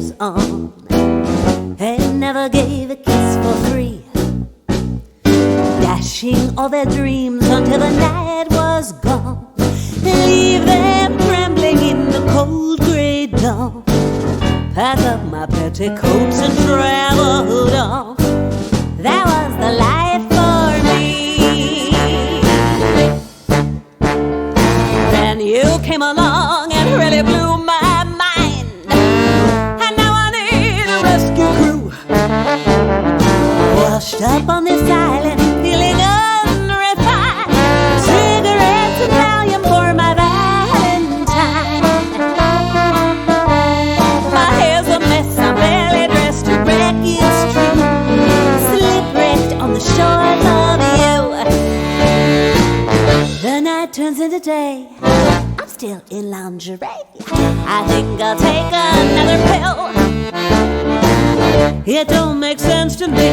sailors on and never gave a kiss for free, dashing all their dreams until the night was gone, leave them trembling in the cold grey dawn, pack up my petticoats and traveled on. That was the life for me. Then you came along and really blew my mind, and now I need a rescue crew. Washed up on this island, feeling unrefined, cigarettes and Valium for my Valentine. My hair's a mess, I'm barely dressed to wreck, it's true. Slipwrecked on the shores of you. The night turns into day, I'm still in lingerie. I think I'll take another pill. It don't make sense to me.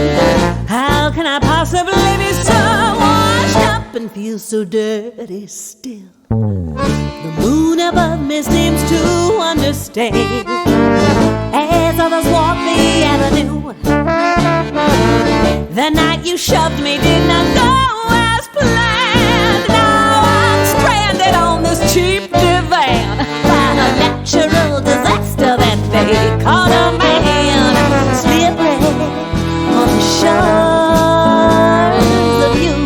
How can I possibly be so washed up and feel so dirty still? The moon above me seems to understand as others walk the avenue. The night you shoved me did not go as planned. Now I'm stranded on this cheap divan by a natural disaster that they call a man. Slippery on the shores of you.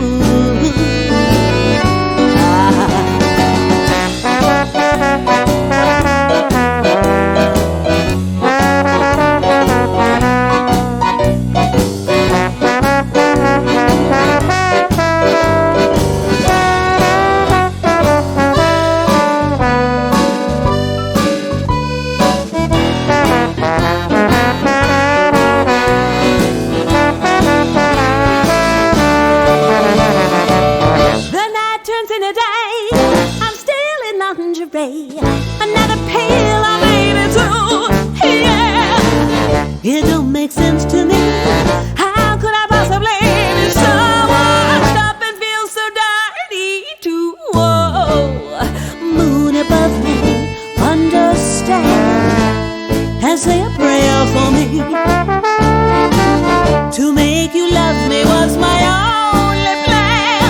Another pill I made it to, yeah. It don't make sense to me. How could I possibly be so washed up and feel so dirty too? Whoa. Moon above me, understand, and say a prayer for me. To make you love me was my only plan.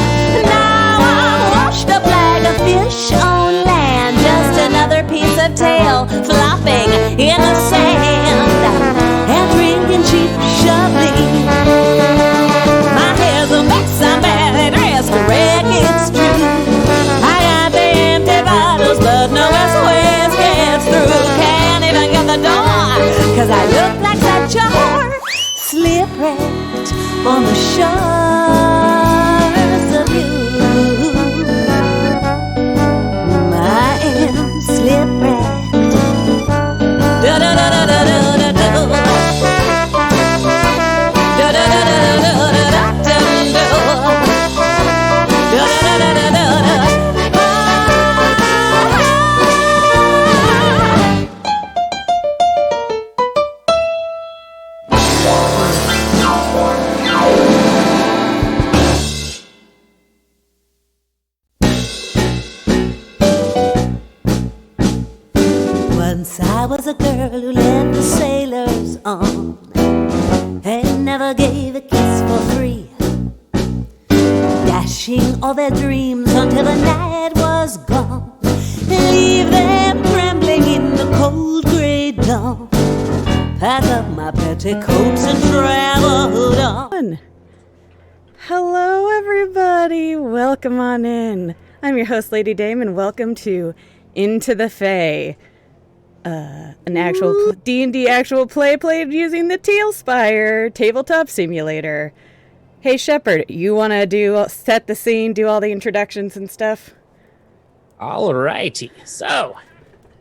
Now I'm washed up like a fish on land, just another piece of tail flopping in the sand, and drinking cheap Chablis. My hair's a mess, I'm badly dressed to wreck, it's true. I got the empty bottles, but no SOS gets through. Can't even get the door, cause I look like such a whore. Slipwrecked on the shores of you. I am slipwrecked. Da da da da da da da da. Da da da da da da da da. Da da da da da da da. Once I was a girl who led the sailors on and never gave a kiss for free, dashing all their dreams until the night was gone, leave them trembling in the cold grey dawn, pack up my petticoats and traveled on. Hello everybody, welcome on in. I'm your host Lady Dame and welcome to Into the Fey. An actual D&D actual play played using the Talespire tabletop simulator. Hey Shepard, you want to set the scene, do all the introductions and stuff? Alrighty, so,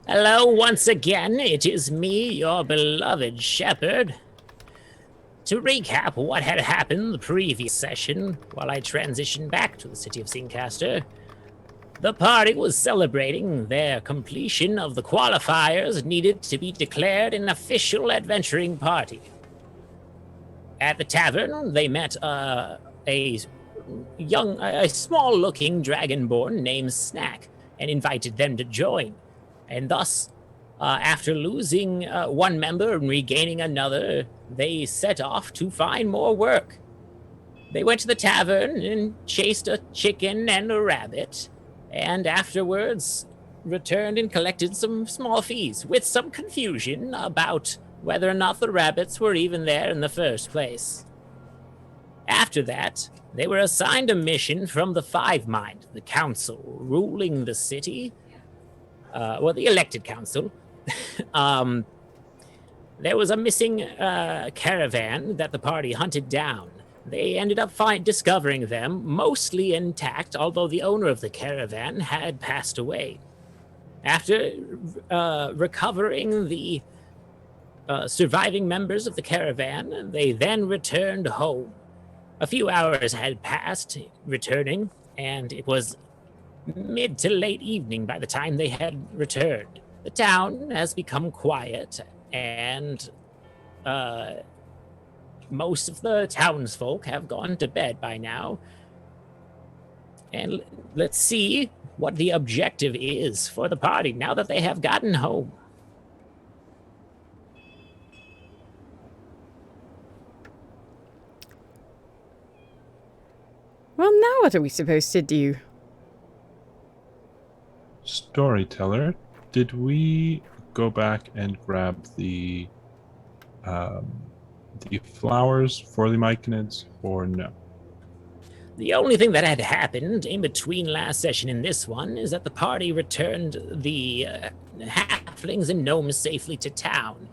hello once again, it is me, your beloved Shepard. To recap what had happened the previous session, while I transitioned back to the city of Singcaster, the party was celebrating their completion of the qualifiers needed to be declared an official adventuring party. At the tavern, they met a small-looking dragonborn named Snack and invited them to join. And thus, After losing one member and regaining another, they set off to find more work. They went to the tavern and chased a chicken and a rabbit, and afterwards returned and collected some small fees, with some confusion about whether or not the rabbits were even there in the first place. After that, they were assigned a mission from the Five Mind, the council ruling the city, the elected council. There was a missing caravan that the party hunted down. They ended up discovering them, mostly intact, although the owner of the caravan had passed away. After recovering the surviving members of the caravan, they then returned home. A few hours had passed returning, and it was mid to late evening by the time they had returned. The town has become quiet, and most of the townsfolk have gone to bed by now. And let's see what the objective is for the party now that they have gotten home. Well, now what are we supposed to do? Storyteller, did we go back and grab the flowers for the myconids, or no? The only thing that had happened in between last session and this one is that the party returned the halflings and gnomes safely to town.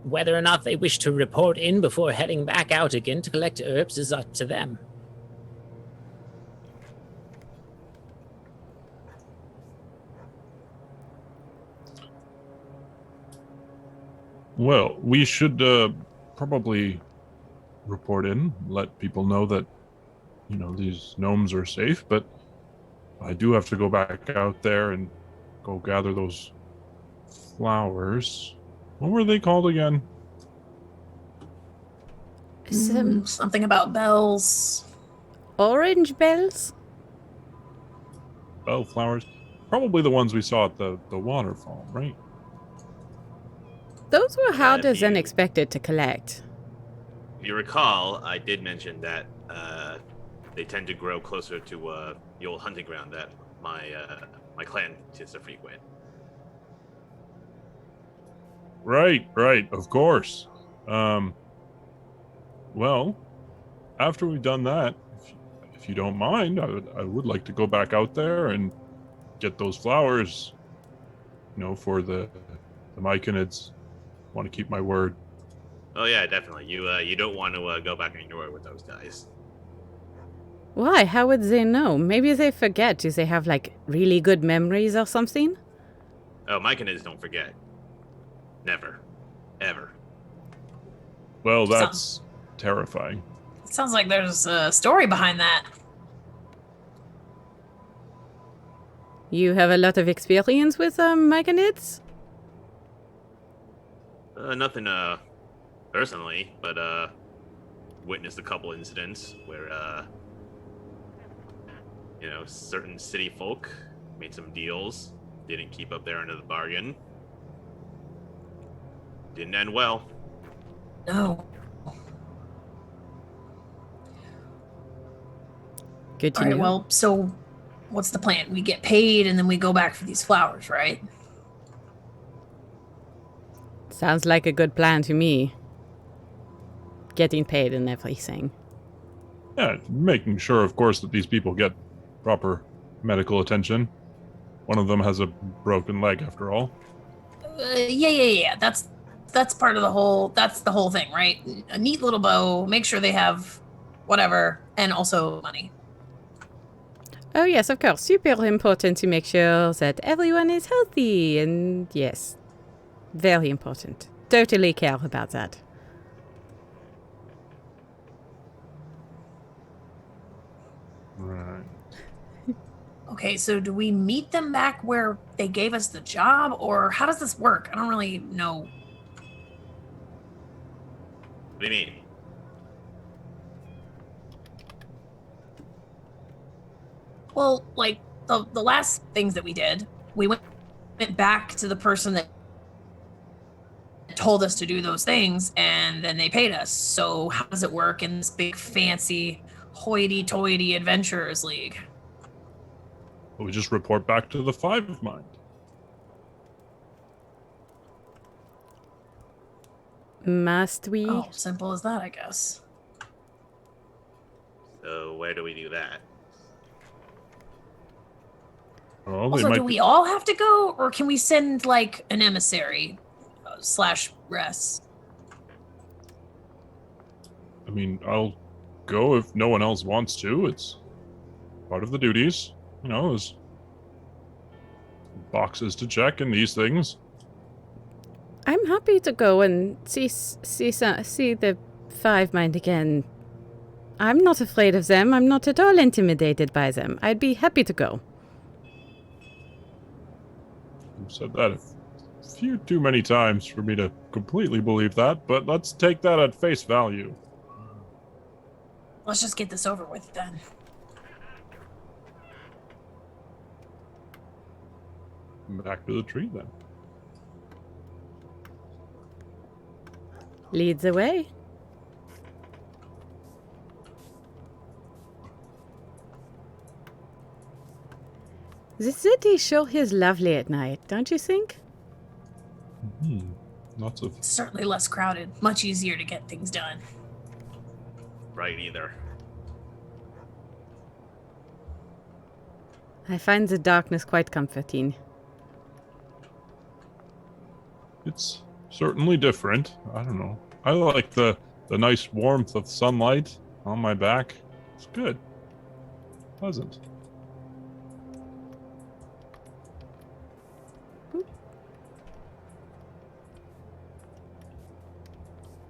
Whether or not they wish to report in before heading back out again to collect herbs is up to them. Well, we should probably report in, let people know that, these gnomes are safe, but I do have to go back out there and go gather those flowers. What were they called again? Something about bells. Orange bells? Oh, flowers. Probably the ones we saw at the waterfall, right? Those were hard as unexpected to collect. If you recall, I did mention that they tend to grow closer to the old hunting ground that my clan tends to frequent. Right, of course. Well, after we've done that, if you don't mind, I would like to go back out there and get those flowers, for the myconids. Want to keep my word. Oh yeah, definitely. You don't want to go back on your word with those guys. Why? How would they know? Maybe they forget. Do they have, really good memories or something? Oh, myconids don't forget. Never. Ever. Well, that's terrifying. It sounds like there's a story behind that. You have a lot of experience with myconids? Nothing personally, but witnessed a couple incidents where certain city folk made some deals, didn't keep up their end of the bargain. Didn't end well. No. Good to All right, know. well, so what's the plan? We get paid and then we go back for these flowers, right? Sounds like a good plan to me. Getting paid and everything. Yeah, making sure, of course, that these people get proper medical attention. One of them has a broken leg, after all. Yeah. That's part of the whole. That's the whole thing, right? A neat little bow. Make sure they have whatever, and also money. Oh yes, of course. Super important to make sure that everyone is healthy, and yes, very important. Totally care about that. Right. Okay, so do we meet them back where they gave us the job, or how does this work? I don't really know. What do you mean? Well, like the last things that we did, we went went back to the person that told us to do those things, and then they paid us. So how does it work in this big fancy hoity-toity adventurers league? We just report back to the Five Mind. Must we? Oh, simple as that, I guess. So where do we do that? Oh, they Also, might do we all have to go, or can we send like an emissary / rest? I mean, I'll go if no one else wants to. It's part of the duties. You know, there's boxes to check and these things. I'm happy to go and see the Five Mind again. I'm not afraid of them. I'm not at all intimidated by them. I'd be happy to go. You've said that a few too many times for me to completely believe that, but let's take that at face value. Let's just get this over with then. Back to the tree then. Lead the way. The city sure is lovely at night, don't you think? Lots of Certainly less crowded. Much easier to get things done. Right, either. I find the darkness quite comforting. It's certainly different. I don't know. I like the nice warmth of sunlight on my back. It's good. Pleasant.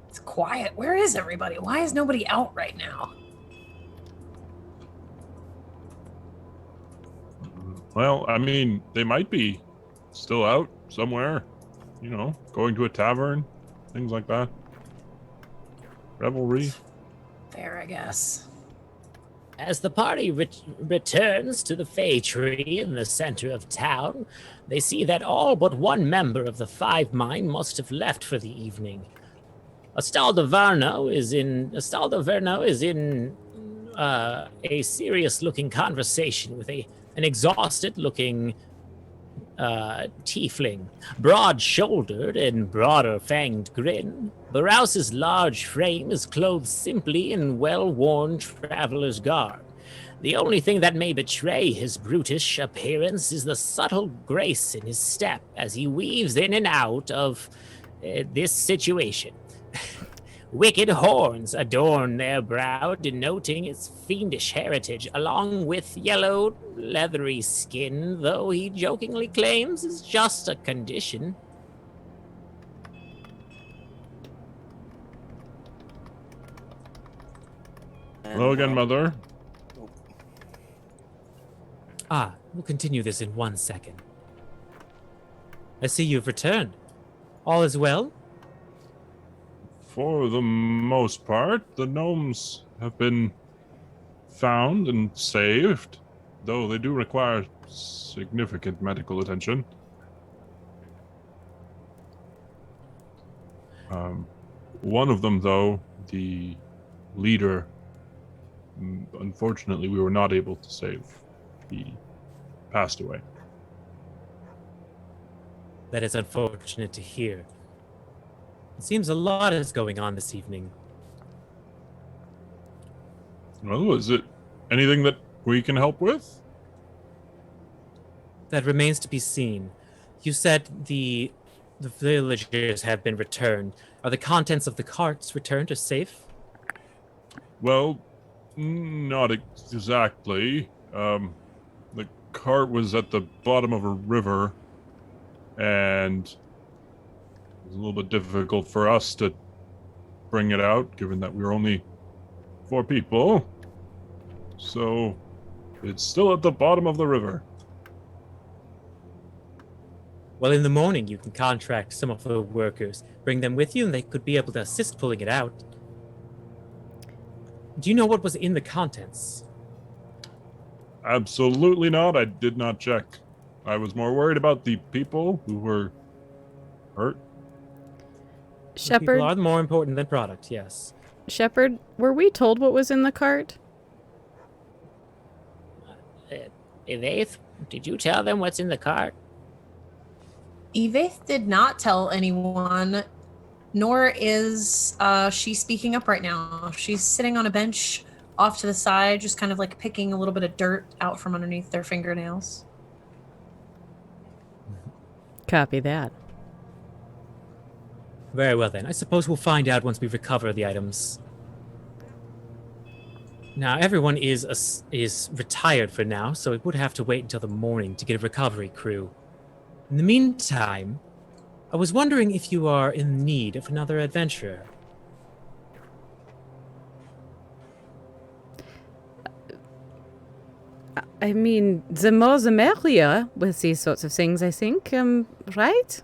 It's quiet. Where is everybody? Why is nobody out right now? Well, I mean, they might be still out somewhere. You know, going to a tavern, things like that. Revelry. Fair, I guess. As the party returns to the Fey Tree in the center of town, they see that all but one member of the Five Mind must have left for the evening. Astaldaverno is in a serious-looking conversation with an exhausted-looking tiefling, broad-shouldered and broader-fanged grin. Baraus's large frame is clothed simply in well-worn traveler's garb. The only thing that may betray his brutish appearance is the subtle grace in his step as he weaves in and out of this situation. Wicked horns adorn their brow, denoting its fiendish heritage, along with yellow, leathery skin, though he jokingly claims is just a condition. Hello again, Mother. We'll continue this in 1 second. I see you've returned. All is well? For the most part, the gnomes have been found and saved, though they do require significant medical attention. One of them, though, the leader, unfortunately, we were not able to save. He passed away. That is unfortunate to hear. It seems a lot is going on this evening. Well, is it anything that we can help with? That remains to be seen. You said the villagers have been returned. Are the contents of the carts returned or safe? Well, not exactly. The cart was at the bottom of a river, and it was a little bit difficult for us to bring it out, given that we were only 4 people. So, it's still at the bottom of the river. Well, in the morning you can contract some of the workers, bring them with you, and they could be able to assist pulling it out. Do you know what was in the contents? Absolutely not. I did not check. I was more worried about the people who were hurt. Shepherd, People are more important than product, yes. Shepherd, were we told what was in the cart? Evaith, did you tell them what's in the cart? Evaith did not tell anyone, nor is she speaking up right now. She's sitting on a bench off to the side, just kind of like picking a little bit of dirt out from underneath their fingernails. Copy that. Very well then. I suppose we'll find out once we recover the items. Now, everyone is retired for now, so it would have to wait until the morning to get a recovery crew. In the meantime, I was wondering if you are in need of another adventurer. I mean, the more the merrier with these sorts of things, I think, right?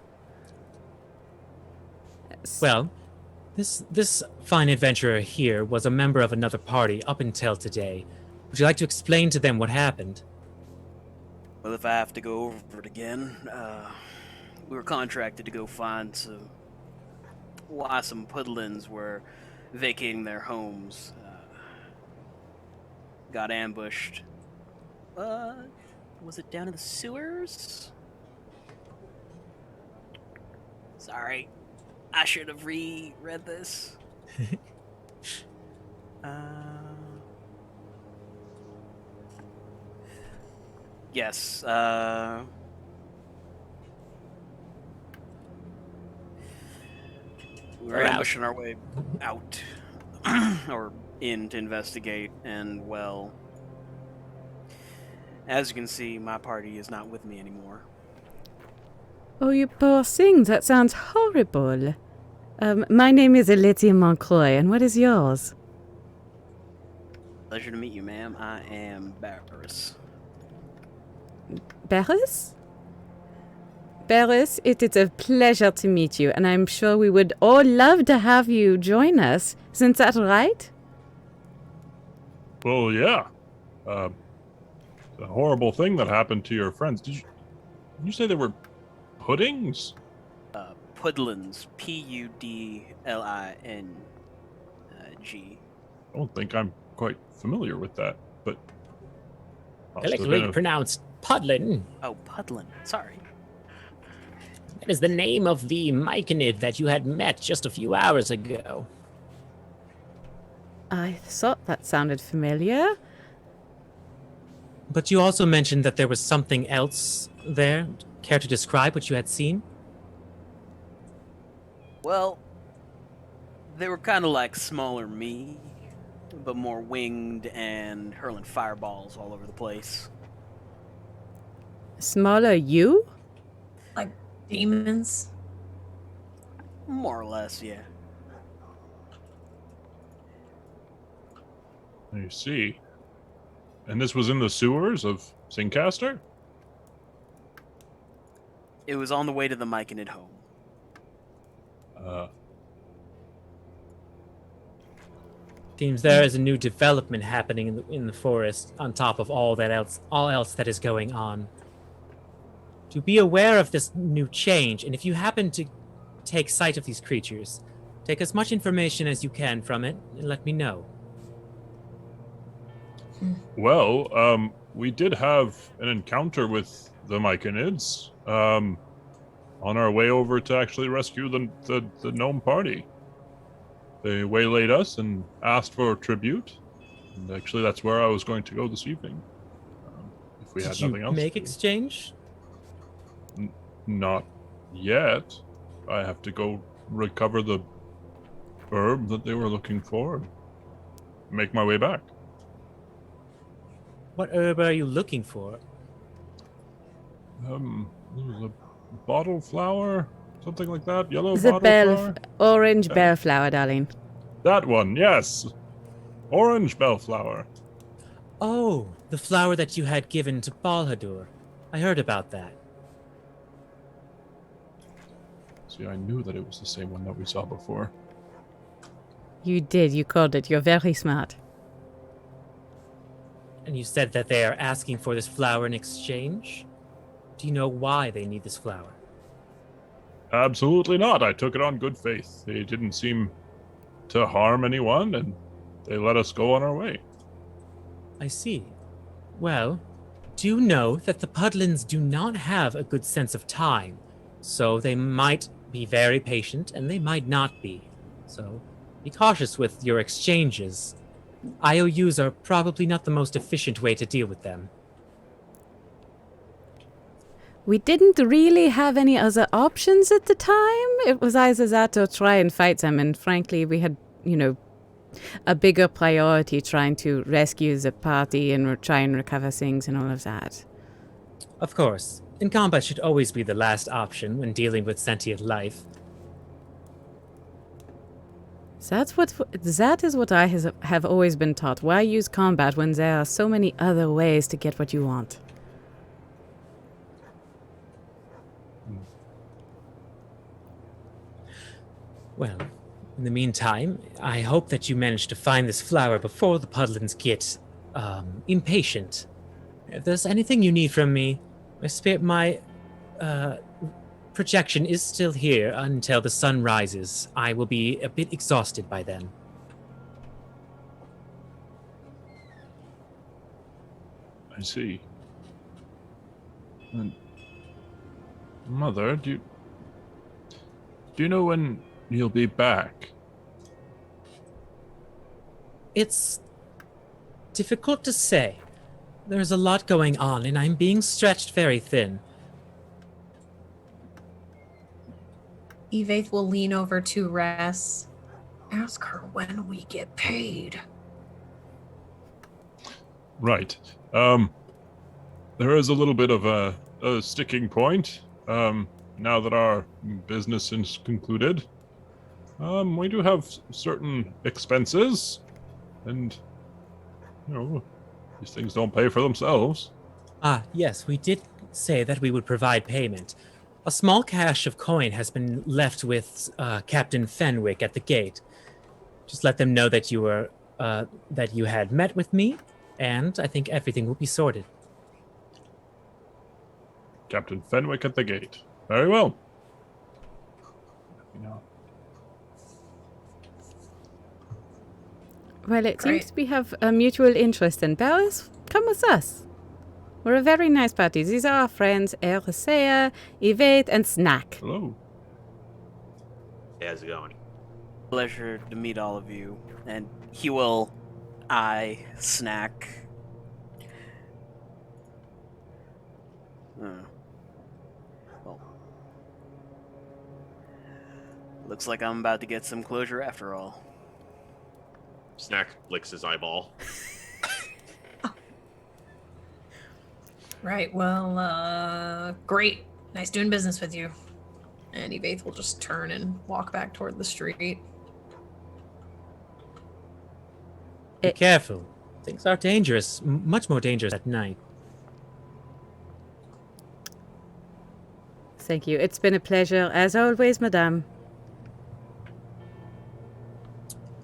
Well, this fine adventurer here was a member of another party up until today. Would you like to explain to them what happened? Well, if I have to go over it again, we were contracted to go find why some Puddlins were vacating their homes. Got ambushed. Was it down in the sewers? Sorry. I should have reread this. Yes, we were ambushing our way out, or in to investigate, and well, as you can see, my party is not with me anymore. Oh, you poor thing. That sounds horrible. My name is Aletia Moncloy, and what is yours? Pleasure to meet you, ma'am. I am Baraus. Baraus? Baraus, it is a pleasure to meet you, and I'm sure we would all love to have you join us. Isn't that right? Well, yeah. The horrible thing that happened to your friends. Did you say they were puddings? Puddlins. Pudlingg. I don't think I'm quite familiar with that, but Colloquially pronounced Pudlin. Oh, Puddlin. Sorry. That is the name of the myconid that you had met just a few hours ago. I thought that sounded familiar. But you also mentioned that there was something else there. Care to describe what you had seen? Well, they were kind of like smaller me, but more winged and hurling fireballs all over the place. Smaller you? Like demons. More or less, yeah. I see. And this was in the sewers of Singcaster? It was on the way to the Myconid home. Seems there is a new development happening in the forest on top of all else that is going on. To be aware of this new change, and if you happen to take sight of these creatures, take as much information as you can from it and let me know. Well, we did have an encounter with the Myconids on our way over to actually rescue the gnome party. They waylaid us and asked for a tribute. And actually, that's where I was going to go this evening. If we had nothing else. Did you make exchange? Not yet. I have to go recover the herb that they were looking for and make my way back. What herb are you looking for? It was a bottle flower, something like that. Yellow The bottle flower. orange bellflower, darling. That one, yes. Orange bellflower. Oh, the flower that you had given to Balhadur. I heard about that. See, I knew that it was the same one that we saw before. You did. You called it. You're very smart. And you said that they are asking for this flower in exchange? Do you know why they need this flower? Absolutely not. I took it on good faith. They didn't seem to harm anyone, and they let us go on our way. I see. Well, do you know that the Pudlins do not have a good sense of time? So they might be very patient, and they might not be. So be cautious with your exchanges. IOUs are probably not the most efficient way to deal with them. We didn't really have any other options at the time. It was either that or try and fight them, and frankly, we had, a bigger priority trying to rescue the party and try and recover things and all of that. Of course, and combat should always be the last option when dealing with sentient life. That is what I have always been taught. Why use combat when there are so many other ways to get what you want? Well, in the meantime, I hope that you manage to find this flower before the Pudlins get impatient. If there's anything you need from me, my projection is still here until the sun rises. I will be a bit exhausted by then. I see. And Mother, do you know when you'll be back? It's difficult to say. There's a lot going on, and I'm being stretched very thin. Evaith will lean over to Ress. Ask her when we get paid. Right. There is a little bit of a sticking point. Now that our business is concluded, we do have certain expenses, and these things don't pay for themselves. Ah, yes, we did say that we would provide payment. A small cache of coin has been left with Captain Fenwick at the gate. Just let them know that that you had met with me, and I think everything will be sorted. Captain Fenwick at the gate. Very well. Well, it Great. seems we have a mutual interest in Baraus. Come with us. We're a very nice party. These are our friends, Ercea, Evaith, and Snack. Hello. Hey, how's it going? Pleasure to meet all of you. And he will eye Snack. Well, looks like I'm about to get some closure after all. Snack licks his eyeball. Right, well, great. Nice doing business with you. And Evaith will just turn and walk back toward the street. Be careful. Things are dangerous, much more dangerous at night. Thank you. It's been a pleasure, as always, madame.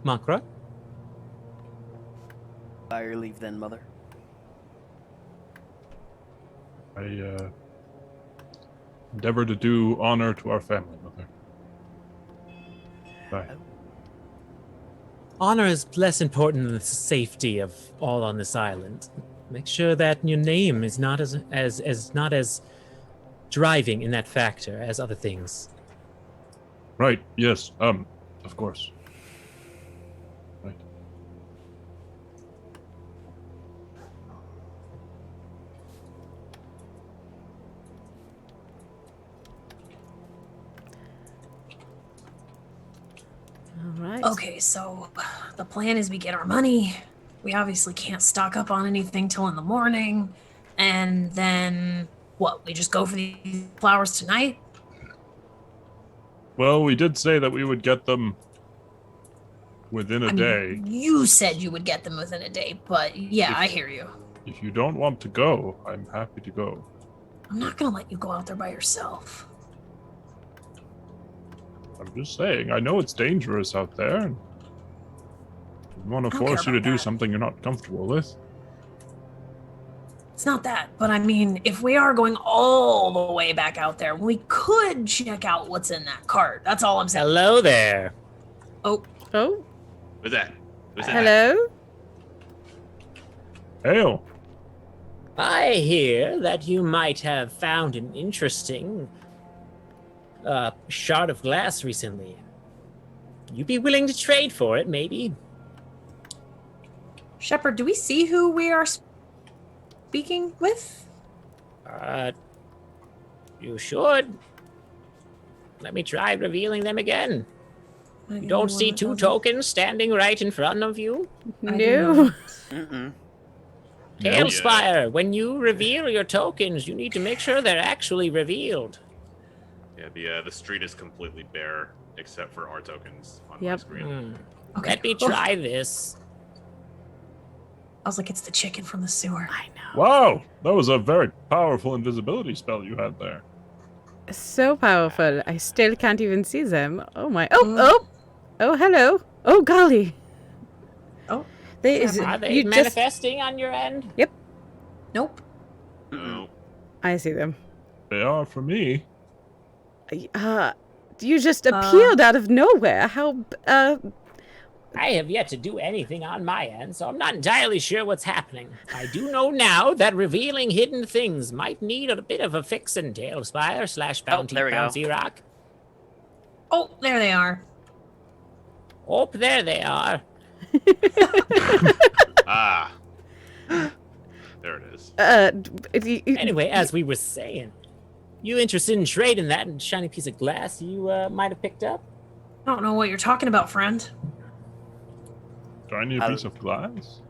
Makra? By your leave then, Mother. I endeavor to do honor to our family, Mother. Bye. Honor is less important than the safety of all on this island. Make sure that your name is not as driving in that factor as other things. Right, yes, of course. Right. All right. Okay, so the plan is we get our money. We obviously can't stock up on anything till in the morning. And then, what, we just go for these flowers tonight? Well, we did say that we would get them within a day. You said you would get them within a day, but yeah, I hear you. If you don't want to go, I'm happy to go. I'm not gonna let you go out there by yourself. I'm just saying, I know it's dangerous out there. And I want to I don't force care you to about do that. something you're not comfortable with. It's not that, but I mean, if we are going all the way back out there, we could check out what's in that cart. That's all I'm saying. Hello there. Oh, Oh, Who's that? Who's that? hello? Hail. I hear that you might have found an interesting shard of glass recently. You'd be willing to trade for it, maybe? Shepard, do we see who we are speaking with? You should. Let me try revealing them again. You don't see two tokens standing right in front of you? No. Mm-mm. Talespire, when you reveal your tokens, you need to make sure they're actually revealed. Yeah, the street is completely bare except for our tokens on my Yep. screen. Okay. Let me try this. I was like, it's the chicken from the sewer. I know. Wow, that was a very powerful invisibility spell you had there. So powerful. I still can't even see them. Oh my. Oh, hello. Oh, golly. Oh. Are they you manifesting on your end? Nope. No. I see them. They are for me. You just appeared out of nowhere. How, I have yet to do anything on my end, so I'm not entirely sure what's happening. I do know now that revealing hidden things might need a bit of a fix in Talespire / there we go. Bouncy Rock. Oh, there they are. Oh, there they are. Ah. There it is. Anyway, as we were saying, you interested in trading that shiny piece of glass you might have picked up? I don't know what you're talking about, friend. Do I need a piece of glass?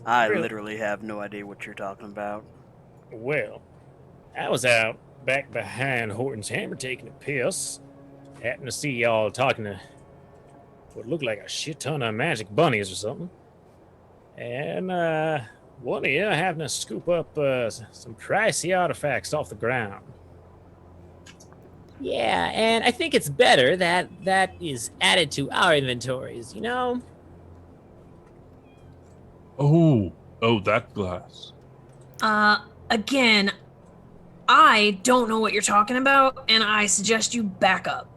I Really? literally have no idea what you're talking about. Well, I was out back behind Horton's Hammer taking a piss. Happened to see y'all talking to what looked like a shit ton of magic bunnies or something. And one of you having to scoop up some pricey artifacts off the ground. Yeah, and I think it's better that that is added to our inventories, you know? Oh, that glass. Again, I don't know what you're talking about, and I suggest you back up.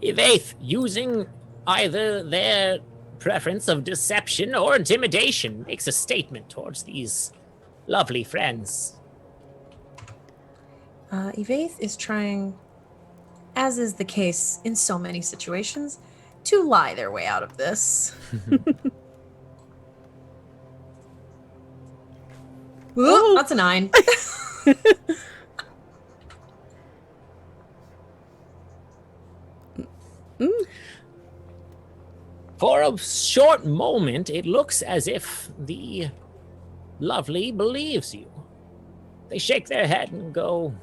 Ivaith, using either their preference of deception or intimidation, makes a statement towards these lovely friends. Evaith is trying, as is the case in so many situations, to lie their way out of this. Ooh, that's a 9. For a short moment, it looks as if the lovely believes you. They shake their head and go,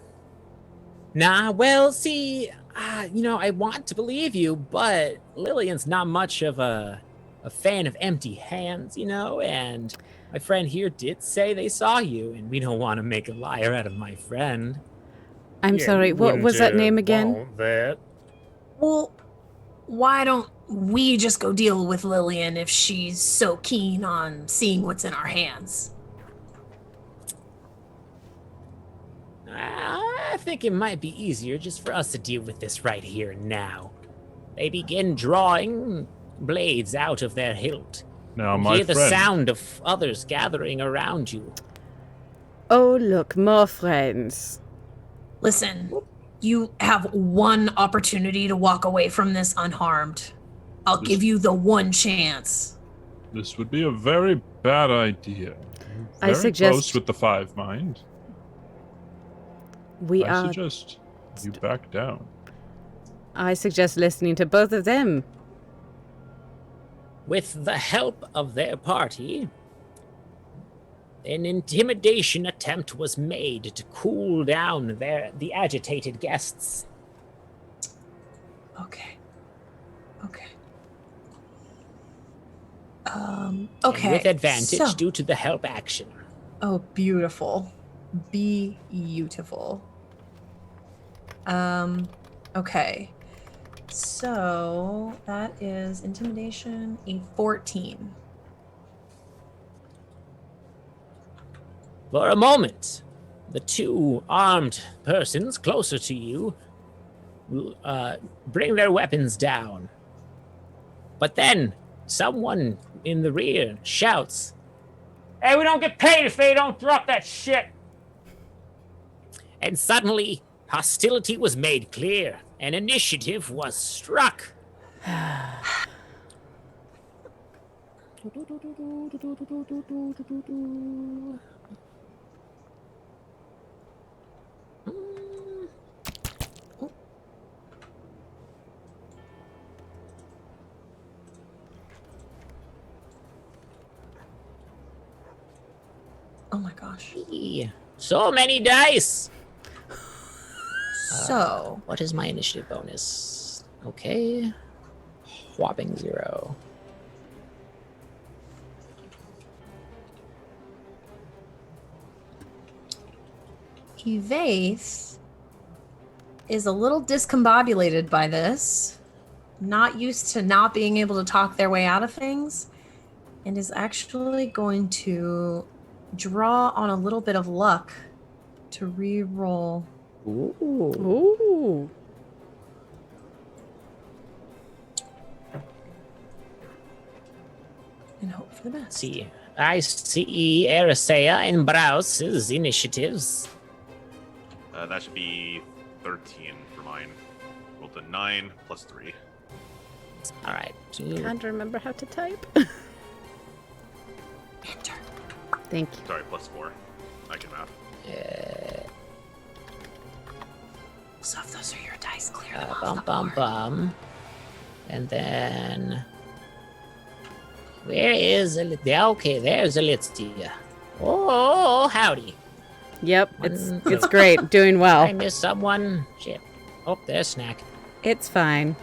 nah, well, see, I want to believe you, but Lillian's not much of a fan of empty hands, and my friend here did say they saw you, and we don't want to make a liar out of my friend. I'm Yeah, sorry, you what wouldn't, was that name again? want that. Well, why don't we just go deal with Lillian if she's so keen on seeing what's in our hands? I think it might be easier just for us to deal with this right here and now. They begin drawing blades out of their hilt. Now, You my hear the friend. sound of others gathering around you. Oh, look, more friends. Listen, you have one opportunity to walk away from this unharmed. I'll give you the one chance. This would be a very bad idea. I Very suggest- close with the 5 mind. I suggest you back down. I suggest listening to both of them. With the help of their party, an intimidation attempt was made to cool down the agitated guests. Okay. And Okay. with advantage so- due to the help action. Oh, beautiful. Beautiful. Okay. So that is intimidation, a 14. For a moment, the two armed persons closer to you will bring their weapons down. But then someone in the rear shouts, "Hey, we don't get paid if they don't drop that shit!" And suddenly, hostility was made clear, and initiative was struck. Oh my gosh. So many dice. So, What is my initiative bonus? Okay. Whopping 0. Evaith is a little discombobulated by this, not used to not being able to talk their way out of things, and is actually going to draw on a little bit of luck to re-roll. Ooh. And hope for the best. See, I see Erisea and Baraus' initiatives. That should be 13 for mine. Rolled a 9 plus 3. All right. Can't remember how to type. Enter. Thank you. Sorry, plus 4. I can math. So if those are your dice, clear them off the Bum board. bum. And then where is okay? There's Alicia. Oh, howdy. Yep, it's great. Doing well. I missed someone. Shit. Oh, there's Snack. It's fine.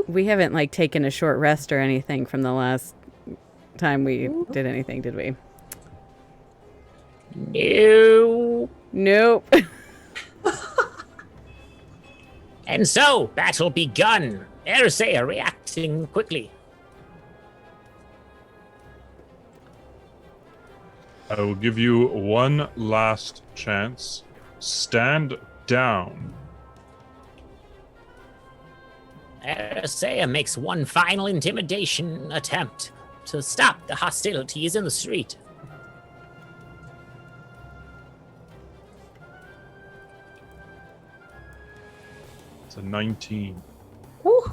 We haven't like taken a short rest or anything from the last time we did anything, did we? No. Nope. And so, battle begun. Erisea reacting quickly. I will give you one last chance. Stand down. Erisea makes one final intimidation attempt to stop the hostilities in the street. It's a 19. Woo.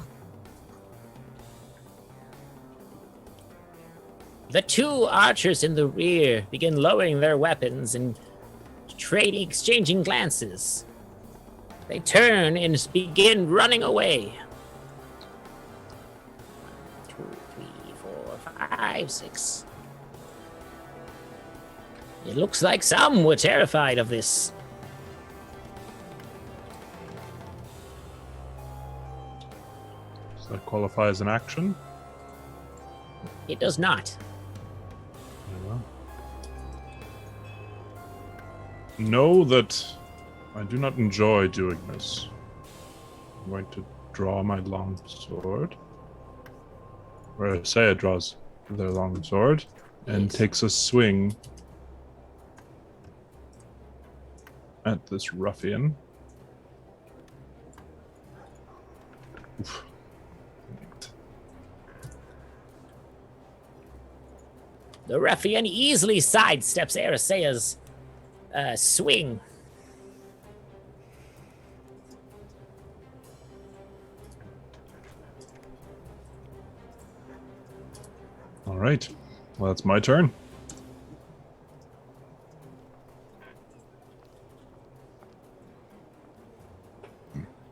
The two archers in the rear begin lowering their weapons and exchanging glances. They turn and begin running away. 2, 3, 4, 5, 6. It looks like some were terrified of this. Does that qualify as an action? It does not. Know that I do not enjoy doing this. I'm going to draw my long sword. Or Erisea draws their long sword and Yes. takes a swing at this ruffian. Oof. The ruffian easily sidesteps Erisea's swing. All right. Well, that's my turn.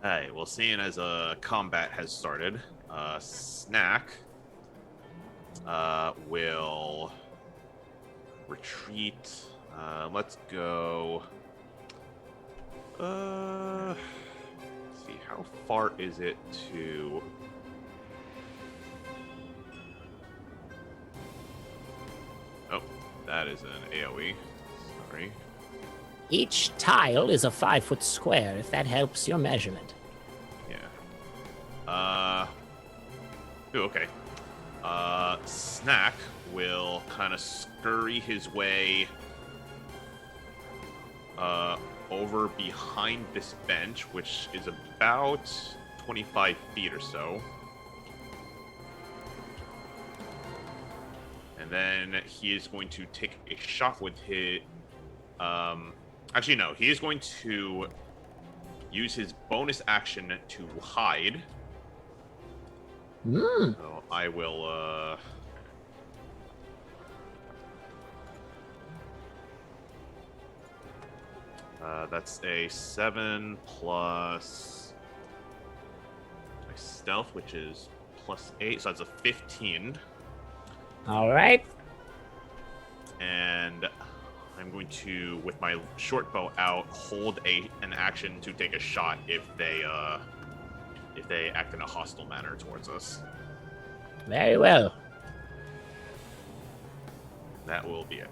Hey, well, seeing as combat has started, Snack will retreat. Let's go. Let's see, how far is it to? Oh, that is an AoE. Sorry. Each tile is a 5-foot square, if that helps your measurement. Yeah. Ooh, okay. Snack will kind of scurry his way over behind this bench, which is about 25 feet or so. And then he is going to take a shot with his... actually, no. He is going to use his bonus action to hide. So I will... that's a 7 plus my stealth, which is plus 8, so that's a 15. All right. And I'm going to, with my short bow out, hold an action to take a shot if they act in a hostile manner towards us. Very well. That will be it.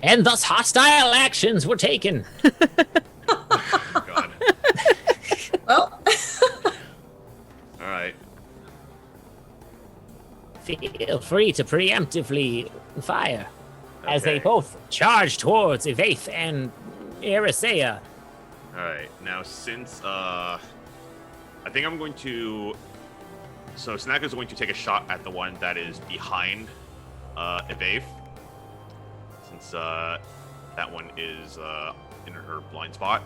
And thus hostile actions were taken. God. Well, All right. Feel free to preemptively fire as they Okay. both charge towards Evaith and Erisea. All right. Now, since I think I'm going to. So Snack is going to take a shot at the one that is behind Evaith, since that one is in her blind spot.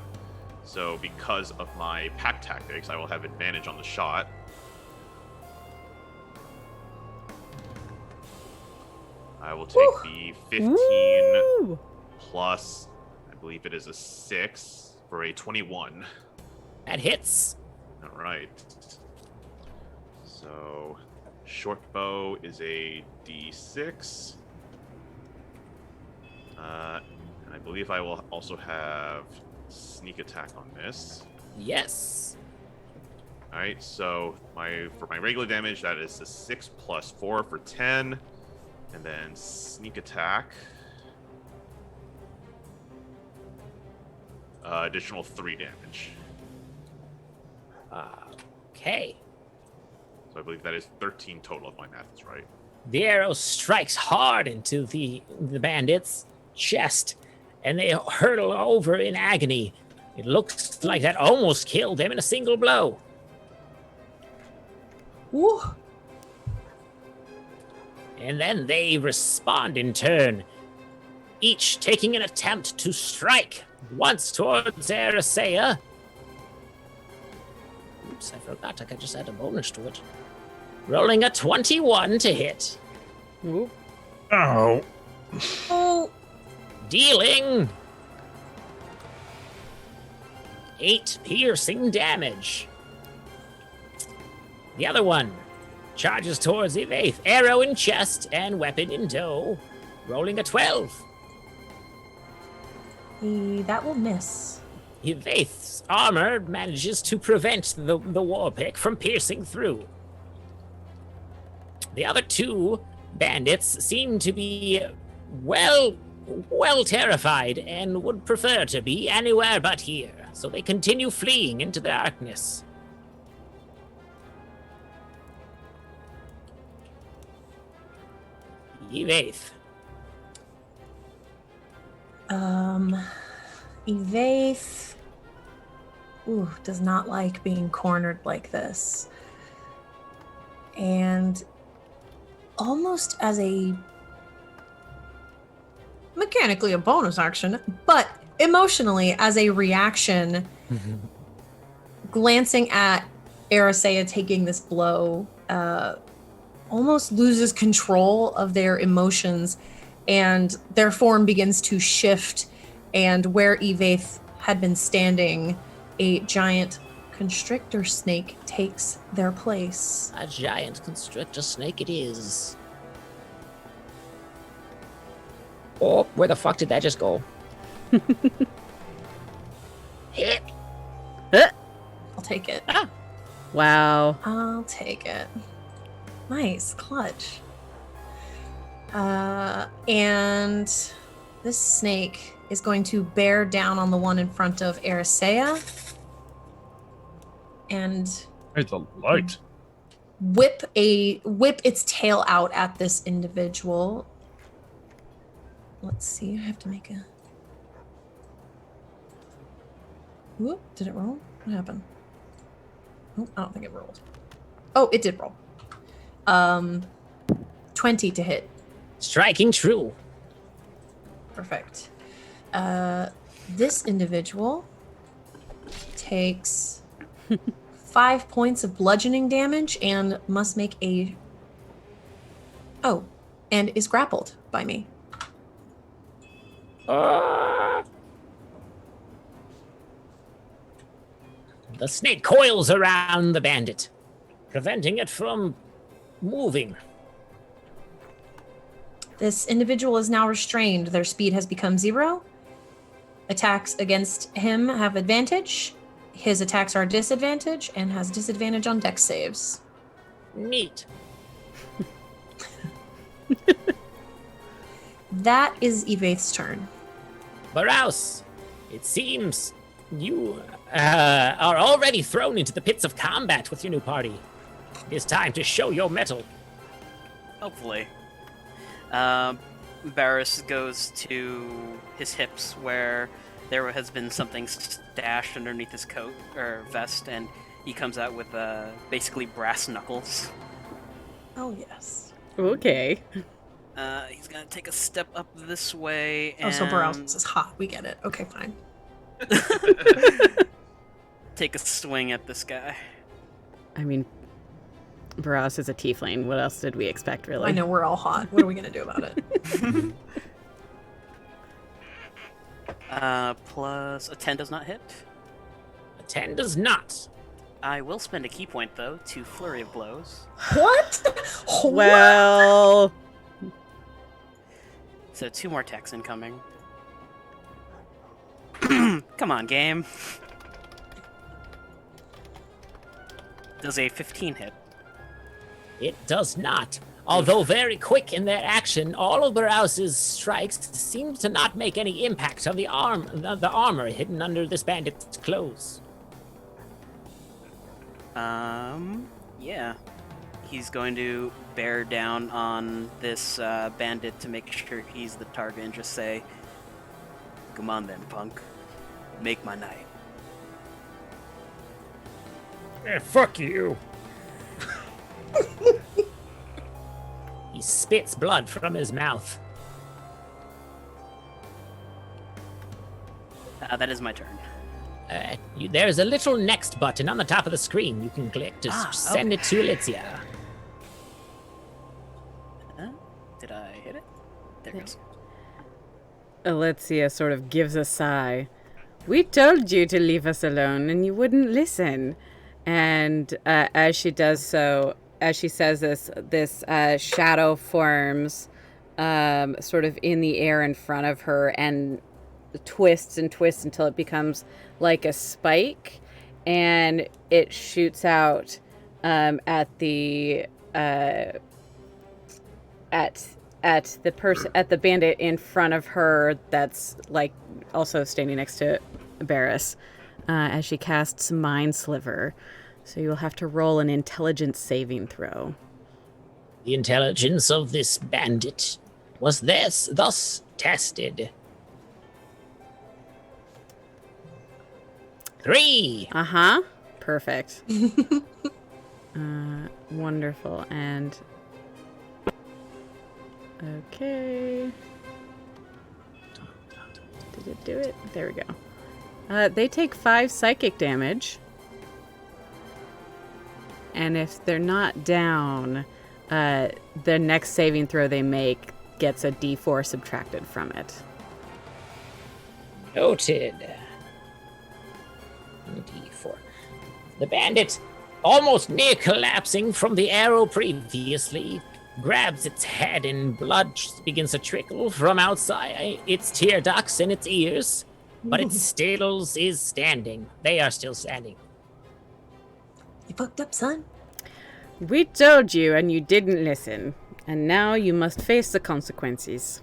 So because of my pack tactics, I will have advantage on the shot. I will take the 15 Woo! plus, I believe it is a 6 for a 21. That hits. All right. So, short bow is a d6. And I believe I will also have sneak attack on this. Yes. All right. So for my regular damage, that is a 6 plus 4 for 10, and then sneak attack. Additional 3 damage. Okay. So I believe that is 13 total if my math is right. The arrow strikes hard into the bandits' chest, and they hurtle over in agony. It looks like that almost killed them in a single blow. woo. And then they respond in turn, each taking an attempt to strike, once towards Erisea. Oops, I forgot I could just add a bonus to it. Rolling a 21 to hit. Ooh. Ow. Oh, Dealing 8 piercing damage. The other one charges towards Evaith, arrow in chest and weapon in tow, rolling a 12. that will miss. Evaith's armor manages to prevent the war pick from piercing through. The other 2 bandits seem to be well terrified and would prefer to be anywhere but here, so they continue fleeing into the darkness. Evaith. Evaith, does not like being cornered like this. And almost as mechanically a bonus action, but emotionally as a reaction, glancing at Erisea taking this blow, almost loses control of their emotions, and their form begins to shift, and where Evaith had been standing, a giant constrictor snake takes their place. A giant constrictor snake it is. Oh, where the fuck did that just go? Hit. I'll take it. Wow. I'll take it. Nice clutch. And this snake is going to bear down on the one in front of Erisea. And It's a light. whip its tail out at this individual. Let's see. I have to make a. Whoop! Did it roll? What happened? Oh, I don't think it rolled. Oh, it did roll. 20 to hit. Striking true. Perfect. This individual takes 5 points of bludgeoning damage and must make a. Oh, and is grappled by me. The snake coils around the bandit, preventing it from moving. This individual is now restrained. Their speed has become 0. Attacks against him have advantage. His attacks are disadvantage and has disadvantage on dex saves. Neat. That is Evaith's turn. Baraus, it seems you are already thrown into the pits of combat with your new party. It is time to show your mettle. Hopefully. Baraus goes to his hips where there has been something stashed underneath his coat or vest, and he comes out with basically brass knuckles. Oh, yes. Okay. He's gonna take a step up this way. And Oh, so Baraus is hot. We get it. Okay, fine. take a swing at this guy. I mean, Baraus is a tiefling. What else did we expect, really? I know, we're all hot. What are we going to do about it? Plus a 10 does not hit. A 10 does not. I will spend a key point, though, to Flurry of Blows. What? Well... So 2 more attacks incoming. Come on, game. Does a 15 hit? It does not. Although very quick in their action, all of Baraus's strikes seem to not make any impact on the armor hidden under this bandit's clothes. Yeah. He's going to bear down on this bandit to make sure he's the target and just say, "Come on then, punk. Make my night." Fuck you. He spits blood from his mouth. That is my turn. There's a little next button on the top of the screen you can click to send it to Alicia. Did I hit it? There it goes. Alicia sort of gives a sigh. We told you to leave us alone, and you wouldn't listen. And as she does so, as she says this shadow forms sort of in the air in front of her and twists and twists until it becomes like a spike, and it shoots out at the bandit in front of her that's like also standing next to Baraus as she casts Mind Sliver. So you'll have to roll an intelligence saving throw. The intelligence of this bandit was thus tested. 3. Uh-huh. Perfect. Wonderful. And okay. Did it do it? There we go. They take 5 psychic damage. And if they're not down, the next saving throw they make gets a d4 subtracted from it. Noted. D4. The bandit, almost near collapsing from the arrow previously, grabs its head and blood begins to trickle from outside its tear ducts and its ears, but it still is standing. They are still standing. You fucked up, son. We told you and you didn't listen. And now you must face the consequences.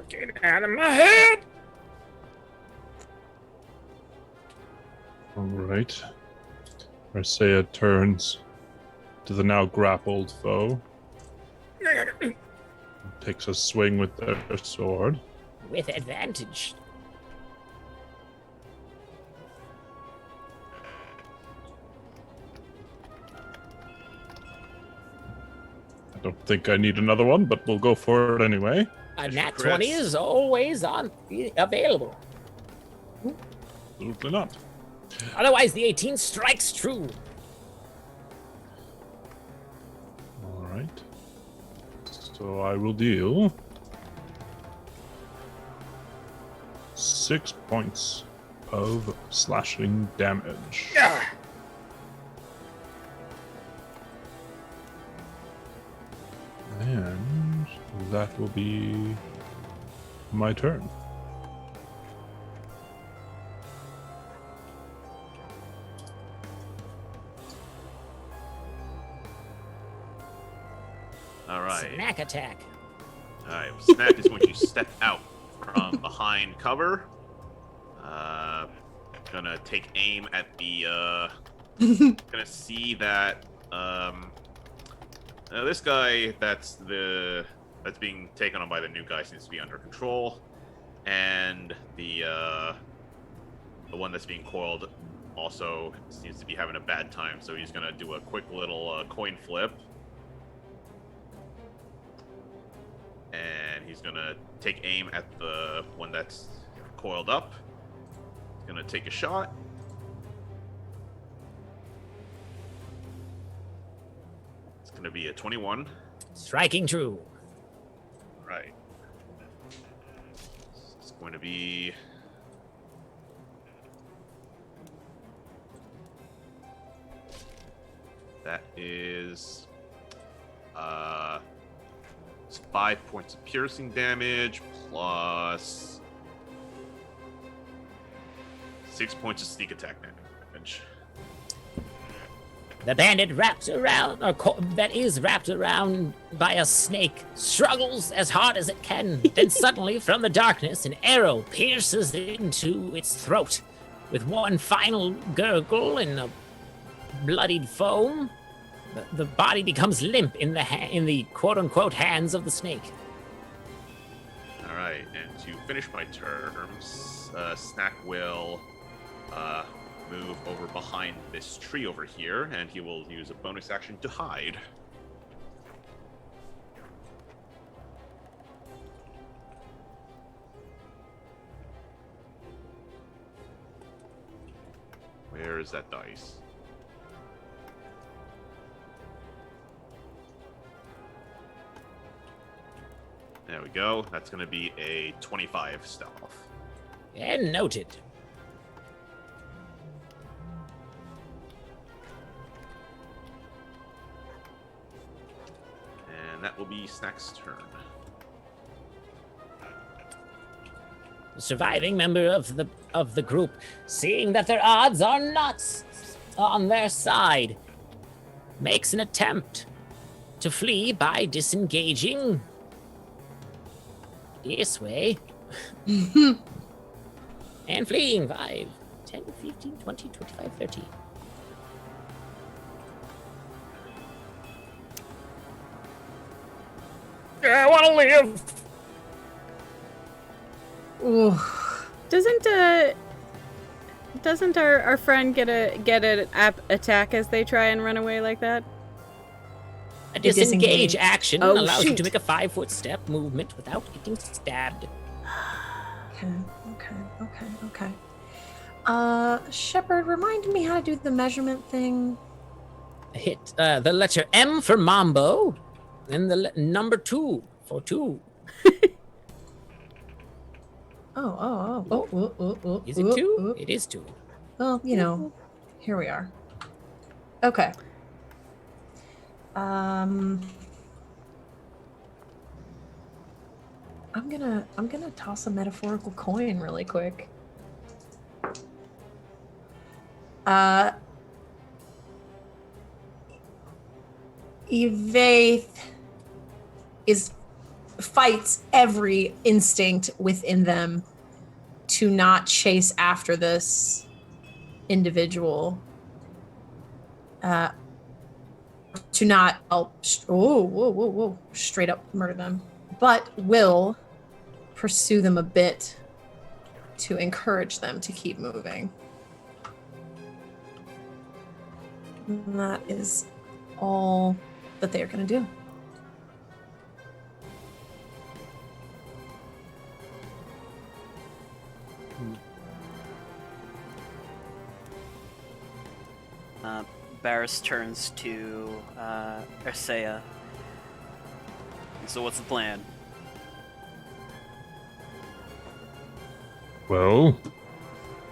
Get out of my head! All right. Marseille turns to the now grappled foe. Takes a swing with their sword. With advantage. I don't think I need another one, but we'll go for it anyway. A nat 20 is always available. Absolutely not. Otherwise, the 18 strikes true. All right. So I will deal 6 points of slashing damage. And that will be my turn. All right. Snack attack. All right. Snack is going to step out from behind cover. Gonna take aim at the. Gonna see that. This guy that's being taken on by the new guy seems to be under control, and the one that's being coiled also seems to be having a bad time. So he's gonna do a quick little coin flip, and he's gonna take aim at the one that's coiled up. He's gonna take a shot. It's gonna be a 21. Striking true. Right. It's going to be that is it's 5 points of piercing damage plus 6 points of sneak attack damage. The bandit wrapped around, that is wrapped around by a snake, struggles as hard as it can. Then suddenly, from the darkness, an arrow pierces into its throat. With one final gurgle and a bloodied foam, the body becomes limp in the quote-unquote hands of the snake. All right, and to finish my terms, Snack will move over behind this tree over here, and he will use a bonus action to hide. Where is that dice? There we go. That's going to be a 25 stealth. And noted. And that will be Snack's turn. The surviving member of the group, seeing that their odds are not on their side, makes an attempt to flee by disengaging this way. And fleeing 5, 10, 15, 20, 25, 30. I want to live. Ooh. Doesn't our friend get an attack as they try and run away like that? A disengage disengage. action Oh, allows you shoot. to make a 5-foot step movement without getting stabbed. Okay. Shepard, remind me how to do the measurement thing. Hit the letter M for Mambo, and the number 2 for 2. Oh. Is it 2? It is 2. Well, here we are. Okay. I'm gonna toss a metaphorical coin really quick. Evaith fights every instinct within them to not chase after this individual. to not straight up murder them, but will pursue them a bit to encourage them to keep moving. And that is all that they are going to do. Baraus turns to Ursea. So what's the plan? Well,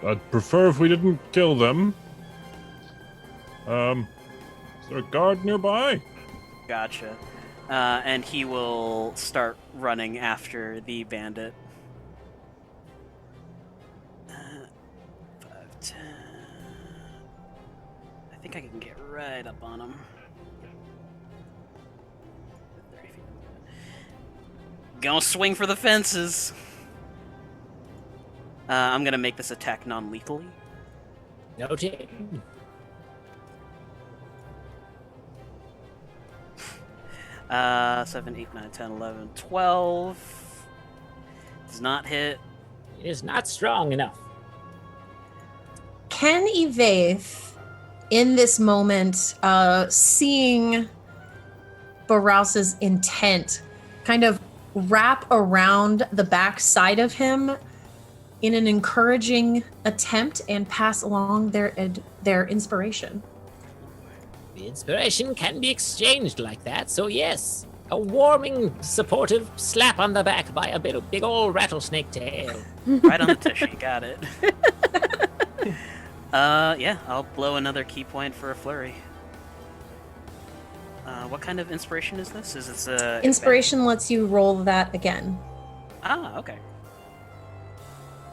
I'd prefer if we didn't kill them. Is there a guard nearby? Gotcha. And he will start running after the bandit. 5, 10. I think I can get right up on him. 30 feet. Gonna swing for the fences. I'm gonna make this attack non-lethally. Noted. 7, 8, 9, 10, 11, 12. Does not hit. It is not strong enough. Can Evaith, in this moment, seeing Baraus's intent, kind of wrap around the back side of him in an encouraging attempt and pass along their inspiration? The inspiration can be exchanged like that, so yes. A warming, supportive slap on the back by a big old rattlesnake tail. Right on the tushy, got it. Yeah, I'll blow another key point for a flurry. What kind of inspiration is this? Is this Inspiration lets you roll that again. Ah, okay.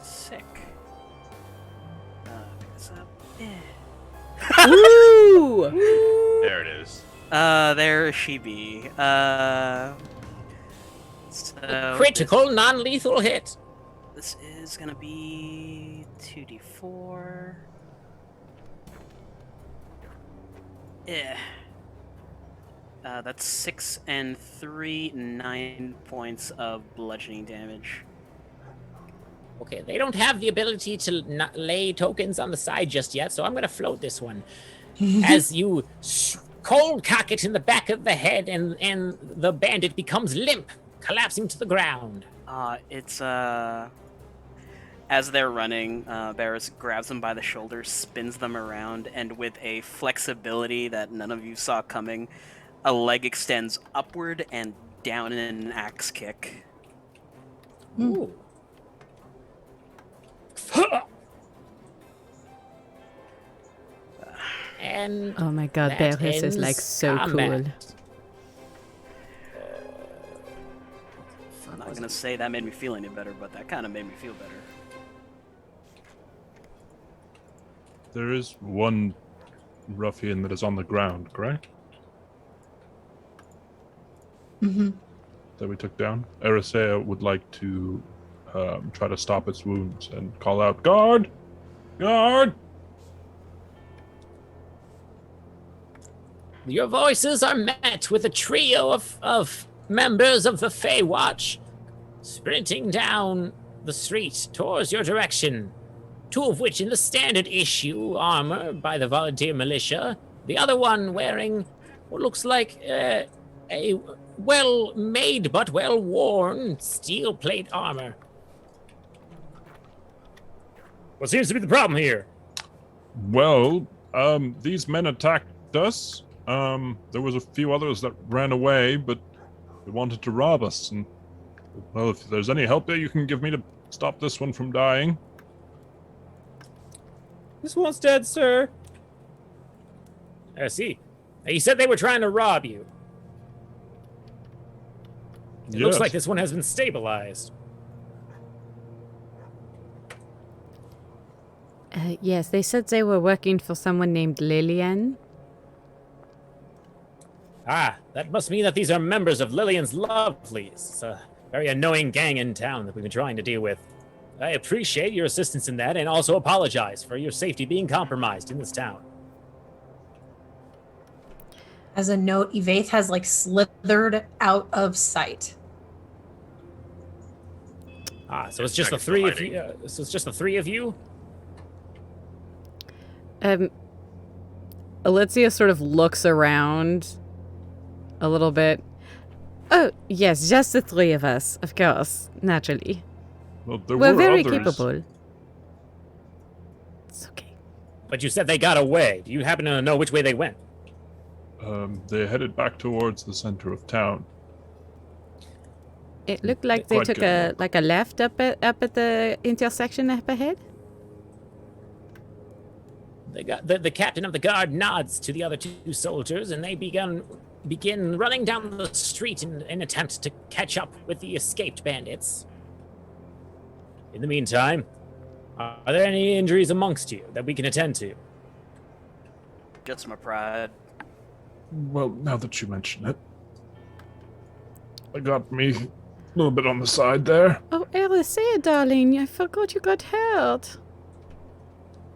Sick. Pick this up. Yeah. Woo! There it is. There she be. So Critical, non-lethal hit. This is gonna be 2d4. Yeah. That's 6 and 3, 9 points of bludgeoning damage. Okay, they don't have the ability to lay tokens on the side just yet, so I'm going to float this one. As you cold cock it in the back of the head, and the bandit becomes limp, collapsing to the ground. It's as they're running, Baraus grabs them by the shoulders, spins them around, and with a flexibility that none of you saw coming, a leg extends upward and down in an axe kick. Ooh. And Oh my god, that Baraus is like ends so combat. I'm not gonna say that made me feel any better, but that kind of made me feel better. There is one ruffian that is on the ground, correct? Mm-hmm. That we took down. Erisea would like to try to stop its wounds and call out, "Guard! Guard!" Your voices are met with a trio of members of the Fey Watch sprinting down the street towards your direction. 2 of which in the standard issue armor by the volunteer militia. The other one wearing what looks like a well-made but well-worn steel plate armor. What seems to be the problem here? Well, these men attacked us. There was a few others that ran away, but they wanted to rob us. And, well, if there's any help that you can give me to stop this one from dying. This one's dead, sir. I see. You said they were trying to rob you. It looks Yes. like this one has been stabilized. Yes, they said they were working for someone named Lillian. Ah, that must mean that these are members of Lillian's Lovelies. It's a very annoying gang in town that we've been trying to deal with. I appreciate your assistance in that and also apologize for your safety being compromised in this town. As a note, Evaith has like slithered out of sight. So it's just the three of you. So it's just the three of you. Alicia sort of looks around a little bit. Oh, yes, just the three of us, of course, naturally. Well, there We're were very others. capable. It's okay. But you said they got away. Do you happen to know which way they went? They headed back towards the center of town. It looked like they Quite took good. a left up at the intersection up ahead. The captain of the guard nods to the other two soldiers, and they begin running down the street in an attempt to catch up with the escaped bandits. In the meantime, are there any injuries amongst you that we can attend to? Just my pride. Well, now that you mention it, it got me a little bit on the side there. Oh, Alicia, darling, I forgot you got hurt.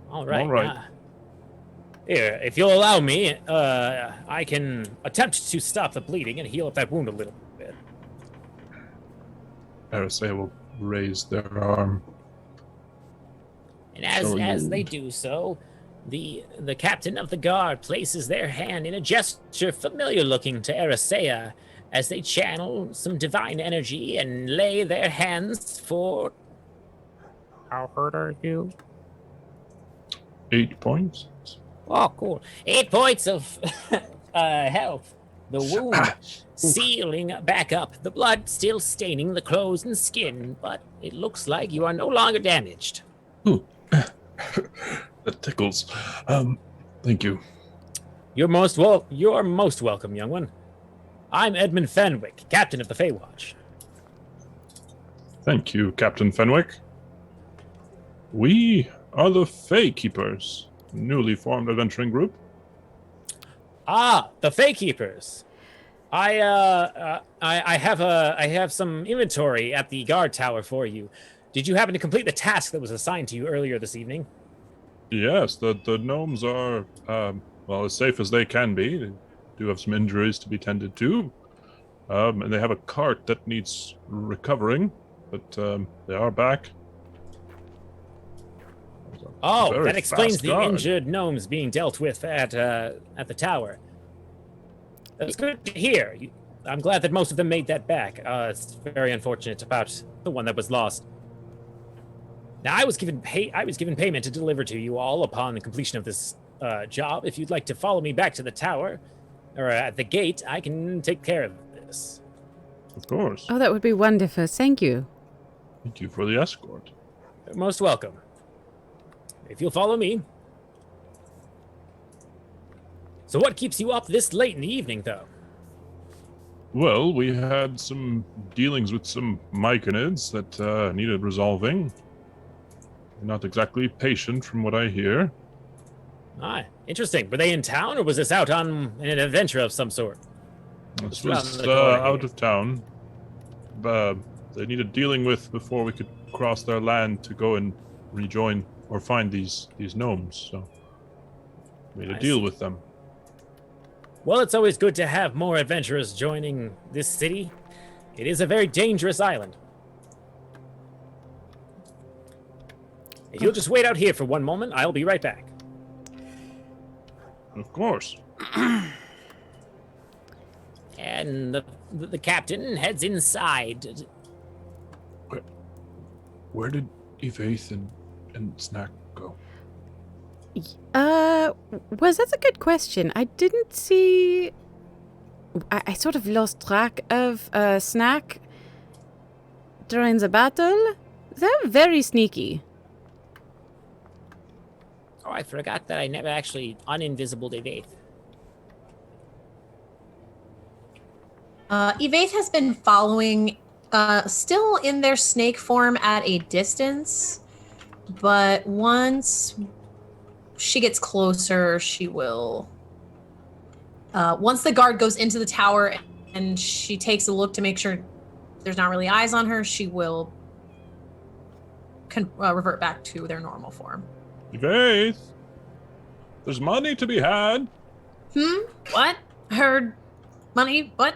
All right. All right. Here, if you'll allow me, I can attempt to stop the bleeding and heal up that wound a little bit. Arasea will raise their arm. And as Salute. they do so, the captain of the guard places their hand in a gesture familiar looking to Arasea as they channel some divine energy and lay their hands for... How hurt are you? 8 points. Oh, cool. 8 points of health. The wound sealing back up, the blood still staining the clothes and skin, but it looks like you are no longer damaged. Ooh. That tickles. Thank you. You're most welcome, young one. I'm Edmund Fenwick, captain of the Fey Watch. Thank you, Captain Fenwick. We are the Fey Keepers, newly formed adventuring group. Ah, the Fey Keepers. I have some inventory at the guard tower for you. Did you happen to complete the task that was assigned to you earlier this evening? Yes, the gnomes are, well, as safe as they can be. They do have some injuries to be tended to. And they have a cart that needs recovering, but they are back. Oh, Very that explains fast the guard. injured gnomes being dealt with at the tower. That's good to hear. I'm glad that most of them made that back. It's very unfortunate about the one that was lost. Now, I was given payment to deliver to you all upon the completion of this job. If you'd like to follow me back to the tower, or at the gate, I can take care of this. Of course. Oh, that would be wonderful. Thank you. Thank you for the escort. You're most welcome. If you'll follow me. So what keeps you up this late in the evening, though? Well, we had some dealings with some myconids that needed resolving. Not exactly patient from what I hear. Ah, interesting. Were they in town, or was this out on an adventure of some sort? This Just around was the corner out here. of town. They needed dealing with before we could cross their land to go and rejoin or find these gnomes. So we had I to deal see. with them. Well, it's always good to have more adventurers joining this city. It is a very dangerous island. If you'll just wait out here for one moment, I'll be right back. Of course. And the captain heads inside. Where did Evaith and Snack go? Well, that's a good question. I didn't see... I sort of lost track of Snack during the battle. They're very sneaky. Oh, I forgot that I never actually uninvisibled Evaith. Evaith has been following, still in their snake form at a distance, but once she gets closer, she will. Once the guard goes into the tower and she takes a look to make sure there's not really eyes on her, she will revert back to their normal form. Evaith! There's money to be had. What? Heard money? What?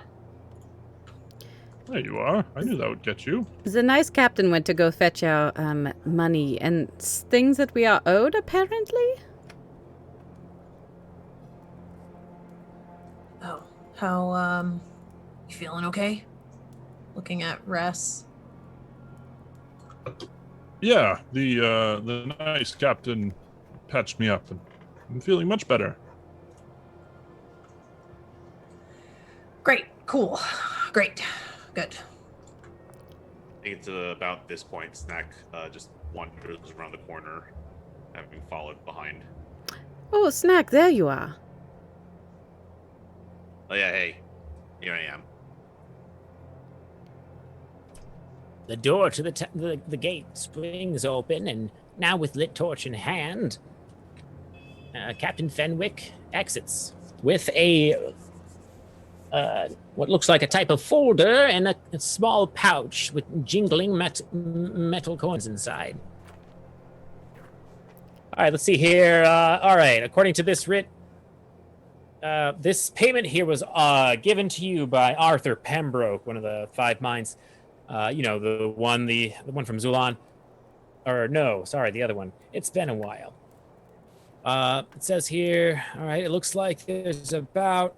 There you are. I knew that would get you. The nice captain went to go fetch our money and things that we are owed, apparently. Oh, how, you feeling okay? Looking at Ress. Yeah, the nice captain patched me up, and I'm feeling much better. Great, cool, great, good. I think it's about this point, Snack just wanders around the corner, having followed behind. Oh, Snack, there you are. Oh yeah, hey, here I am. The door to the gate swings open, and now with lit torch in hand, Captain Fenwick exits with a what looks like a type of folder and a small pouch with jingling metal coins inside. All right, let's see here. All right, according to this writ, this payment here was given to you by Arthur Pembroke, one of the 5 minds. The one from Zulon. Or no, sorry, the other one. It's been a while. It says here, all right, it looks like there's about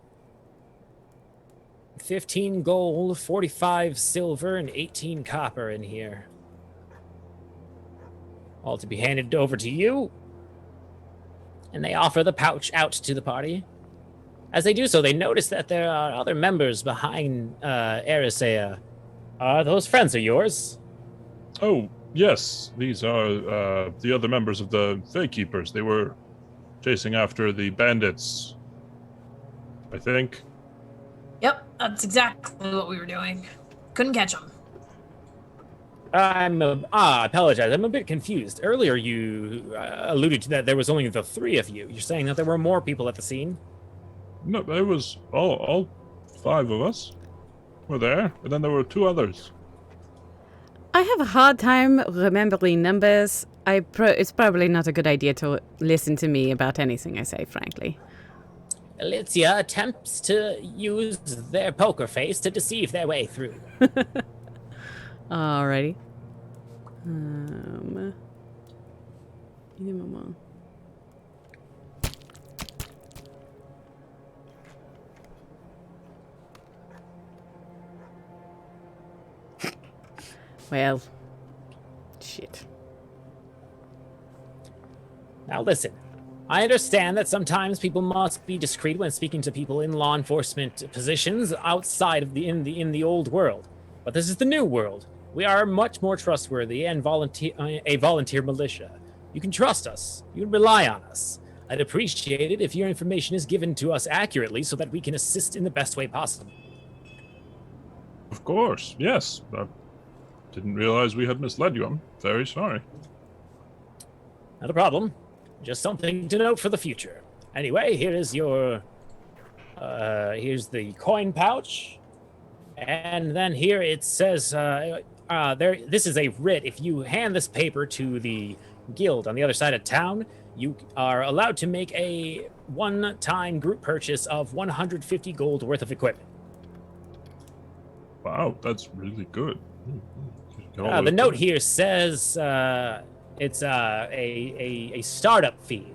15 gold, 45 silver, and 18 copper in here. All to be handed over to you. And they offer the pouch out to the party. As they do so, they notice that there are other members behind Erisea. Are those friends of yours? Oh, yes. These are the other members of the Fey Keepers. They were chasing after the bandits, I think. Yep, that's exactly what we were doing. Couldn't catch them. I apologize. I'm a bit confused. Earlier, you alluded to that there was only the 3 of you. You're saying that there were more people at the scene? No, there was all 5 of us were there, and then there were 2 others. I have a hard time remembering numbers. It's probably not a good idea to listen to me about anything I say, frankly. Alicia attempts to use their poker face to deceive their way through. Alrighty. Well, shit. Now listen, I understand that sometimes people must be discreet when speaking to people in law enforcement positions outside of in the old world. But this is the new world. We are much more trustworthy and a volunteer militia. You can trust us. You can rely on us. I'd appreciate it if your information is given to us accurately so that we can assist in the best way possible. Of course, yes. I didn't realize we had misled you. I'm very sorry. Not a problem. Just something to note for the future. Anyway, here is your... here's the coin pouch. And then here it says... this is a writ. If you hand this paper to the guild on the other side of town, you are allowed to make a one-time group purchase of 150 gold worth of equipment. Wow, that's really good. The note here says it's a startup fee,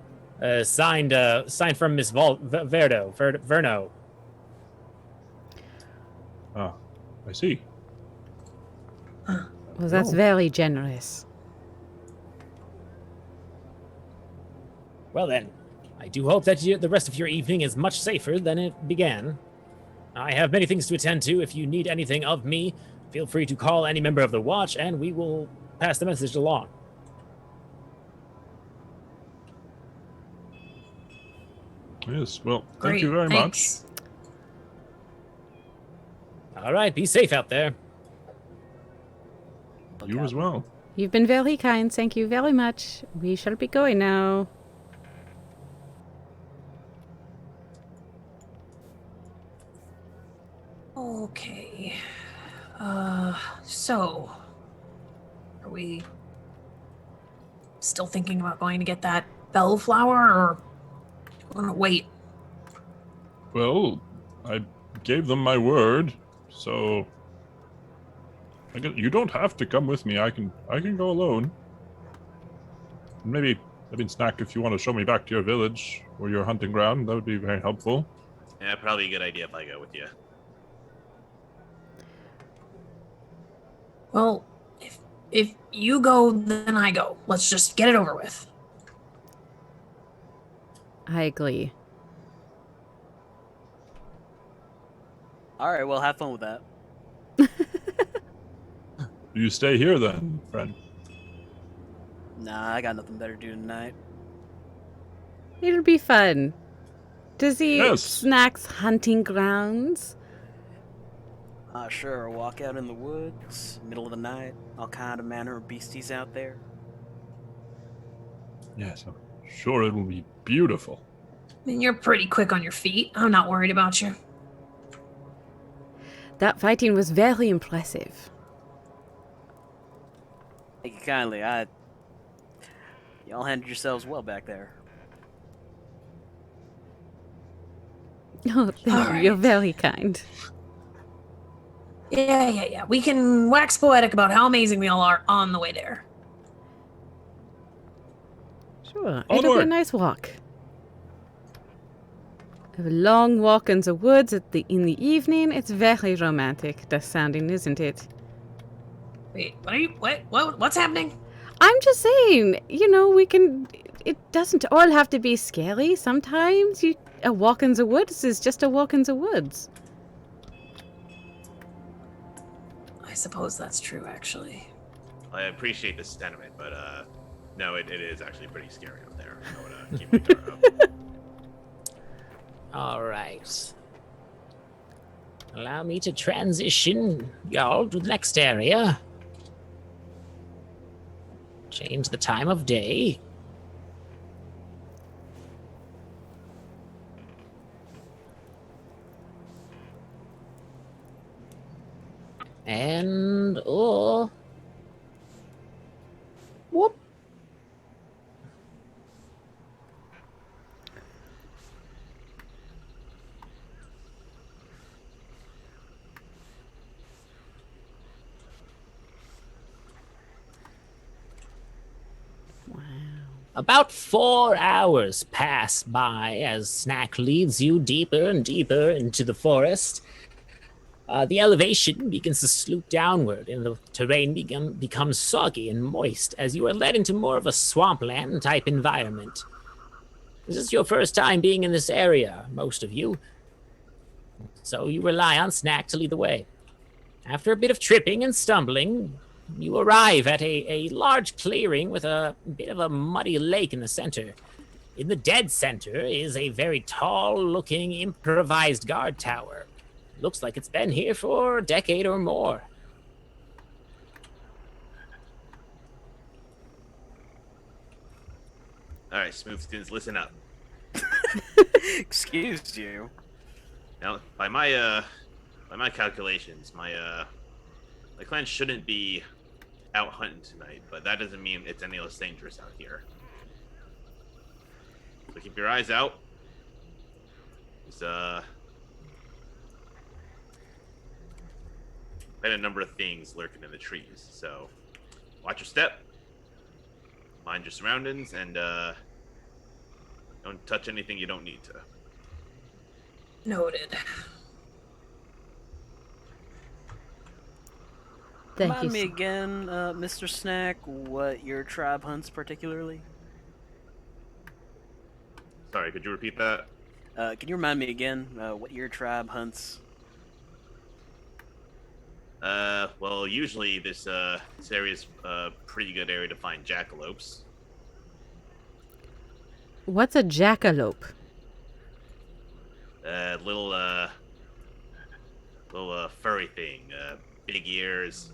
signed from Miss Verno. Ah, I see. Well, that's very generous. Well then, I do hope that the rest of your evening is much safer than it began. I have many things to attend to. If you need anything of me, feel free to call any member of the watch, and we will pass the message along. Yes, well, thank Great, you very thanks. All right, be safe out there. much. You as well. You've been very kind. Thank you very much. We shall be going now. Okay. So, are we still thinking about going to get that bellflower, or do we want to wait? Well, I gave them my word, so you don't have to come with me. I can go alone. Maybe Snack, if you want to show me back to your village or your hunting ground, that would be very helpful. Yeah, probably a good idea if I go with you. Well, if you go, then I go. Let's just get it over with. I agree. All right, well, have fun with that. You stay here then, friend. Nah, I got nothing better to do tonight. It'll be fun to see Yes. Snack's hunting grounds. Sure, walk out in the woods, middle of the night, all kind of manner of beasties out there. Yes, I'm sure it will be beautiful. I mean, you're pretty quick on your feet. I'm not worried about you. That fighting was very impressive. Thank you kindly. Y'all handled yourselves well back there. Oh, thank All you. right. You're very kind. Yeah. We can wax poetic about how amazing we all are on the way there. Sure, it'll be a Onward. nice walk. A long walk in the woods in the evening. It's very romantic, that sounding, isn't it? Wait, what's happening? I'm just saying, it doesn't all have to be scary. Sometimes a walk in the woods is just a walk in the woods. I suppose that's true, actually. I appreciate the sentiment, but no, it is actually pretty scary out there. I want to keep my guard up. All right. Allow me to transition y'all to the next area. Change the time of day. And, whoop. About 4 hours pass by as Snack leads you deeper and deeper into the forest. The elevation begins to slope downward, and the terrain becomes soggy and moist as you are led into more of a swampland type environment. This is your first time being in this area, most of you, so you rely on Snack to lead the way. After a bit of tripping and stumbling, you arrive at a large clearing with a bit of a muddy lake in the center. In the dead center is a very tall-looking improvised guard tower. Looks like it's been here for a decade or more. All right, smooth skins, listen up. Excuse you. Now, by my calculations, my clan shouldn't be out hunting tonight, but that doesn't mean it's any less dangerous out here. So keep your eyes out. There's been a number of things lurking in the trees, so watch your step, mind your surroundings, and don't touch anything you don't need to. Noted. Thank Remind you. me again, Mr. Snack, what your tribe hunts particularly? Sorry, could you repeat that? Can you remind me again what your tribe hunts? Well, usually this area's a pretty good area to find jackalopes. What's a jackalope? Little furry thing. Big ears,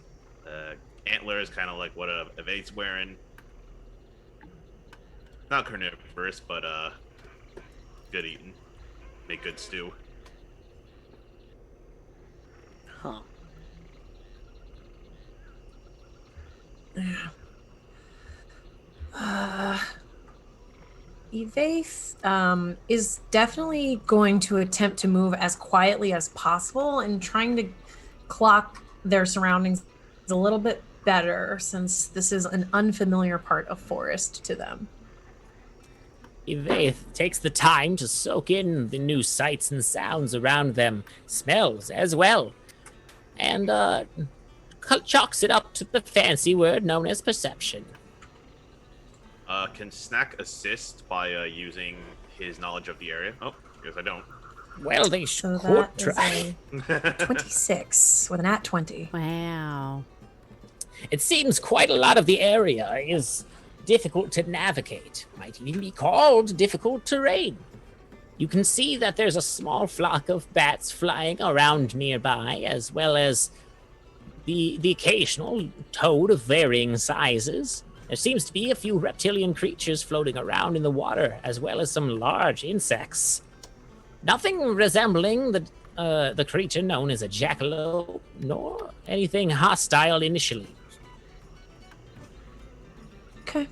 antlers, kind of like what a Evade's wearing. Not carnivorous, but good eating. Make good stew. Huh. Yeah. Evaith is definitely going to attempt to move as quietly as possible and trying to clock their surroundings a little bit better since this is an unfamiliar part of forest to them. Evaith takes the time to soak in the new sights and sounds around them, smells as well, and chalks it up to the fancy word known as perception. Can Snack assist by using his knowledge of the area? Oh, guess I don't. Well, they So could that try. is a 26 with an at 20. Wow. It seems quite a lot of the area is difficult to navigate, might even be called difficult terrain. You can see that there's a small flock of bats flying around nearby, as well as the occasional toad of varying sizes. There seems to be a few reptilian creatures floating around in the water, as well as some large insects. Nothing resembling the creature known as a jackalope, nor anything hostile initially. Okay.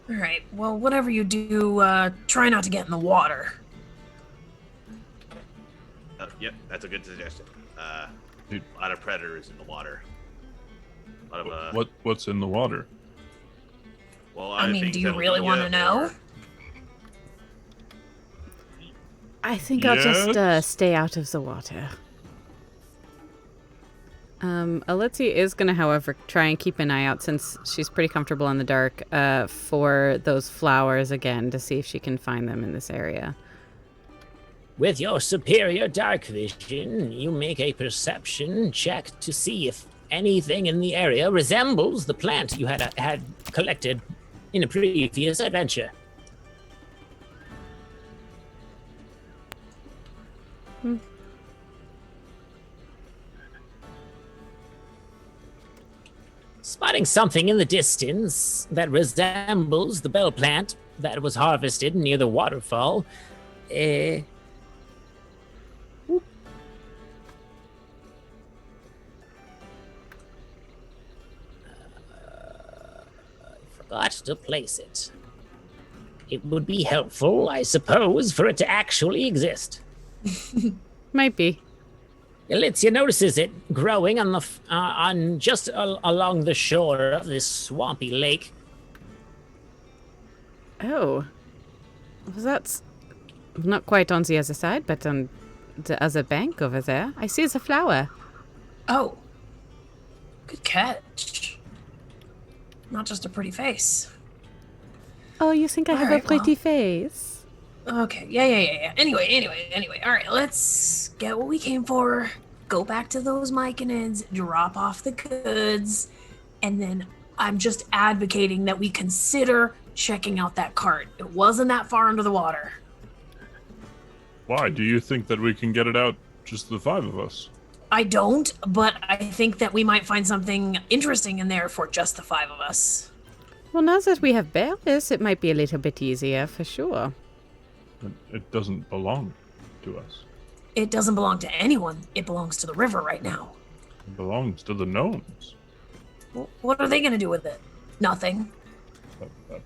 All right. Well, whatever you do, try not to get in the water. Yep, that's a good suggestion. Dude. A lot of predators in the water. A lot of, What's in the water? well, I mean, think do you that'll really be want to it, know? or- I think I'll Yes? just stay out of the water. Alitzi is going to, however, try and keep an eye out since she's pretty comfortable in the dark for those flowers again to see if she can find them in this area. With your superior dark vision, you make a perception check to see if anything in the area resembles the plant you had collected in a previous adventure. Spotting something in the distance that resembles the bell plant that was harvested near the waterfall, forgot to place it. It would be helpful, I suppose, for it to actually exist. Might be. Elitzia notices it growing on along the shore of this swampy lake. Oh. Well, that's not quite on the other side, but on the other bank over there. I see the flower. Oh. Good catch. Not just a pretty face. Oh, you think I have Alright, a pretty well. face? Okay, yeah. Anyway. All right, let's get what we came for. Go back to those myconids, drop off the goods, and then I'm just advocating that we consider checking out that cart. It wasn't that far under the water. Why? Do you think that we can get it out, just the five of us? I don't, but I think that we might find something interesting in there for just the five of us. Well, now that we have Baraus, it might be a little bit easier, for sure. It doesn't belong to us. It doesn't belong to anyone. It belongs to the river right now. It belongs to the gnomes. What are they going to do with it? Nothing.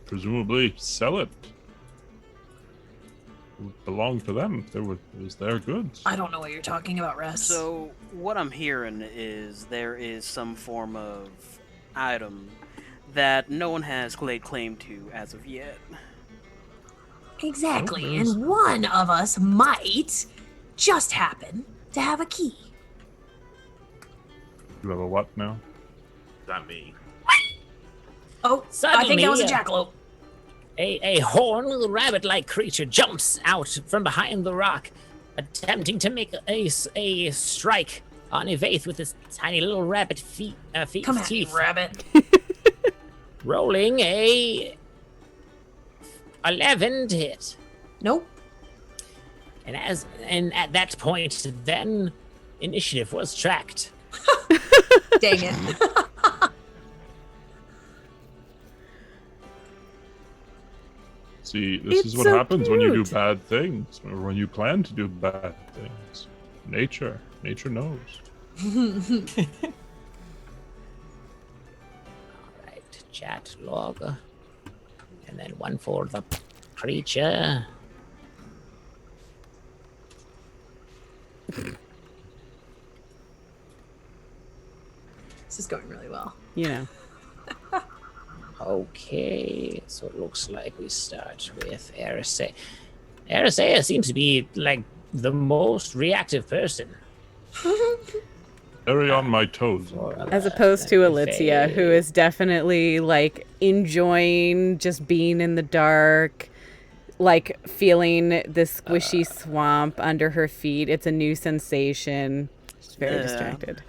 Presumably sell it. It would belong to them. It was their goods. I don't know what you're talking about, Ress. So, what I'm hearing is there is some form of item that no one has laid claim to as of yet. Exactly, and one of us might just happen to have a key. You have a what now? Not me. Oh, I Suddenly, think that was a jackalope. A horned rabbit-like creature jumps out from behind the rock, attempting to make a strike on Evaith with his tiny little rabbit feet Come at me, teeth. rabbit. Rolling a 11 to hit. Nope. And at that point, then initiative was tracked. Dang it. See, this is It's what so happens when you do cute. bad things, or when you plan to do bad things. Nature knows. Right, chat log. One for the creature. This is going really well. You know. Okay, so it looks like we start with Arisea. Arisea seems to be like the most reactive person. Very on my toes. As opposed to Alicia, who is definitely like enjoying just being in the dark, like feeling the squishy swamp under her feet. It's a new sensation. She's very distracted.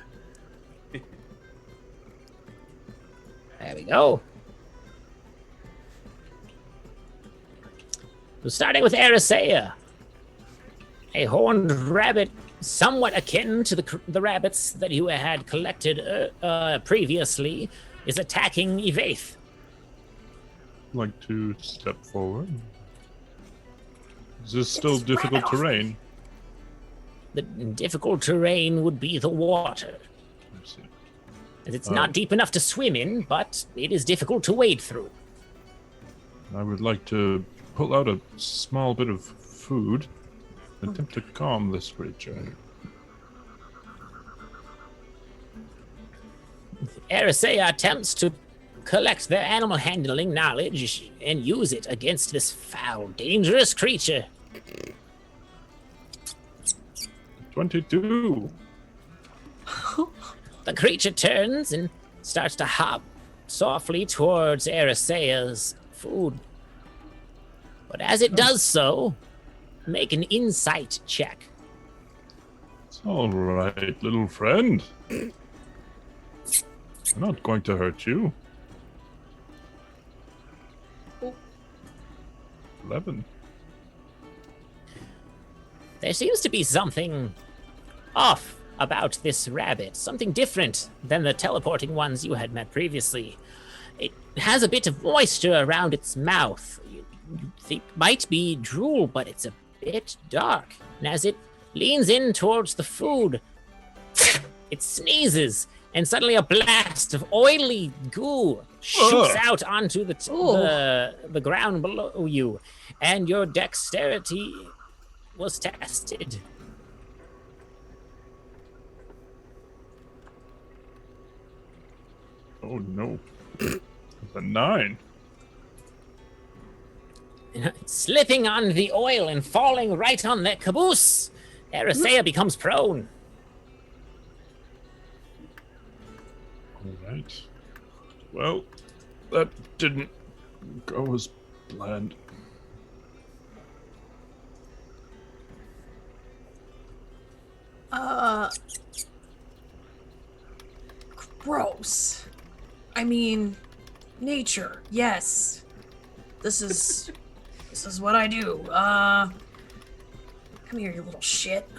There we go. So starting with Arisea, a horned rabbit somewhat akin to the rabbits that you had collected previously, is attacking Evaith. I'd like to step forward. Is this still difficult terrain? The difficult terrain would be the water. I see. As it's not deep enough to swim in, but it is difficult to wade through. I would like to pull out a small bit of food and attempt to calm this creature. Arisea attempts to collect their animal handling knowledge and use it against this foul, dangerous creature. 22. The creature turns and starts to hop softly towards Arisea's food. But as it does so, make an insight check. It's all right, little friend. I'm not going to hurt you. 11. There seems to be something off about this rabbit, something different than the teleporting ones you had met previously. It has a bit of moisture around its mouth. You think it might be drool, but it's a bit dark. And as it leans in towards the food, it sneezes, and suddenly a blast of oily goo shoots out onto the ground below you, and your dexterity was tested. Oh no. It's a 9. Slipping on the oil and falling right on that caboose, Arisea becomes prone. All right. Well, that didn't go as planned. Gross. I mean, nature. Yes. This is what I do. Come here, you little shit.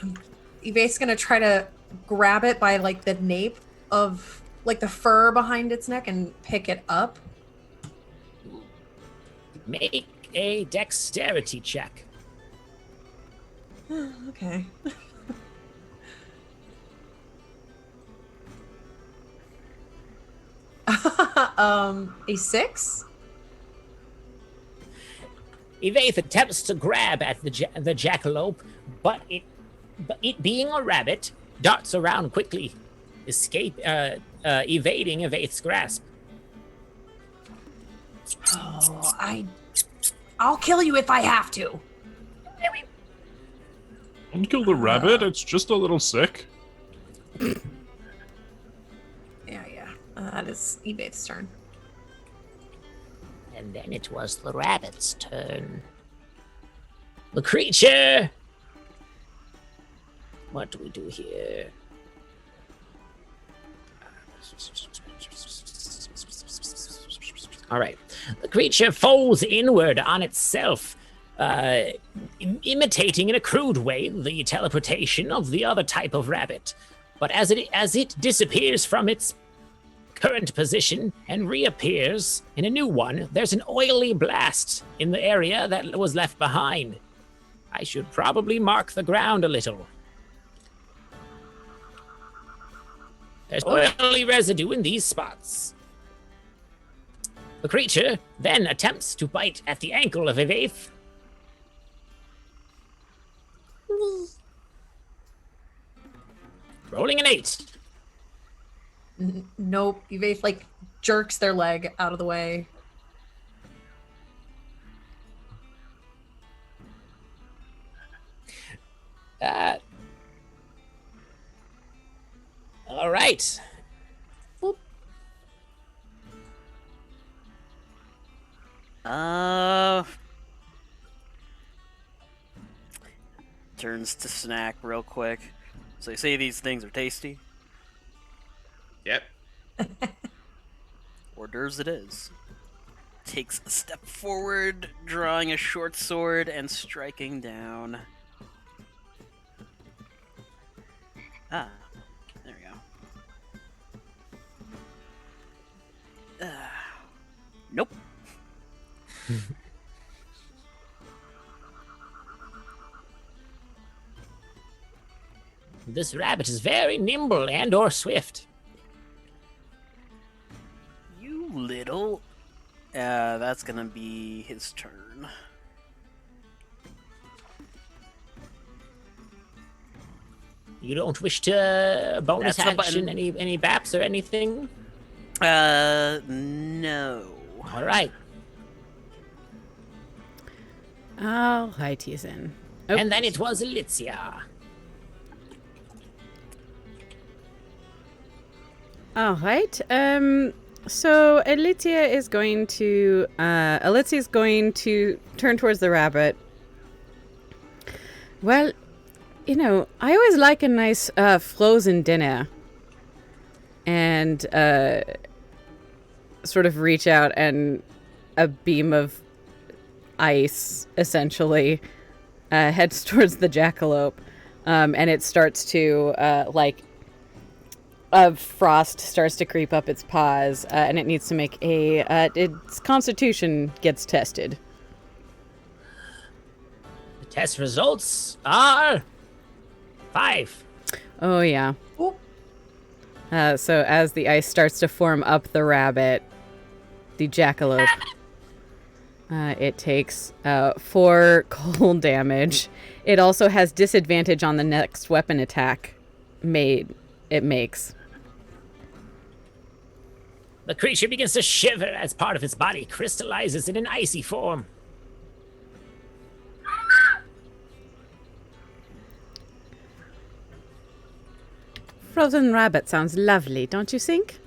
Evaith's gonna try to grab it by like the nape of like the fur behind its neck and pick it up. Make a dexterity check. Okay. A 6? Evaith attempts to grab at the jackalope, but it being a rabbit, darts around quickly, evading Evaith's grasp. Oh, I'll kill you if I have to. Don't kill the rabbit, it's just a little sick. Yeah. That is Evaith's turn. And then it was the rabbit's turn. The creature! What do we do here? All right. The creature folds inward on itself, imitating in a crude way the teleportation of the other type of rabbit. But as it disappears from its current position and reappears in a new one, there's an oily blast in the area that was left behind. I should probably mark the ground a little. There's oily residue in these spots. The creature then attempts to bite at the ankle of Evaith. Rolling an 8. Nope. Yvaith like jerks their leg out of the way. All right. Boop. Turns to Snack real quick. So you say these things are tasty? Yep. Hors d'oeuvres it is. Takes a step forward, drawing a short sword and striking down. Ah, there we go. Nope. This rabbit is very nimble and or swift. You little. That's gonna be his turn. You don't wish to bonus That's the action button. any baps or anything? No. All right. All righty then. Oh, And then it was Elitzia. all right. So Elitia is going to turn towards the rabbit. Well, you know, I always like a nice frozen dinner. And sort of reach out, and a beam of ice essentially heads towards the jackalope. And it starts to frost starts to creep up its paws, and it needs to make its constitution gets tested. The test results are 5. Oh, yeah. Oop. So as the ice starts to form up the rabbit, the jackalope, it takes 4 cold damage. It also has disadvantage on the next weapon attack it makes. The creature begins to shiver as part of its body crystallizes in an icy form. Frozen rabbit sounds lovely, don't you think?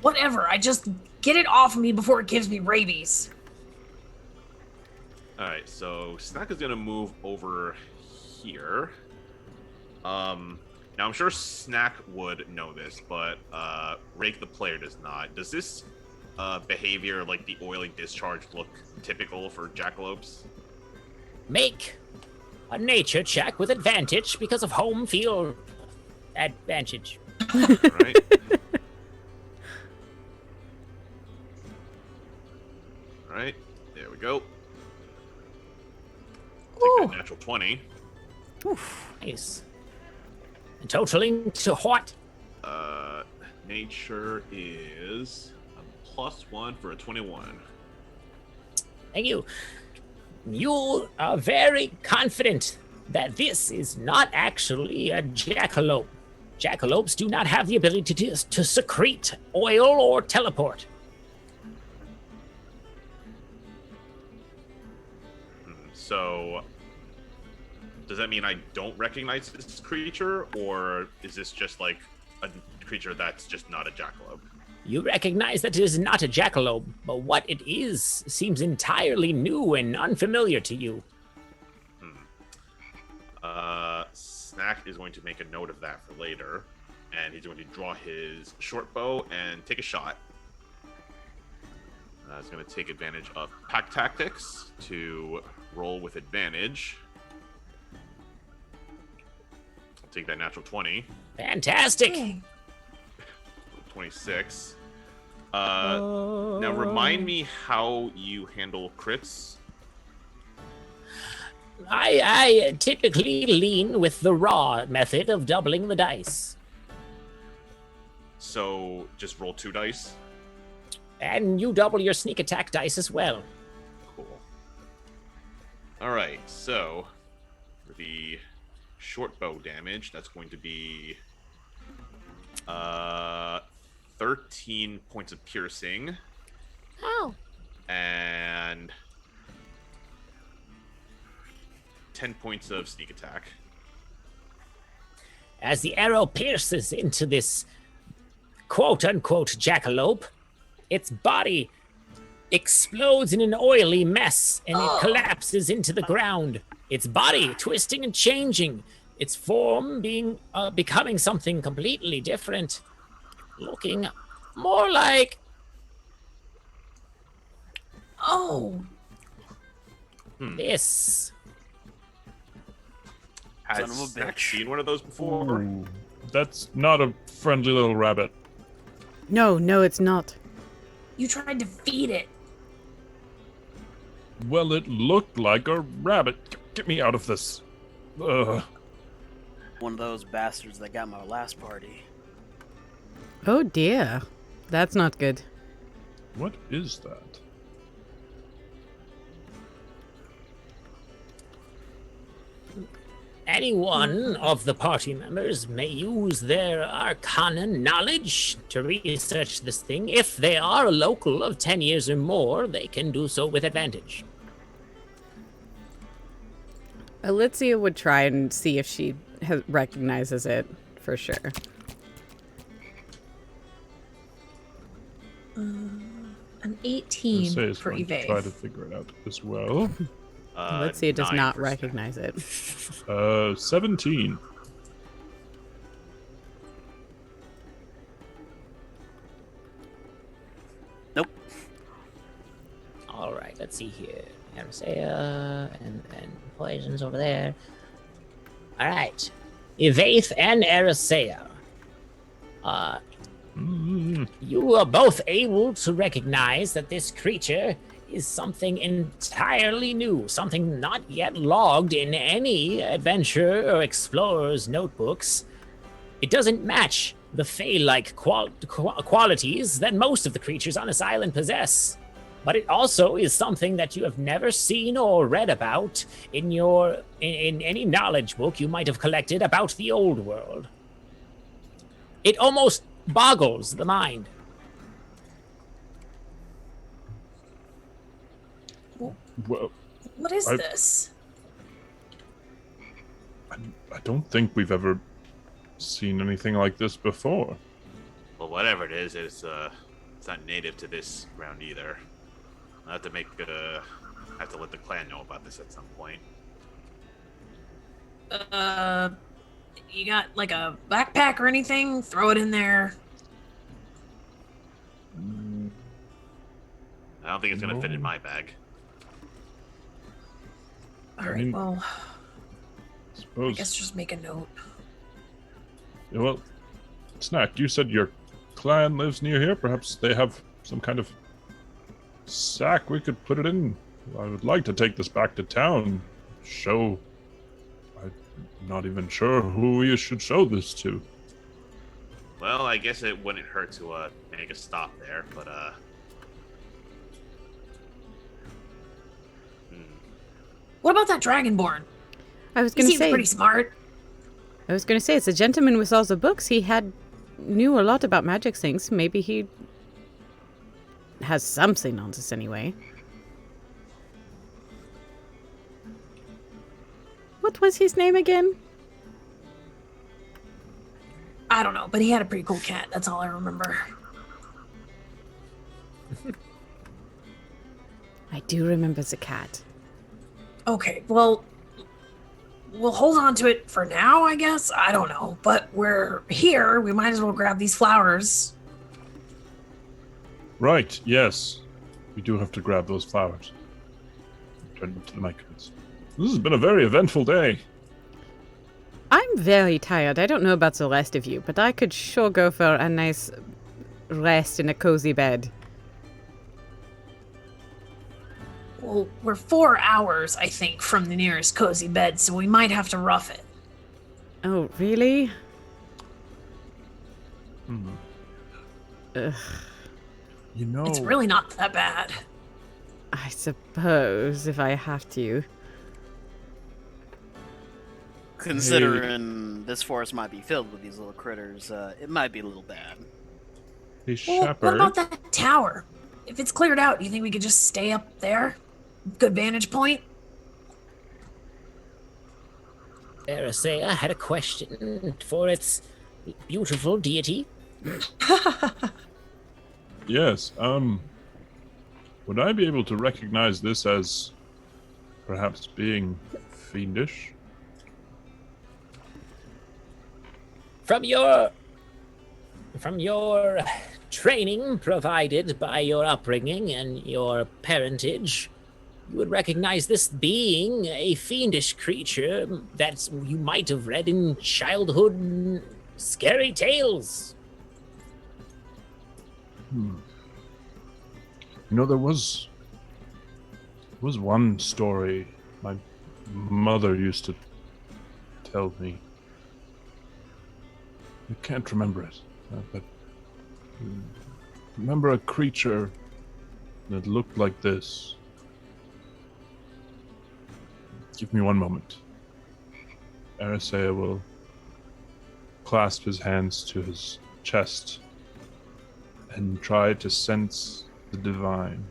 Whatever. I just get it off me before it gives me rabies. All right, so Snack is gonna move over here. Now I'm sure Snack would know this, but Rake the player does not. Does this behavior, like the oily discharge, look typical for jackalopes? Make a nature check with advantage because of home field advantage. All right. All right, there we go. Take that natural 20. Nice. And totaling to what? Nature is a +1 for a 21. Thank you. You are very confident that this is not actually a jackalope. Jackalopes do not have the ability to secrete oil or teleport. So, does that mean I don't recognize this creature, or is this just like a creature that's just not a jackalope? You recognize that it is not a jackalope, but what it is seems entirely new and unfamiliar to you. Snack is going to make a note of that for later, and he's going to draw his short bow and take a shot. He's going to take advantage of pack tactics to roll with advantage. I'll take that natural 20. Fantastic. Dang. 26. Now remind me how you handle crits. I typically lean with the raw method of doubling the dice. So just roll 2 dice. And you double your sneak attack dice as well. Cool. All right, so for the short bow damage, that's going to be 13 points of piercing. Oh. And 10 points of sneak attack. As the arrow pierces into this quote-unquote jackalope, its body explodes in an oily mess, and it collapses into the ground. Its body twisting and changing, its form becoming something completely different, looking more like... this. Has Son of a Snack bitch. seen one of those before? Ooh, that's not a friendly little rabbit. No, it's not. You tried to feed it. Well, it looked like a rabbit. Get me out of this. Ugh. One of those bastards that got my last party. Oh dear. That's not good. What is that? Any one of the party members may use their arcana knowledge to research this thing. If they are a local of 10 years or more, they can do so with advantage. Alicia would try and see if she recognizes it for sure. An Say 18 is for going to evade. try to figure it out as well. Alicia does 9%. not recognize it. 17. Nope. All right, let's see here. Arisea and Poison's over there. All right. Evaith and Arisea. You are both able to recognize that this creature is something entirely new, something not yet logged in any adventure or explorer's notebooks. It doesn't match the Fey-like qualities that most of the creatures on this island possess. But it also is something that you have never seen or read about in any knowledge book you might have collected about the old world. It almost boggles the mind. Well, What is I- this? I don't think we've ever seen anything like this before. Well, whatever it is, it's not native to this ground either. I'll have to have to let the clan know about this at some point. You got like a backpack or anything? Throw it in there. I don't think it's gonna fit in my bag. All right, mean- well, I Suppose. guess just make a note. Yeah, well, Snack, you said your clan lives near here. Perhaps they have some kind of sack we could put it in. I would like to take this back to town. Show. I'm not even sure who we should show this to. Well, I guess it wouldn't hurt to make a stop there, but What about that Dragonborn? I was He going to seems say. pretty smart. I was going to say it's a gentleman with all the books. He knew a lot about magic things. Maybe he has something on this anyway. What was his name again? I don't know, but he had a pretty cool cat. That's all I remember. I do remember the cat. Okay, well, we'll hold on to it for now, I guess. I don't know, but we're here. We might as well grab these flowers. Right, yes. We do have to grab those flowers. Turn to the microphones. This has been a very eventful day. I'm very tired. I don't know about the rest of you, but I could sure go for a nice rest in a cozy bed. Well, we're 4 hours, I think, from the nearest cozy bed, so we might have to rough it. Oh, really? You know, It's really not that bad. I suppose if I have to. Considering this forest might be filled with these little critters, it might be a little bad. hey, Well, shepherd. what about that tower? If it's cleared out, do you think we could just stay up there? Good vantage point? Arasea had a question for its beautiful deity. Yes. Would I be able to recognize this as perhaps being fiendish? From your training provided by your upbringing and your parentage, you would recognize this being a fiendish creature that you might have read in childhood scary tales. You know, there was one story my mother used to tell me. I can't remember it, but remember a creature that looked like this. Give me one moment. Arasea will clasp his hands to his chest and try to sense the divine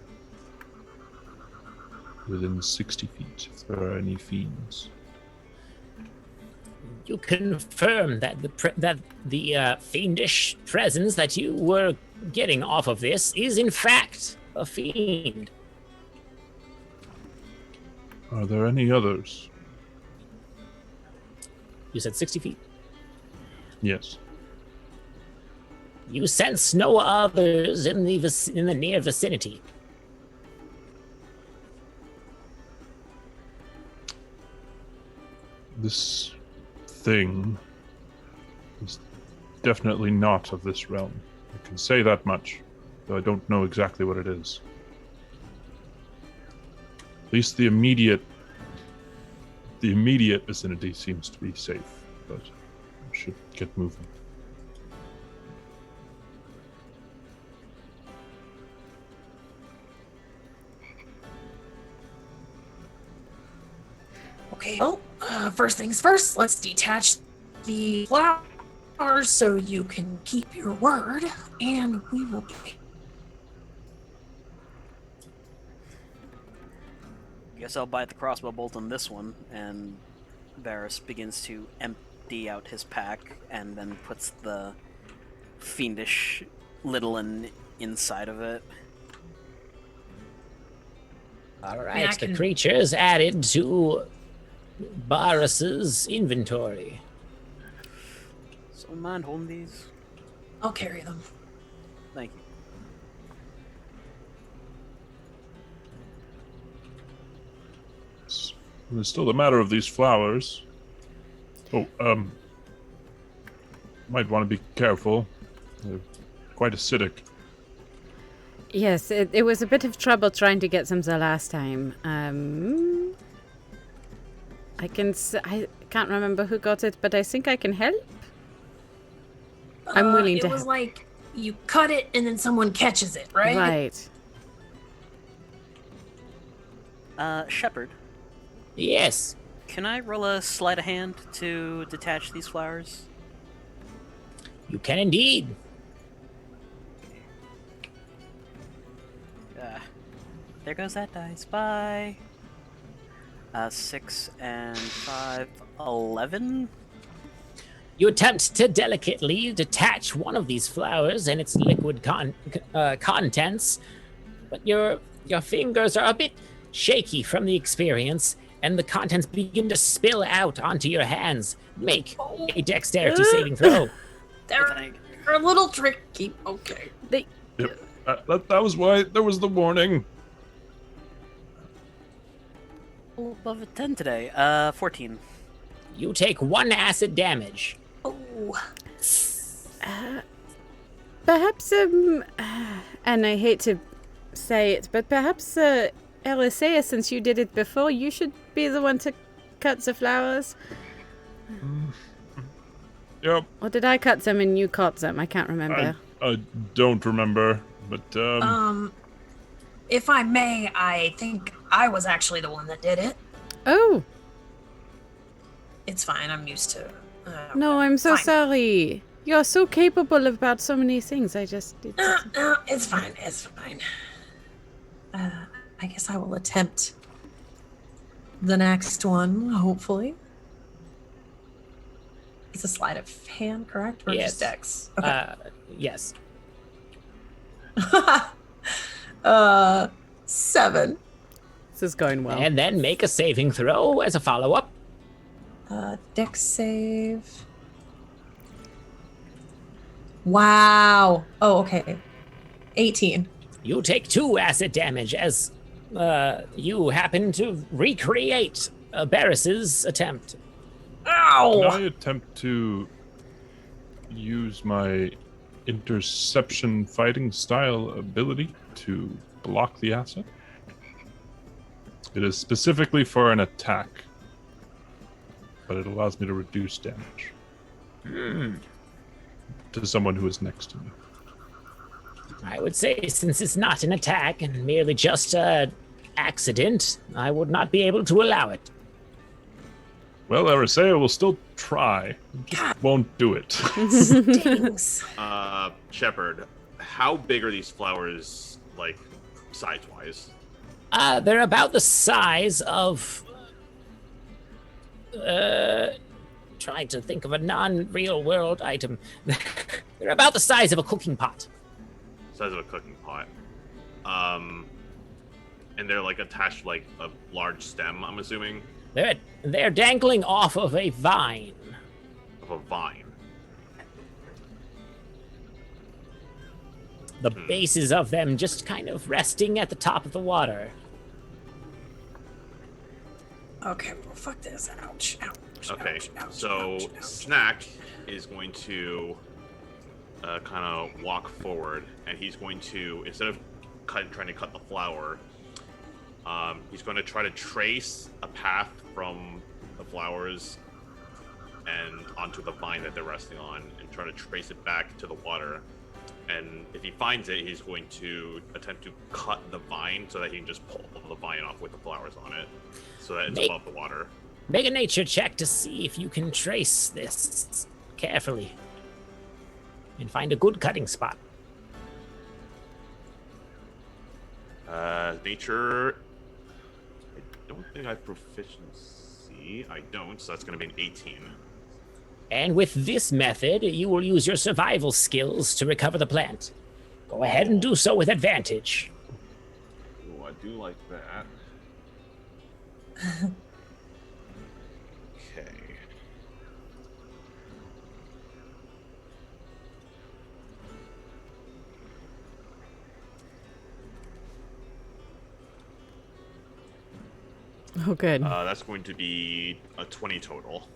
within 60 feet if there are any fiends. You confirm that the fiendish presence that you were getting off of this is in fact a fiend. Are there any others? You said 60 feet. Yes. You sense no others in the near vicinity. This thing is definitely not of this realm. I can say that much, though I don't know exactly what it is. At least the immediate vicinity seems to be safe, but I should get moving. Okay, well, first things first, let's detach the flowers so you can keep your word, and we will be. Guess I'll bite the crossbow bolt on this one, and Baraus begins to empty out his pack and then puts the fiendish little one inside of it. All I right, can- the creature's added to Baraus's inventory. So mind holding these? I'll carry them. Thank you. There's still the matter of these flowers. Oh, might want to be careful. They're quite acidic. Yes, it was a bit of trouble trying to get some the last time. I can't remember who got it, but I think I can help. I'm willing to It was help. like you cut it and then someone catches it, right? Right. Shepherd, Yes. can I roll a sleight of hand to detach these flowers? You can indeed. There goes that dice. Bye. 6 and 5, 11. You attempt to delicately detach one of these flowers and its liquid contents, but your fingers are a bit shaky from the experience, and the contents begin to spill out onto your hands. Make a dexterity saving throw. They're a little tricky. Okay. Yep. That was why there was the warning. Above a 10 today. 14. You take 1 acid damage. Oh. Perhaps, and I hate to say it, but perhaps, Elisea, since you did it before, you should be the one to cut the flowers. Yep. Or did I cut them and you caught them? I can't remember. I don't remember, but If I may, I think I was actually the one that did it. Oh, It's fine. I'm used to. no, I'm so Fine. sorry. You're so capable about so many things. I just. No, it's fine. It's fine. I guess I will attempt the next one, hopefully. It's a sleight of hand, correct? Or Yes. just dex? Okay. Yes. 7. This is going well. And then make a saving throw as a follow-up. Dex save. Wow. Oh, okay. 18. You take 2 acid damage as you happen to recreate Barris's attempt. can Ow! I attempt to use my interception fighting style ability to block the acid? It is specifically for an attack, but it allows me to reduce damage to someone who is next to me. I would say, since it's not an attack and merely just an accident, I would not be able to allow it. Well, Arisea will still try, just won't do it. Stings. Shepard, how big are these flowers, like, size-wise? They're about the size of... trying to think of a non-real world item. They're about the size of a cooking pot. Size of a cooking pot. And they're, like, attached to, like, a large stem, I'm assuming? They're dangling off of a vine. Of a vine. The bases of them just kind of resting at the top of the water. Okay, well, fuck this. Ouch. Ouch. Okay, ouch, ouch, so ouch, ouch. Snack is going to kind of walk forward, and he's going to, instead of trying to cut the flower, he's going to try to trace a path from the flowers and onto the vine that they're resting on, and try to trace it back to the water. And if he finds it, he's going to attempt to cut the vine so that he can just pull the vine off with the flowers on it, so that it's above the water. Make a nature check to see if you can trace this carefully and find a good cutting spot. Nature. I don't think I have proficiency. I don't, so that's going to be an 18. And with this method, you will use your survival skills to recover the plant. Go ahead and do so with advantage. Oh, I do like that. Okay. Oh, good. That's going to be a 20 total.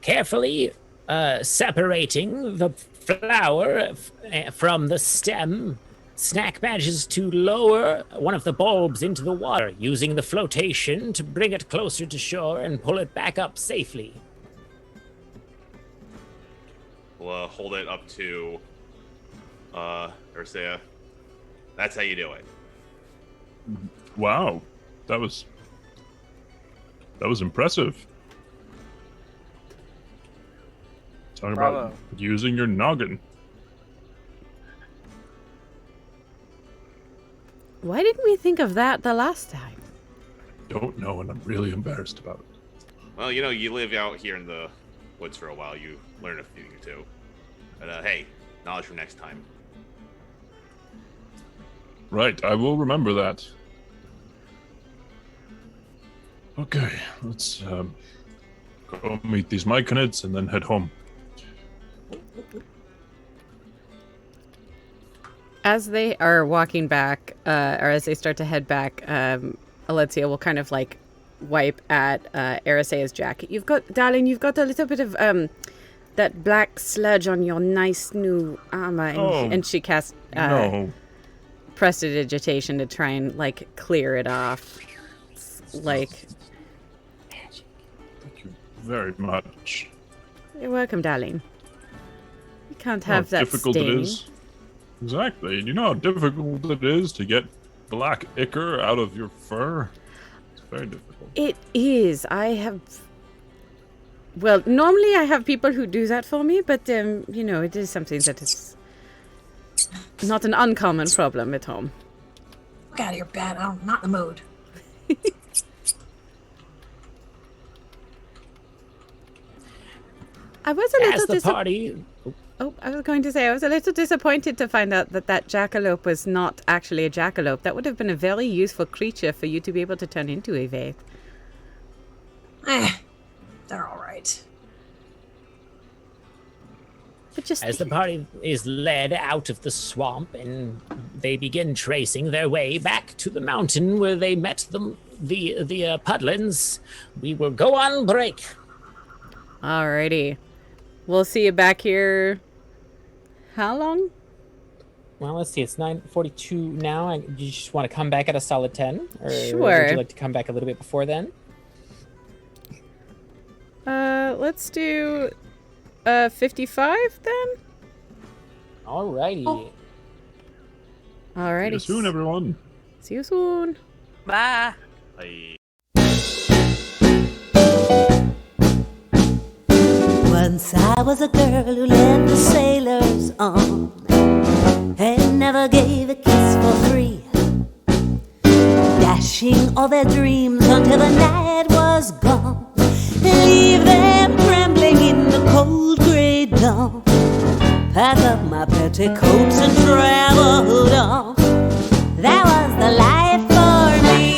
Carefully separating the flower from the stem, Snack manages to lower one of the bulbs into the water, using the flotation to bring it closer to shore and pull it back up safely. We'll hold it up to Ursea. That's how you do it. Wow, that was impressive. Talking Bravo. about using your noggin. Why didn't we think of that the last time? Don't know, and I'm really embarrassed about it. Well, you know, you live out here in the woods for a while. You learn a thing or two. But hey, knowledge for next time. Right, I will remember that. Okay, let's go meet these myconids and then head home. As they are walking back, or as they start to head back, Alexia will kind of like wipe at Arisea's jacket. Darling, you've got a little bit of that black sludge on your nice new armor, and she casts No. prestidigitation to try and like clear it off. Like, Thank you very much. you're welcome, darling. Can't have that difficult sting. it is. Exactly. You know how difficult it is to get black ichor out of your fur? It's very difficult. It is. I have... Well, normally I have people who do that for me, but, you know, it is something that is not an uncommon problem at home. Look out of here, Bat. I'm not in the mood. I was a As little the party. Oh, I was going to say, I was a little disappointed to find out that that jackalope was not actually a jackalope. That would have been a very useful creature for you to be able to turn into a Vaith. They're all right. But just As the party is led out of the swamp and they begin tracing their way back to the mountain where they met the Pudlins, we will go on break. Alrighty. We'll see you back here. How long? Well, let's see. It's 9:42 now. You just want to come back at a solid 10? Or Sure. would you like to come back a little bit before then? Let's do 55 then? Alrighty. Oh. Alrighty. See you soon, everyone. See you soon. Bye. Once I was a girl who led the sailors on and never gave a kiss for free, dashing all their dreams until the night was gone, leave them trembling in the cold grey dawn. Pack up my petticoats and traveled on. That was the life for me.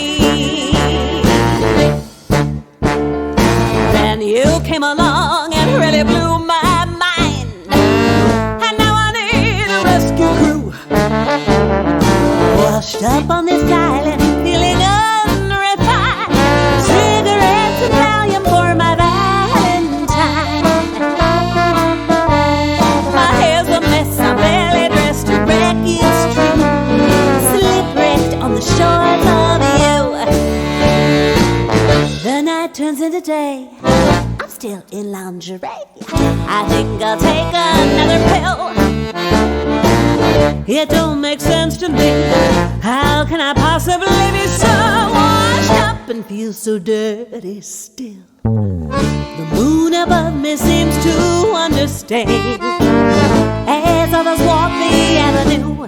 Then you came along and really blew my mind, and now I need a rescue crew. Washed up on this island, feeling unrefined. Cigarettes and Valium for my Valentine. My hair's a mess, I'm barely dressed to wreck it's true. Slipwrecked on the shores of you. The night turns into day, I'm still in lingerie. I think I'll take another pill. It don't make sense to me. How can I possibly be so washed up and feel so dirty still? The moon above me seems to understand as others walk the avenue.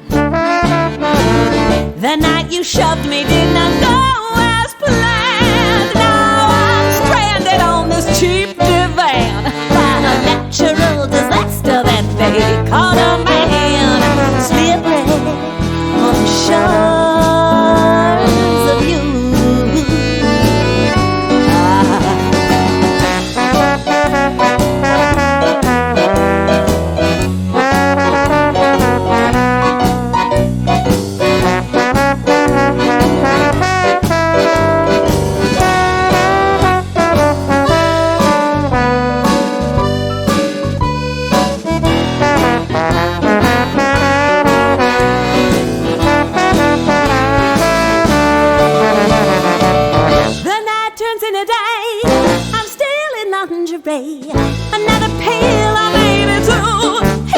The night you shoved me did not go as planned. Now I'm stranded on this cheap divan by a natural disaster that they call a man. Slippery on the shores of you. Another pill I made it to,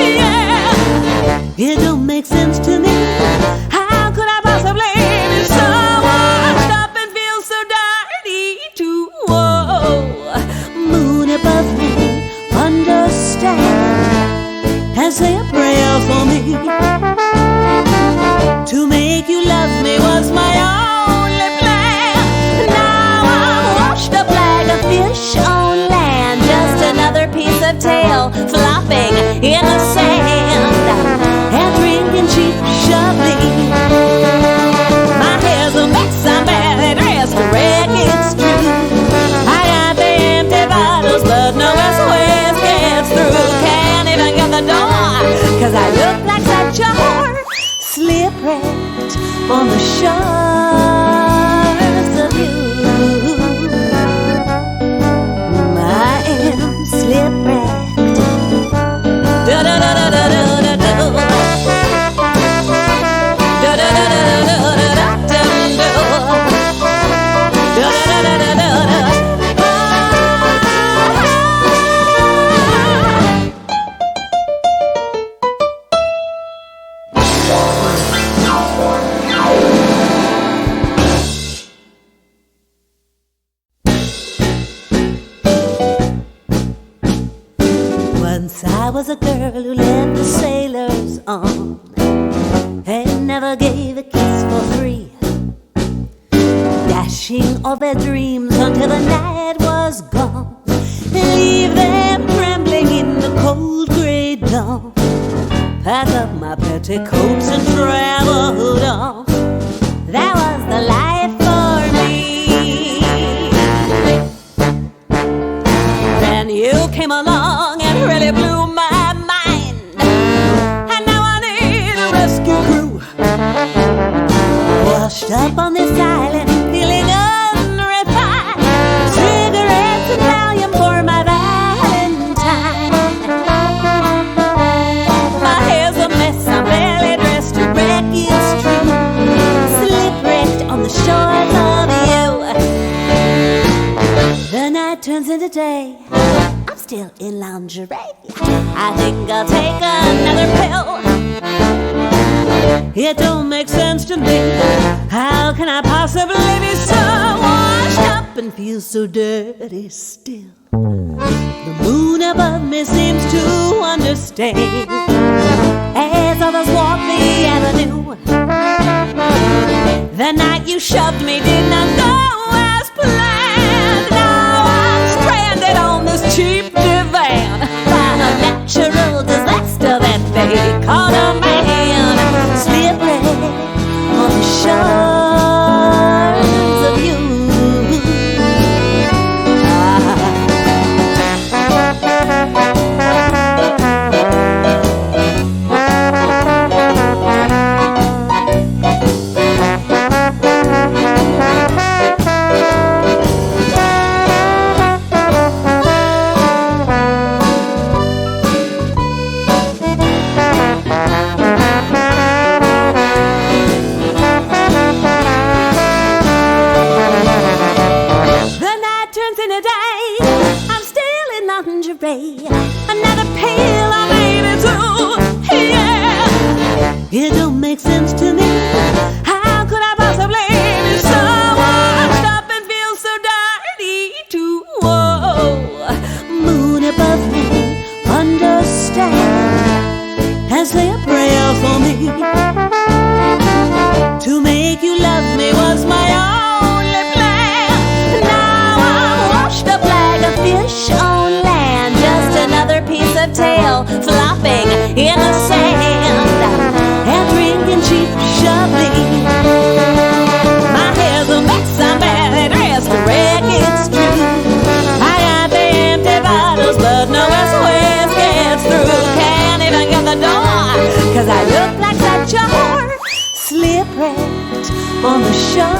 yeah. It don't make sense to me. How could I possibly be so washed up and feel so dirty too? Whoa. Moon above me, understand and say a prayer for me. To make you love me was my only plan. Now I'm washed up like a fish on land, just another piece of tail flopping in the sand, and drinking cheap Chablis. My hair's a mess, I'm barely dressed to wreck it's true. I got the empty bottles, but no SOS gets through. Can't even get the door, 'cause I look like such a whore. Slipwrecked on the shores of you. I am slipwrecked. Da da da da da da da da. Da da da da da da da da da. Da da da da da da. was a girl who led the sailors on and never gave a kiss for free, dashing all their dreams until the night was gone, leave them trembling in the cold grey dawn. Pack up my petticoats and traveled on. That was the life for me. Then you came along and really blew my mind, and now I need a rescue crew. Washed up on this island, feeling unrefined, cigarettes and Valium for my Valentine. My hair's a mess, I'm barely dressed to wreck, it's true. Slipwrecked on the shores of you. The night turns into day, I'm still in lingerie. I think I'll take another pill. It don't make sense to me. How can I possibly be so washed up and feel so dirty still? The moon above me seems to understand as others walk the avenue. The night you shoved me did not go as planned. Now I'm stranded on this cheap divan by a natural disaster that they call a man. Slippery on the shores of you. Another pill or maybe two, yeah. It don't make sense to me. How could I possibly be so washed up and feel so dirty too? Whoa, moon above me, understand and say a prayer for me. To make you love me was my only plan. Now I'm washed up like a fish on land, just another piece of tail flopping in the sand and drinking cheap Chablis. My hair's a mess, I'm badly dressed to wreck, it's true. I got the empty bottles, but no SOS gets through. Can't even get the door, cause I look like such a whore. Slipwrecked on the shores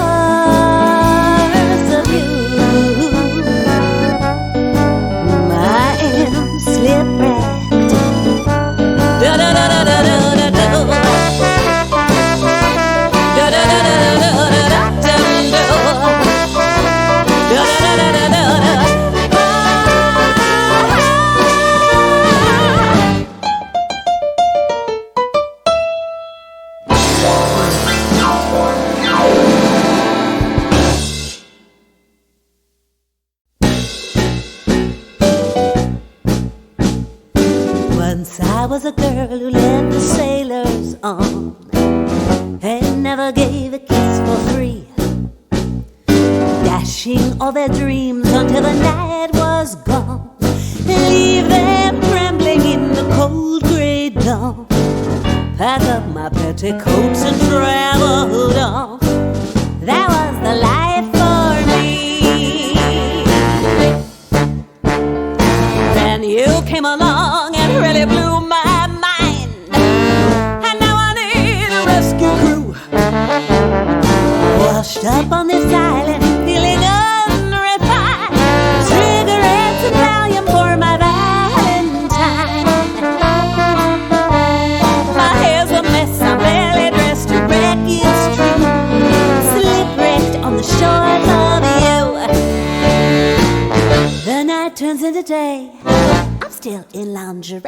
of you. I am slipwrecked. Da da da da da da da da. Da da da da da da da da da. Da da da da da da da. Once I was a girl who led the sailors on and never gave a kiss for free, dashing all their dreams until the night was gone, leave them trembling in the cold grey dawn. Pack up my petticoats and traveled on. That was the life for me. Then you came along and really blew my mind, and now I need a rescue crew. Washed up on this island, feeling unrefined, cigarettes and Valium for my Valentine. My hair's a mess, I'm barely dressed to wreck, it's true. Slipwrecked on the shores of you. The night turns into day, I'm still in lingerie.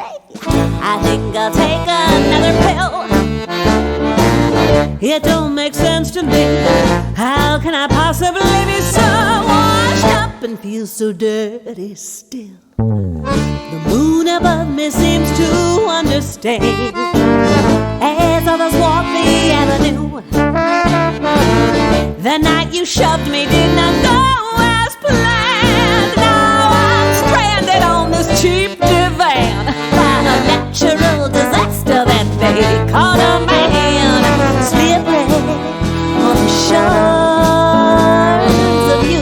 I think I'll take another pill. It don't make sense to me. How can I possibly be so washed up and feel so dirty still? The moon above me seems to understand as others walk the avenue. The night you shoved me did not go as planned. Now I'm stranded on this cheap divan by a natural disaster that they call a man. Slippery on the shores of you.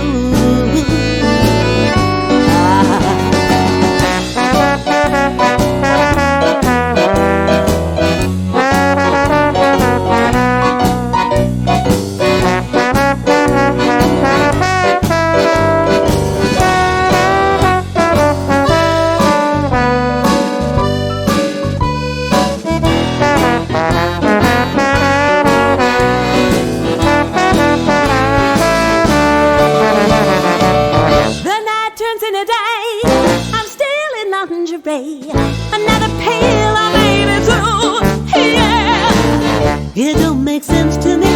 Another pill I made it through, yeah. It don't make sense to me.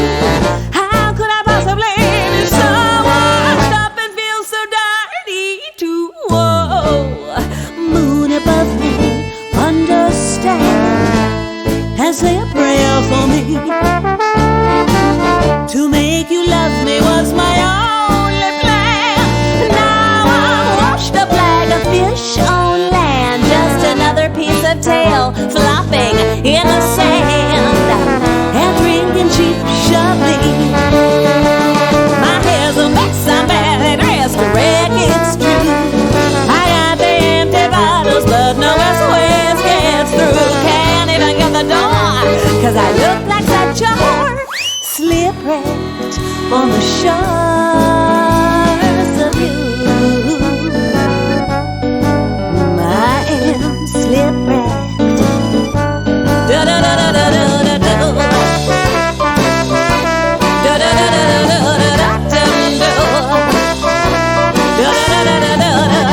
How could I possibly be so washed up and feel so dirty too? Whoa, moon above me, understand, and say a prayer for me. To make you love me was my only plan. Now I'm washed up like a fish on land, just another piece of tail flopping in the sand, and drinking cheap Chablis. My hair's a mess, I'm badly dressed, wreck it's true. I got the empty bottles, but no SOS gets through. Can't even get the door, 'cause I look like such a whore. Slipwrecked on the shores of you. I am slipwrecked. Da da da da da da da da. Da da da da da da da da da. Da da da da da da da.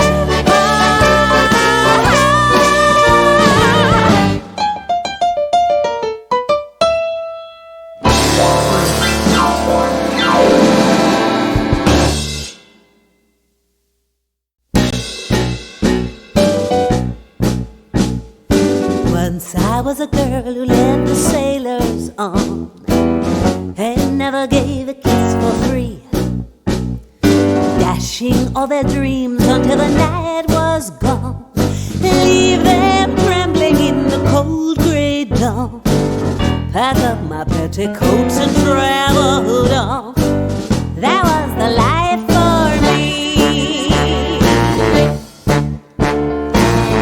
Once I was a girl who led the sailors on and never gave a kiss for free, dashing all their dreams until the night was gone, leave them trembling in the cold grey dawn. Pack up my petticoats and traveled on. That was the life for me.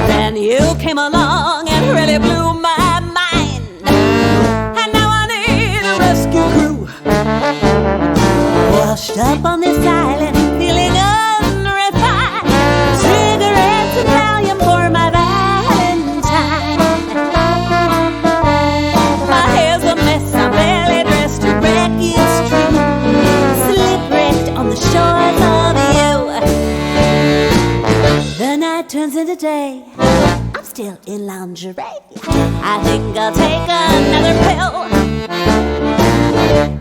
Then you came along and really blew my mind, and now I need a rescue crew. Washed up on this island, feeling unrefined, cigarettes and Valium for my Valentine. My hair's a mess, I'm barely dressed, to wreck it's true. Slipwrecked on the shores of you. The night turns into day, I'm still in lingerie. I think I'll take another pill.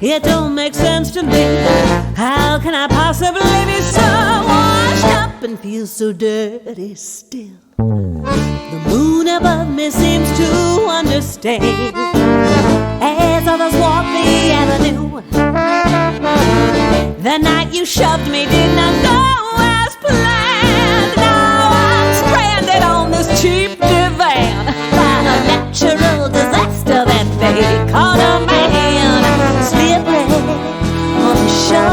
It don't make sense to me. How can I possibly be so washed up and feel so dirty still? The moon above me seems to understand as others walk the avenue. The night you shoved me did not go as planned. Now I'm stranded on this cheap divan by a natural disaster that they call a man. Slippery on the shores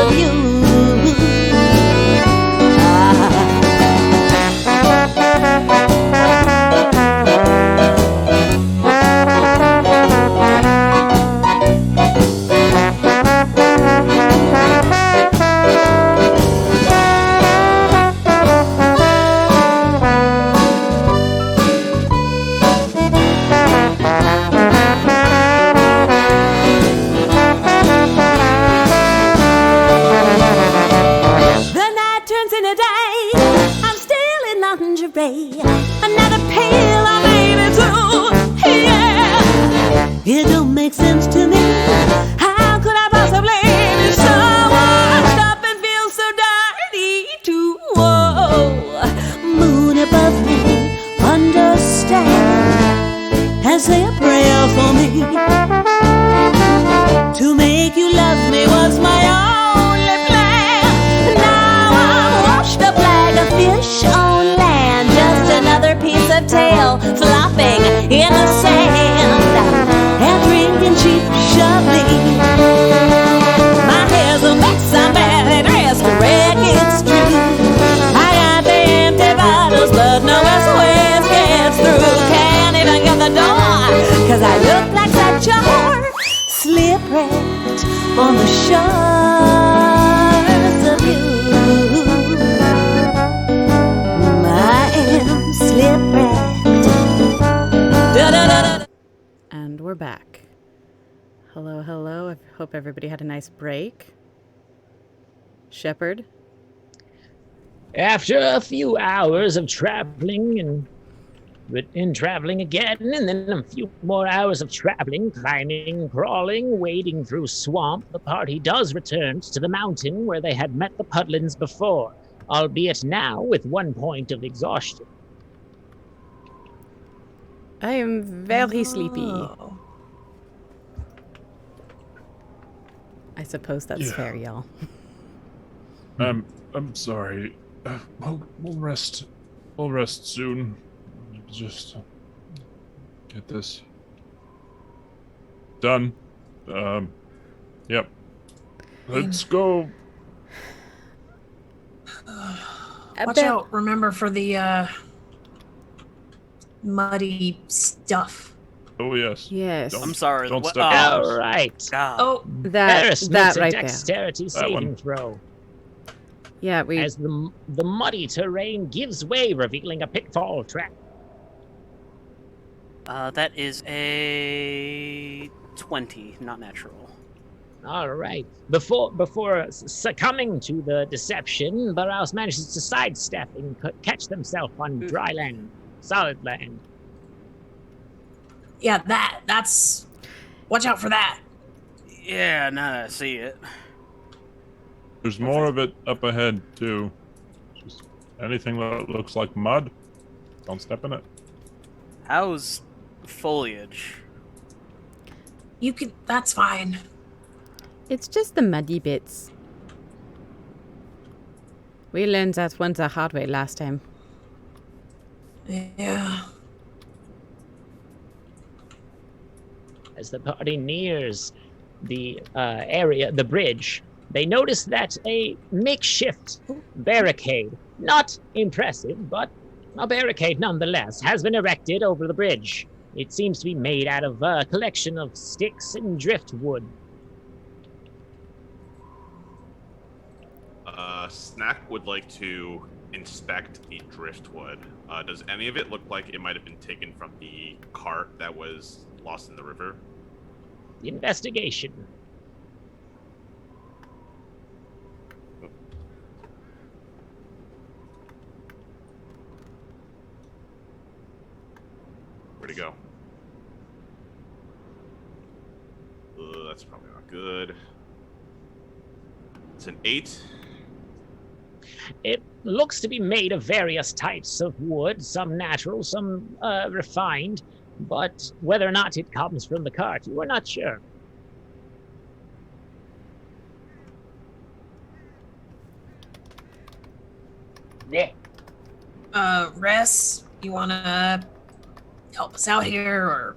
of you. Another pill I made it through, yeah. It don't make sense to me. How could I possibly be so washed up and feel so dirty too? Whoa. on the shores of you. I am shipwrecked. Da-da-da-da. And we're back. Hello, hello. I hope everybody had a nice break. Shepherd? After a few hours of traveling and traveling again, and then a few more hours of traveling, climbing, crawling, wading through swamp, the party does return to the mountain where they had met the Pudlins before, albeit now with 1 point of exhaustion. I am very sleepy. Oh. I suppose that's fair, y'all. I'm sorry. We'll rest. We'll rest soon. Just get this done. Yep. Let's go. Watch out, remember, for the muddy stuff. Oh yes. Yes. I'm sorry. Don't what? step Oh, All right. God. Oh, Ferris makes a right there. dexterity saving throw. Yeah, we. As the muddy terrain gives way, revealing a pitfall trap. That is a 20, not natural. All right. Before succumbing to the deception, Baraus manages to sidestep and catch themselves on dry land, solid land. yeah, that's. Watch out for that. Yeah, now that I see it. There's more of it up ahead too. Just anything that looks like mud, don't step in it. How's foliage? You could. That's fine. It's just the muddy bits. We learned that one the hard way last time. Yeah. As the party nears the area, the bridge, they notice that a makeshift barricade, not impressive, but a barricade nonetheless, has been erected over the bridge. It seems to be made out of a collection of sticks and driftwood. Snack would like to inspect the driftwood. Does any of it look like it might have been taken from the cart that was lost in the river? Investigation. Where'd it go? That's probably not good. It's an 8. It looks to be made of various types of wood, some natural, some refined, but whether or not it comes from the cart, you are not sure. Yeah. Ress, you wanna help us out here, or?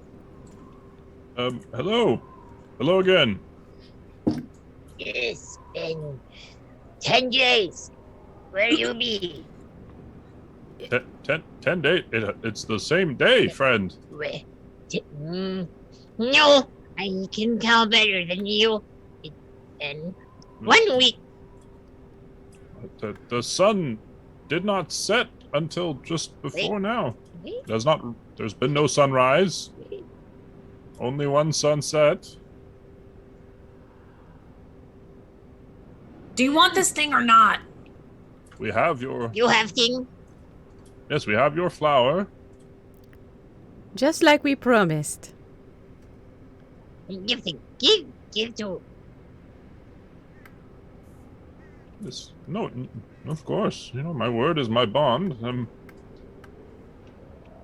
Hello. Hello again. It's been 10 days. Where you be? 10 days. It's the same day, friend. No, I can count better than you. It's been 1 week. The sun did not set until just before now. There's been no sunrise. Only one sunset. Do you want this thing or not? We have your... You have thing? Yes, we have your flower. Just like we promised. Give thing. Give to. Yes. No, of course. You know, my word is my bond.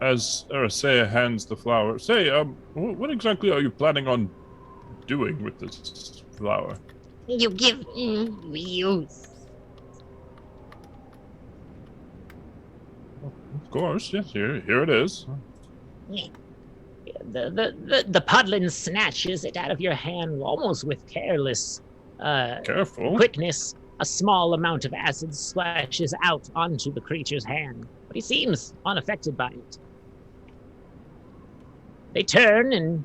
As Arasea hands the flower, say, what exactly are you planning on doing with this flower? You give, we use. Of course, yes. Here it is. The Pudlin snatches it out of your hand almost with careless Careful. quickness. A small amount of acid splashes out onto the creature's hand, but he seems unaffected by it. They turn, and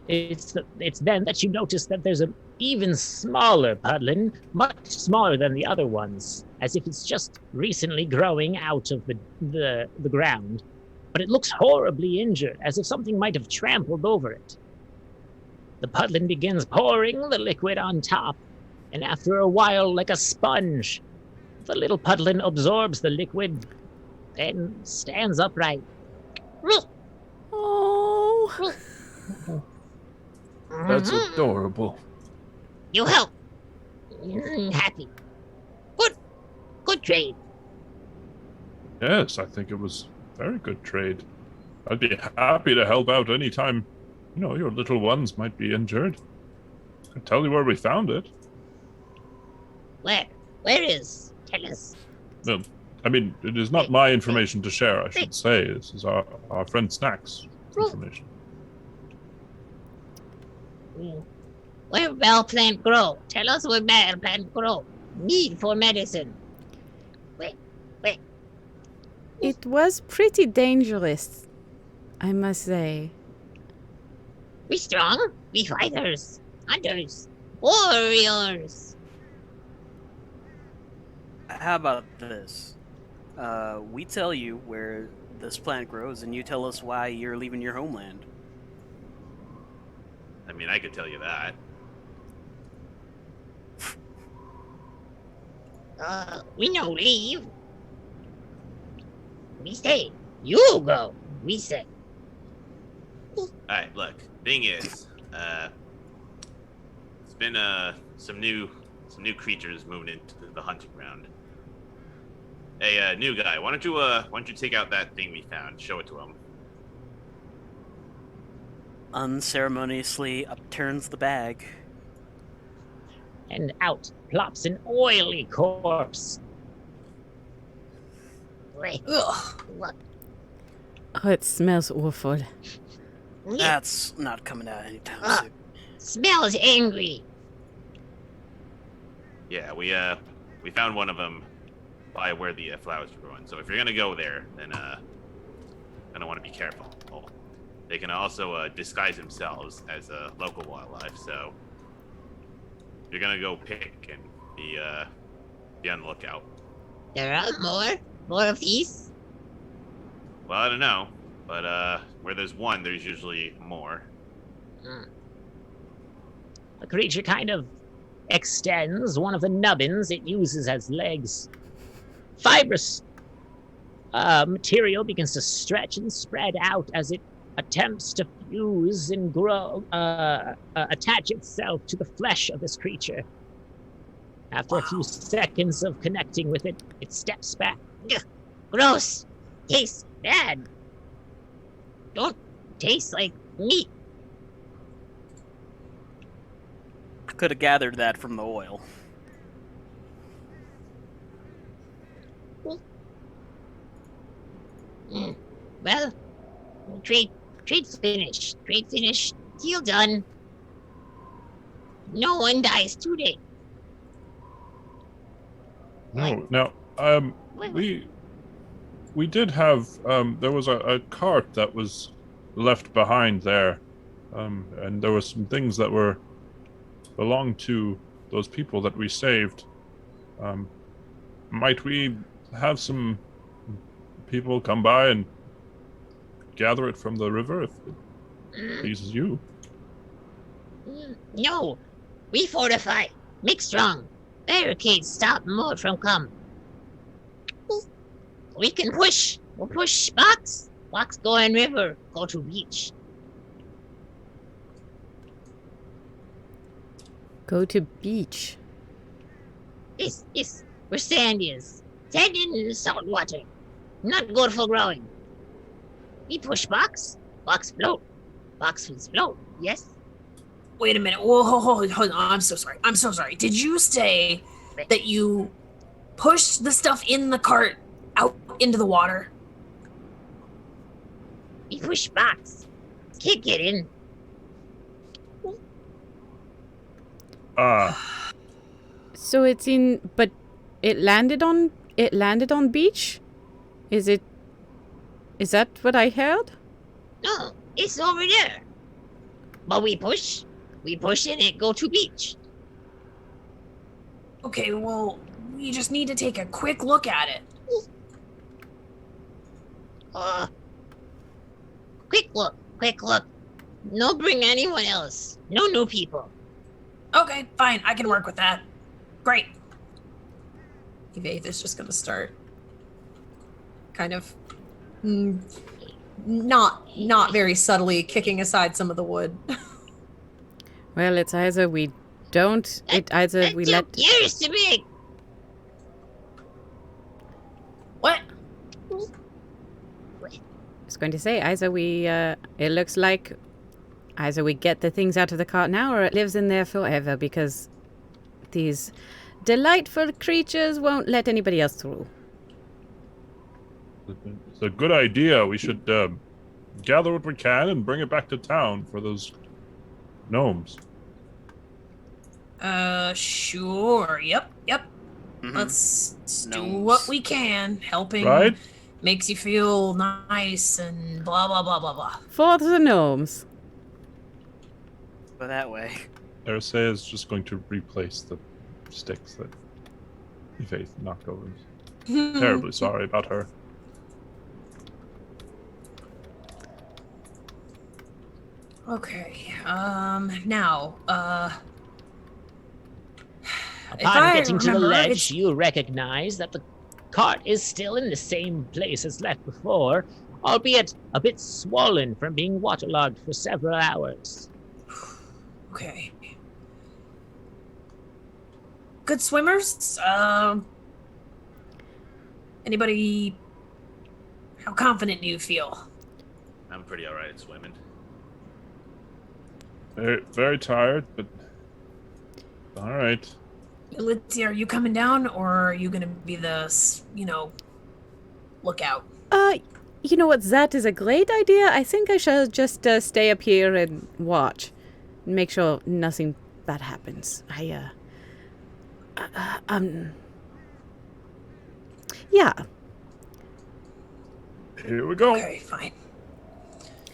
it's then that you notice that there's even smaller puddling, much smaller than the other ones, as if it's just recently growing out of the ground. But it looks horribly injured, as if something might have trampled over it. The puddling begins pouring the liquid on top, and after a while, like a sponge, the little puddling absorbs the liquid and stands upright. Oh. That's adorable. You help. Happy. Good trade. Yes, I think it was very good trade. I'd be happy to help out anytime, your little ones might be injured. I can tell you where we found it. Where is? Tell us. No, it is not my information to share, I should say. This is our friend Snack's information. Where bell plant grow? Tell us where bell plant grow. Need for medicine. Wait. It was pretty dangerous, I must say. We strong. We fighters. Hunters. Warriors. How about this? We tell you where this plant grows, and you tell us why you're leaving your homeland. I mean, I could tell you that. We no leave. We stay. You go. We say. Alright, look. Thing is, it's been some new creatures moving into the hunting ground. Hey, new guy, why don't you take out that thing we found? Show it to him. Unceremoniously upturns the bag. And out plops an oily corpse. Wait. Ugh. Look. Oh, it smells awful. That's not coming out anytime soon. Smells angry. Yeah, we found one of them by where the flowers are growing. So if you're gonna go there, then gonna want to be careful. They can also disguise themselves as local wildlife. So you're gonna go pick and be on the lookout. There are more of these. Well, I don't know, but where there's one, there's usually more. The creature kind of extends one of the nubbins it uses as legs. Fibrous material begins to stretch and spread out as it attempts to fuse and grow, attach itself to the flesh of this creature. After a few seconds of connecting with it, it steps back. Ugh, gross! Tastes bad! Don't taste like meat! I could have gathered that from the oil. Well, trade's finished. Trade finished. Deal done. No one dies today. No, now, we did have, there was a cart that was left behind there, and there were some things that belonged to those people that we saved. Might we have some people come by and gather it from the river if it pleases you? No, we fortify. Make strong. Barricades stop more from come. We can push. We'll push box. Box go in river. Go to beach. Go to beach. Yes. Where sand is. Sand in salt water. Not good for growing. We push box. Box float. Box will float. Yes. Wait a minute. Whoa, hold on. I'm so sorry. Did you say that you pushed the stuff in the cart out into the water? We push box. Can't get in. So it's in, but it landed on beach? Is that what I heard? No, it's over there. But we push and it go to beach. Okay, well, we just need to take a quick look at it. Quick look. No bring anyone else. No new people. Okay, fine. I can work with that. Great. Evaith is just gonna start kind of not very subtly kicking aside some of the wood. Well, it's either we don't. That's We 2 let. years to make. What? I was going to say either we. It looks like either we get the things out of the cart now, or it lives in there forever because these delightful creatures won't let anybody else through. It's a good idea. We should gather what we can and bring it back to town for those gnomes. Sure. Yep. Mhm. Let's do Gnomes. what we can. Helping Right? makes you feel nice and blah blah blah blah blah. For the gnomes. Go that way. Erisea is just going to replace the sticks that Faith knocked over. Terribly sorry about her. Okay. Now, if Upon I getting to the remember, ledge, it's- you recognize that the cart is still in the same place as left before, albeit a bit swollen from being waterlogged for several hours. Okay. Good swimmers? Anybody? How confident do you feel? I'm pretty alright at swimming. Very, very tired, but all right. Litzy, are you coming down, or are you gonna be the, lookout? You know what? That is a great idea. I think I shall just stay up here and watch, and make sure nothing bad happens. Yeah. Here we go. Okay, fine.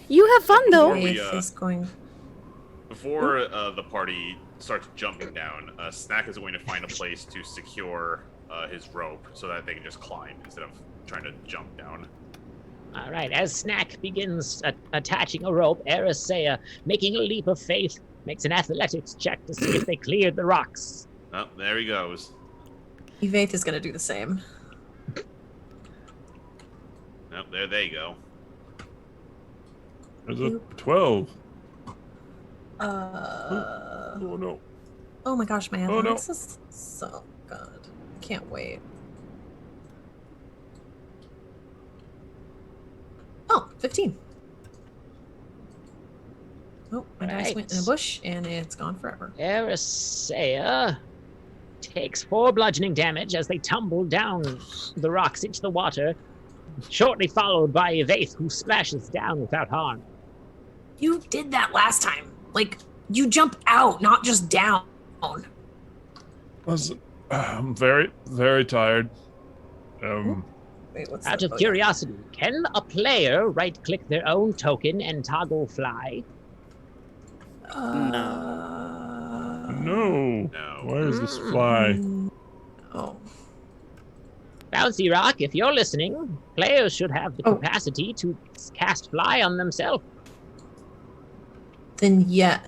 You have fun though. Before we, Faith is going. Before the party starts jumping down, Snack is going to find a place to secure his rope so that they can just climb instead of trying to jump down. All right, as Snack begins attaching a rope, Erisea, making a leap of faith, makes an athletics check to see if they cleared the rocks. Oh, there he goes. Evaith is gonna do the same. Oh, there they go. There's a 12. Oh no. my gosh, my Oh, no. athletics is so good. Can't wait. Oh, 15. Oh, my dice went in a Right. bush and it's gone forever. Erisea takes 4 bludgeoning damage as they tumble down the rocks into the water, shortly followed by Evaith, who splashes down without harm. You did that last time. Like, you jump out, not just down. Listen, I'm very, very tired. Wait, what's Out that? of curiosity, can a player right-click their own token and toggle fly? No. No. Why is this fly? Oh. Bouncy Rock, if you're listening, players should have the Oh. capacity to cast fly on themselves. Then, yeah,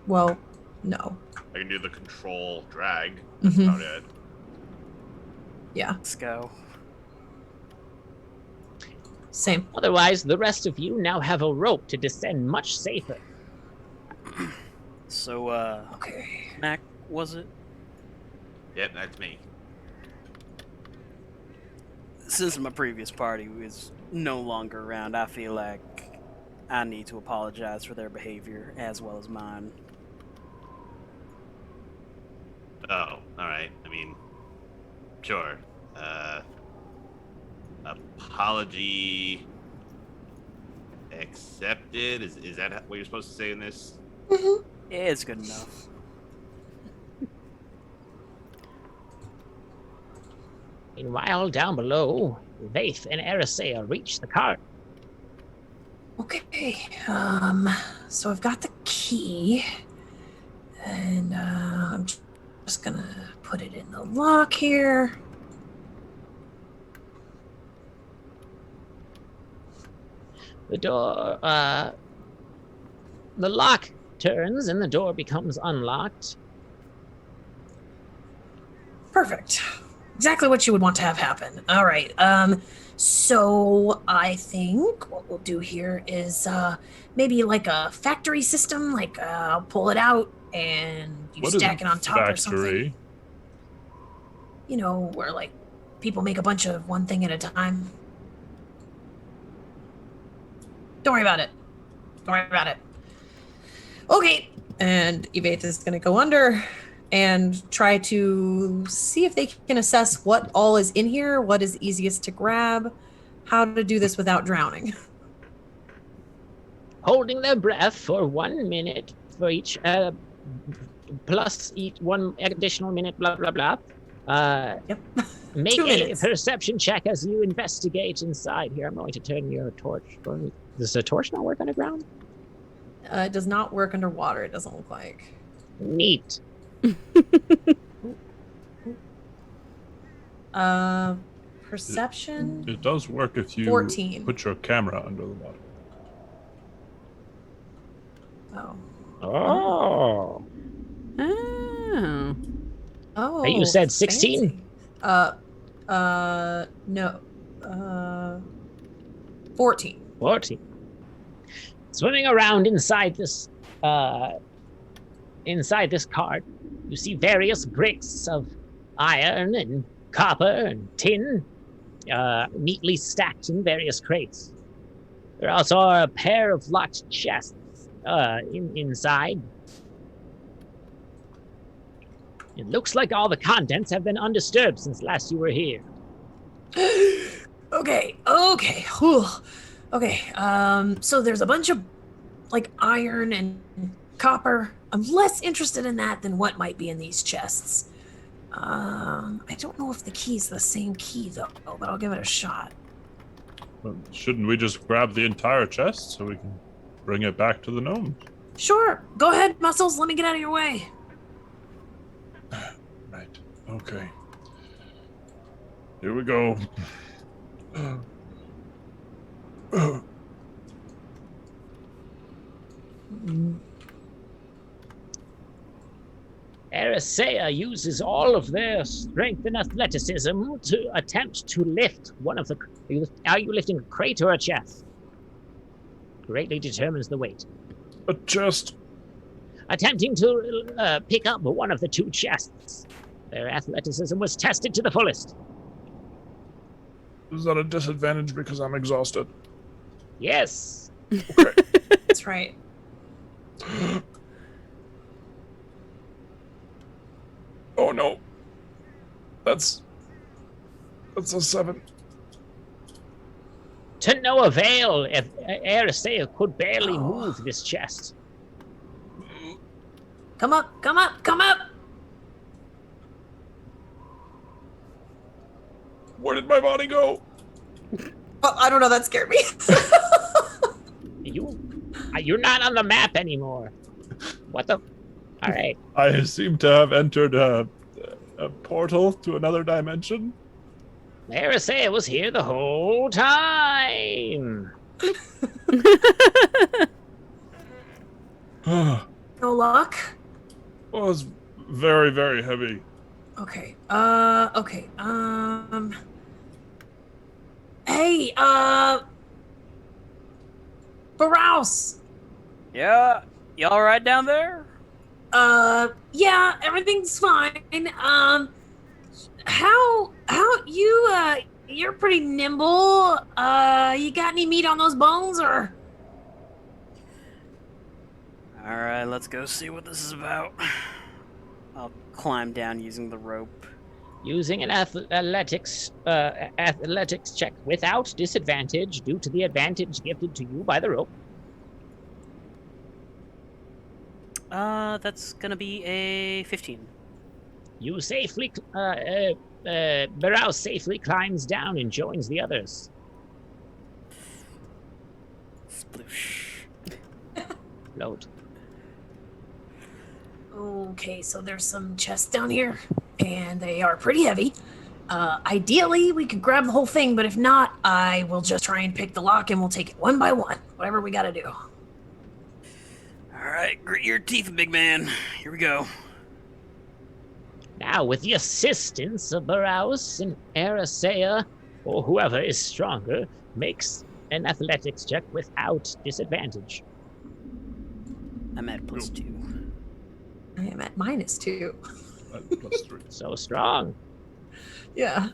well, no. I can do the control drag. Mhm. That's about it. Yeah, Let's go. same. Otherwise, the rest of you now have a rope to descend much safer. So, Okay. Mac, was it? Yep, that's me. Since my previous party is no longer around, I feel like I need to apologize for their behavior as well as mine. Oh, alright. I mean, sure. Apology accepted? Is that what you're supposed to say in this? Mm-hmm. Yeah, it's good enough. Meanwhile, down below, Vaith and Erisea reach the cart. Okay. So I've got the key, and I'm just gonna put it in the lock here. The door, the lock turns and the door becomes unlocked. Perfect. Exactly what you would want to have happen. All right. So I think what we'll do here is maybe like a factory system. Like I'll pull it out and you What is stack it on top or something. factory? You know, where like people make a bunch of one thing at a time. Don't worry about it. Don't worry about it. Okay. And Yvette is going to go under and try to see if they can assess what all is in here, what is easiest to grab, how to do this without drowning. Holding their breath for 1 minute for each, plus each 1 additional minute, blah, blah, blah. Yep. Make 2 a minutes. perception check as you investigate inside here. I'm going to turn your torch. Does the torch not work underground? It does not work underwater, it doesn't look like. Neat. Perception? It does work if you 14. put your camera under the water. Oh. Oh. Oh. Oh. You said 16? fancy. No. 14. 14. Swimming around inside this cart, you see various bricks of iron and copper and tin, neatly stacked in various crates. There also are a pair of locked chests inside. It looks like all the contents have been undisturbed since last you were here. Okay. Whew. Okay. So there's a bunch of like iron and copper. I'm less interested in that than what might be in these chests. I don't know if the key's the same key though, but I'll give it a shot. Well, shouldn't we just grab the entire chest so we can bring it back to the gnomes? Sure. Go ahead, Muscles. Let me get out of your way. Right. Okay. Here we go. Arisea uses all of their strength and athleticism to attempt to lift one of the... Are you lifting a crate or a chest? Greatly determines the weight. A chest. Attempting to pick up one of the 2 chests. Their athleticism was tested to the fullest. Is that a disadvantage because I'm exhausted? Yes. Okay. That's right. Oh no. That's a 7. To no avail, if Arisea could barely move this chest. Come up. Where did my body go? Oh, I don't know. That scared me. You're not on the map anymore. What the? All right. I seem to have entered a portal to another dimension. Arisea was here the whole time. No luck. Well, it's very, very heavy. Okay. Okay. Hey, Baraus. Yeah, you all right down there? Yeah, everything's fine. How you're pretty nimble. You got any meat on those bones, or? All right, let's go see what this is about. I'll climb down using the rope. Using an athletics check without disadvantage due to the advantage gifted to you by the rope. That's gonna be a 15. You safely, Baraus safely climbs down and joins the others. Sploosh. Float. Oh Okay, so there's some chests down here, and they are pretty heavy. Ideally, we could grab the whole thing, but if not, I will just try and pick the lock, and we'll take it one by one. Whatever we gotta do. All right, grit your teeth, big man. Here we go. Now, with the assistance of Baraus and Arisea, or whoever is stronger, makes an athletics check without disadvantage. I'm at +2. I am at -2. +3. So strong. Yeah.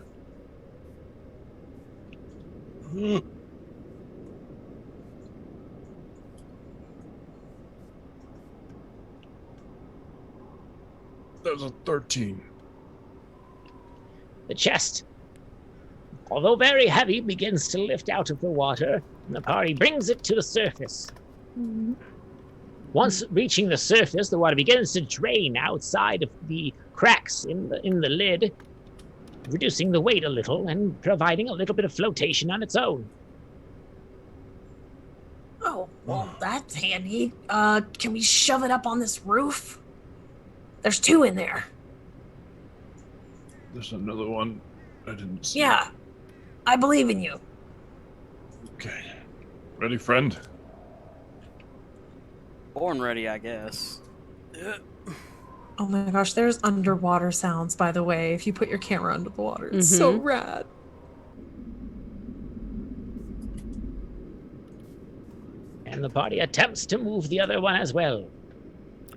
That was a 13. The chest, although very heavy, begins to lift out of the water, and the party brings it to the surface. Once reaching the surface, the water begins to drain outside of the cracks in the lid, reducing the weight a little and providing a little bit of flotation on its own. Oh, well, that's handy. Can we shove it up on this roof? There's 2 in there. There's another one I didn't see. Yeah. I believe in you. Okay. Ready, friend? Born ready, I guess. Oh my gosh, there's underwater sounds, by the way, if you put your camera under the water. It's so rad. And the party attempts to move the other one as well.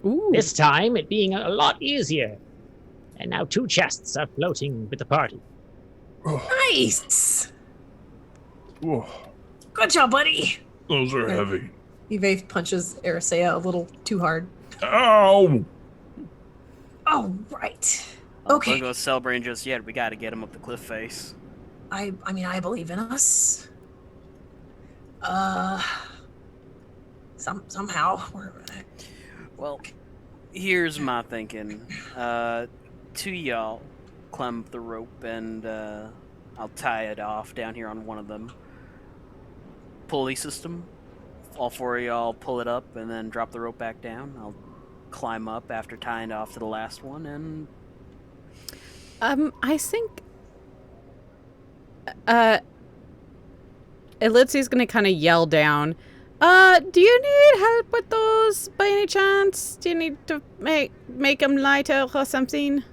Ooh. This time, it being a lot easier. And now 2 chests are floating with the party. Nice! Whoa, Good job, buddy! those are heavy. Yvaith punches Arisea a little too hard. Ow! Oh, right. Oh, Okay. don't go Cellbrain just yet. We gotta get him up the cliff face. I mean, I believe in us. Somehow. Well, here's my thinking. 2 y'all climb up the rope, and I'll tie it off down here on one of them. Pulley system. All 4 of y'all pull it up and then drop the rope back down. I'll climb up after tying it off to the last one, and I think Elitzi's gonna kind of yell down. Do you need help with those by any chance? Do you need to make them lighter or something?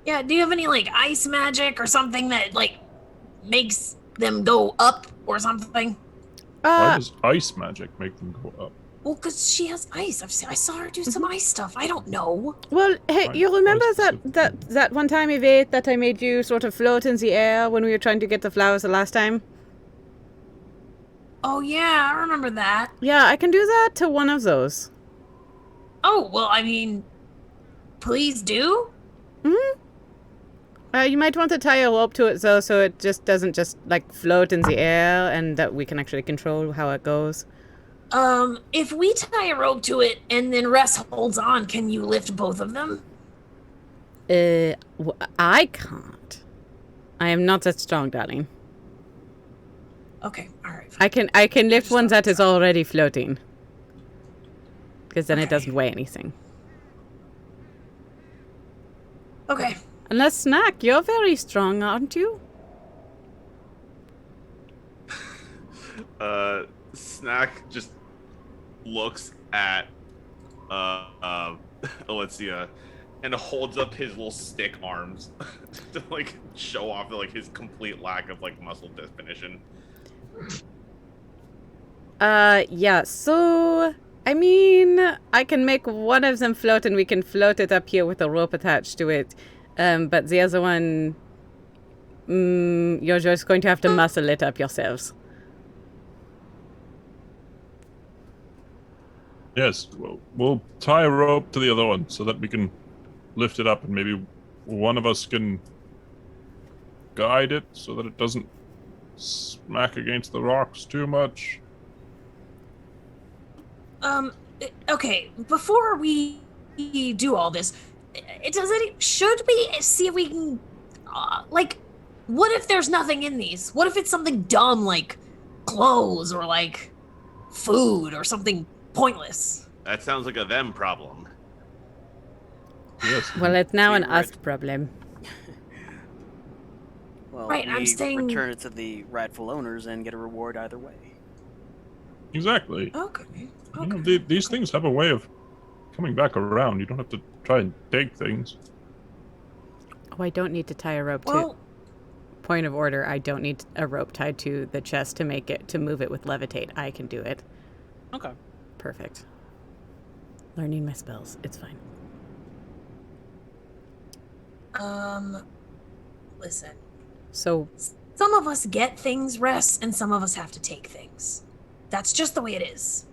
Yeah, do you have any, like, ice magic or something that, like, makes them go up or something? Why does ice magic make them go up? Well, because she has ice. I saw her do some ice stuff. I don't know. Well, hey, Right, you remember ice that one time, Yvette, that I made you sort of float in the air when we were trying to get the flowers the last time? Oh, yeah, I remember that. Yeah, I can do that to one of those. Oh, well, I mean, please do? You might want to tie a rope to it, though, so it just doesn't just, like, float in the air, and that we can actually control how it goes. If we tie a rope to it and then Ress holds on, can you lift both of them? I can't. I am not that strong, darling. Okay, alright. I can lift one that is already floating. Because then it doesn't weigh anything. Okay. Unless, Snack, you're very strong, aren't you? Snack just looks at Alicia and holds up his little stick arms to like show off like his complete lack of like muscle definition. Yeah, so I mean, I can make one of them float and we can float it up here with a rope attached to it. But the other one, you're just going to have to muscle it up yourselves. Yes, we'll tie a rope to the other one so that we can lift it up, and maybe one of us can guide it so that it doesn't smack against the rocks too much. Okay, before we do all this, should we see if we can, like, what if there's nothing in these? What if it's something dumb like clothes or like food or something pointless? That sounds like a them problem. Yes. Well, it's now an We us problem. Well, Right, we I'm saying- return it to the rightful owners and get a reward either way. Exactly. Okay. You know, Okay. these things have a way of coming back around. You don't have to try and take things. Oh, I don't need to tie a rope to. Well, Point of order, I don't need a rope tied to the chest to move it with levitate. I can do it. Okay. Perfect. Learning my spells. It's fine. listen. So, Some of us get things, rest, and some of us have to take things. That's just the way it is.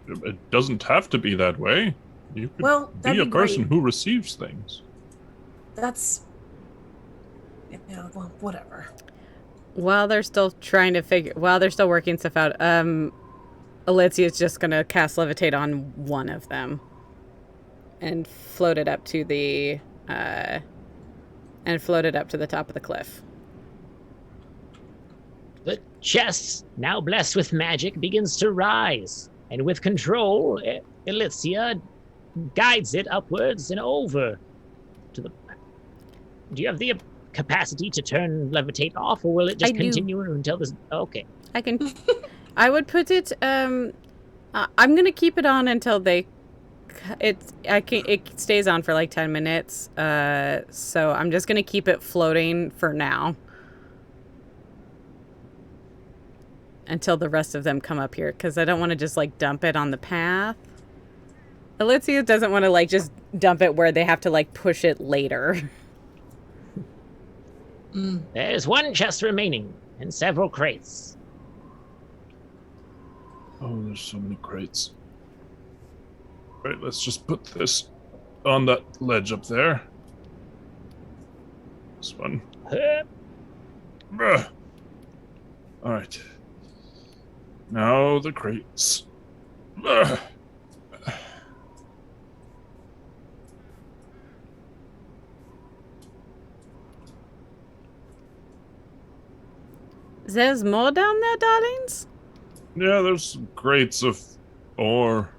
It doesn't have to be that way. You could Well, that'd be a be person great. who receives things. That's... Yeah, well, whatever. while they're still working stuff out, Alicia's just gonna cast levitate on one of them and float it up to the top of the cliff. The chest, now blessed with magic, begins to rise, and with control, Alicia guides it upwards and over to the... Do you have the capacity to turn levitate off, or will it just I do. continue until this... Okay. I can. I would put it. I'm gonna keep it on until they. It stays on for like 10 minutes. So I'm just gonna keep it floating for now. Until the rest of them come up here, because I don't want to just like dump it on the path. Alicia doesn't want to like just dump it where they have to like push it later. There's one chest remaining, and several crates. Oh, there's so many crates. Right, let's just put this on that ledge up there. This one. Bruh. All right. Now the crates. Ugh. There's more down there, darlings? Yeah, there's some crates of ore.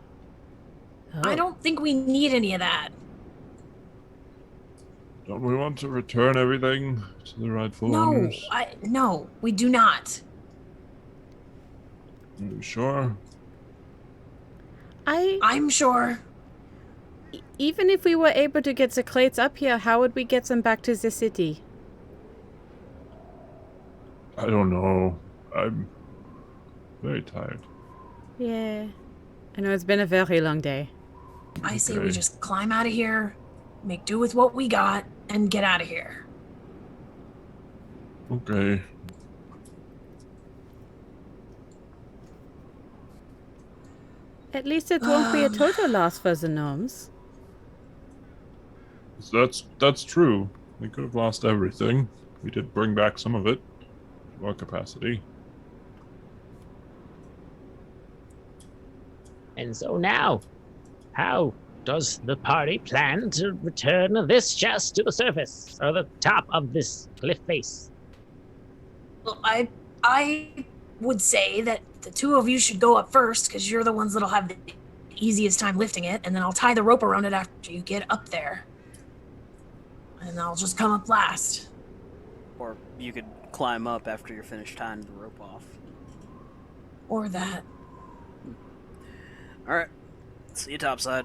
I don't think we need any of that. Don't we want to return everything to the rightful No, owners? no, we do not. Are you sure? I'm sure. Even if we were able to get the crates up here, how would we get them back to the city? I don't know. I'm very tired. Yeah. I know it's been a very long day. I say we Okay. just climb out of here, make do with what we got, and get out of here. Okay. At least it won't be a total loss for the gnomes. That's true. We could have lost everything. We did bring back some of it to our capacity. And so now, how does the party plan to return this chest to the surface, or the top of this cliff face? Well, I would say that the two of you should go up first, because you're the ones that'll have the easiest time lifting it, and then I'll tie the rope around it after you get up there. And I'll just come up last. Or you could climb up after you're finished tying the rope off. Or that. Alright. See you topside.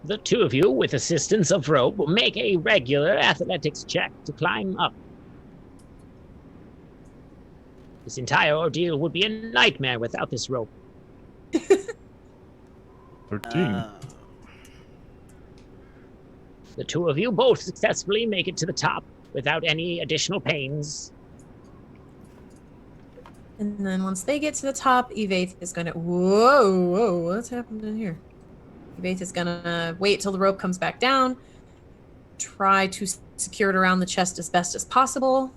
The two of you, with assistance of rope, will make a regular athletics check to climb up. This entire ordeal would be a nightmare without this rope. 13. The two of you both successfully make it to the top without any additional pains. And then once they get to the top, Evaith is gonna... Whoa, what's happening here? Evaith is gonna wait till the rope comes back down, try to secure it around the chest as best as possible,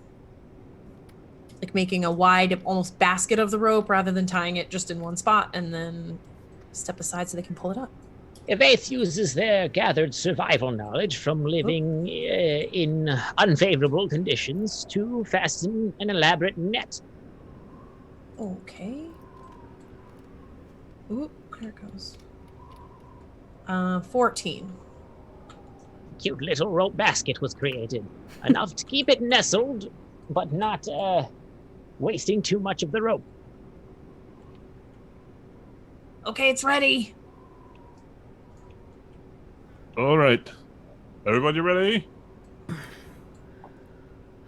like making a wide, almost basket of the rope rather than tying it just in one spot, and then step aside so they can pull it up. Evaith uses their gathered survival knowledge from living in unfavorable conditions to fasten an elaborate net. Okay. Oop, there it goes. 14. cute little rope basket was created. Enough to keep it nestled, but not wasting too much of the rope. Okay, it's ready. All right. Everybody ready?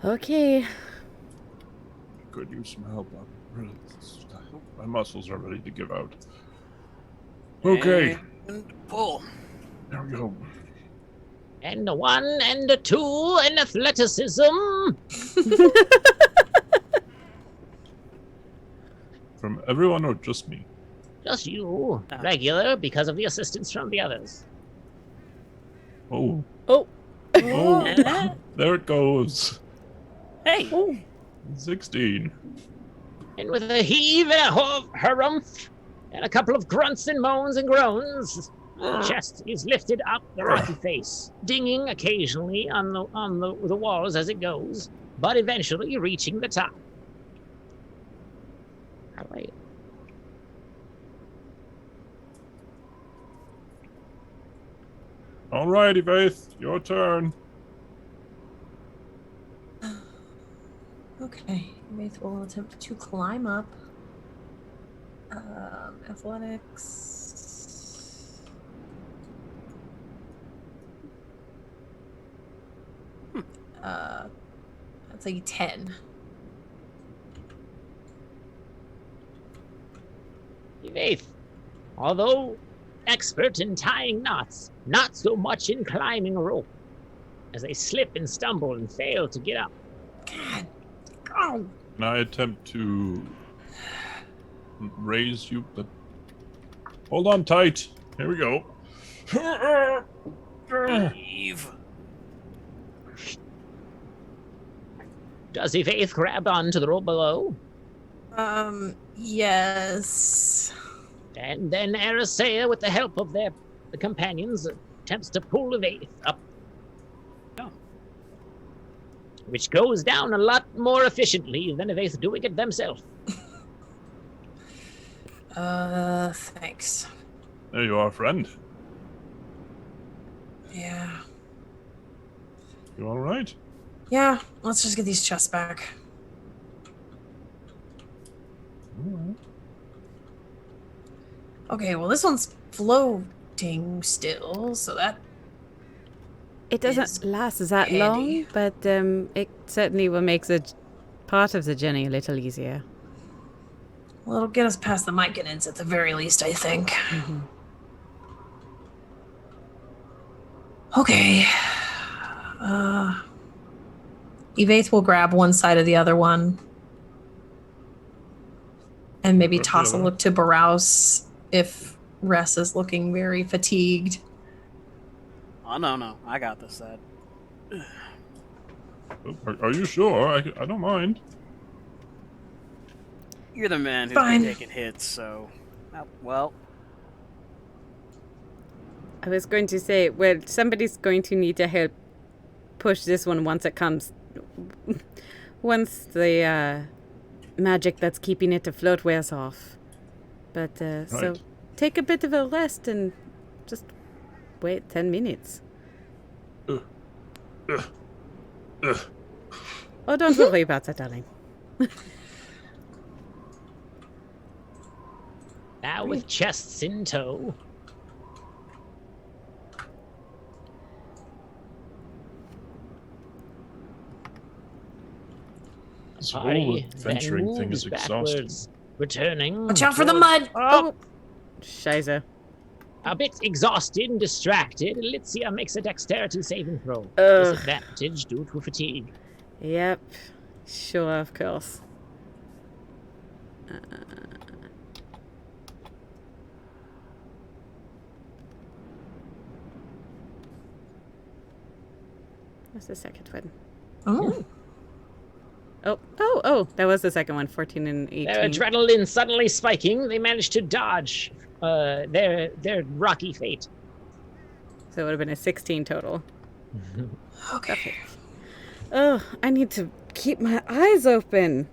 Okay. Could use some help. My muscles are ready to give out. Okay. And pull. There we go. And a 1 and a 2 and athleticism. From everyone or just me? Just you. Regular because of the assistance from the others. Oh. Oh. Oh. There it goes. Hey. 16. And with a heave and a harumph, and a couple of grunts and moans and groans, the chest is lifted up the rocky face, dinging occasionally on the walls as it goes, but eventually reaching the top. How do I... All righty, Faith. Your turn. Okay, Wraith will attempt to climb up. Athletics. That's a 10. Faith, although expert in tying knots, not so much in climbing a rope, as they slip and stumble and fail to get up. God. Oh. And I attempt to raise you, but hold on tight. Here we go. Eve. Does Faith grab onto the rope below? Yes. And then Arisea, with the help of the companions, attempts to pull Faith up. Oh. Which goes down a lot more efficiently than Faith doing it themselves. Thanks. There you are, friend. Yeah. You all right? Yeah, let's just get these chests back. All right. Okay, well, this one's floating still, so that It doesn't is last that handy. long, but it certainly will make the part of the journey a little easier. Well, it'll get us past the Myconans at the very least, I think. Mm-hmm. Okay. Evaith will grab one side of the other one. And maybe What's the toss a other look to Baraus if Ress is looking very fatigued. Oh, no. I got this side. Are you sure? I don't mind. You're the man who's Fine. been taking hits, so... well, I was going to say, well, somebody's going to need to help push this one once it comes. Once the magic that's keeping it afloat wears off. But, so Right. take a bit of a rest and just wait 10 minutes. Oh, don't worry about that, darling. Now with chests in tow. This Party whole then adventuring thing is moves exhausting. backwards, returning. Watch out for the towards- mud! Oh, Scheiße. a bit exhausted and distracted, Litzia makes a dexterity saving throw. Ugh. Disadvantage due to fatigue. Yep. Sure, of course. What's the second one? Oh. Oh, that was the second one, 14 and 18. Their adrenaline suddenly spiking, they manage to dodge their rocky fate. So it would have been a 16 total. Okay. Oh, I need to keep my eyes open.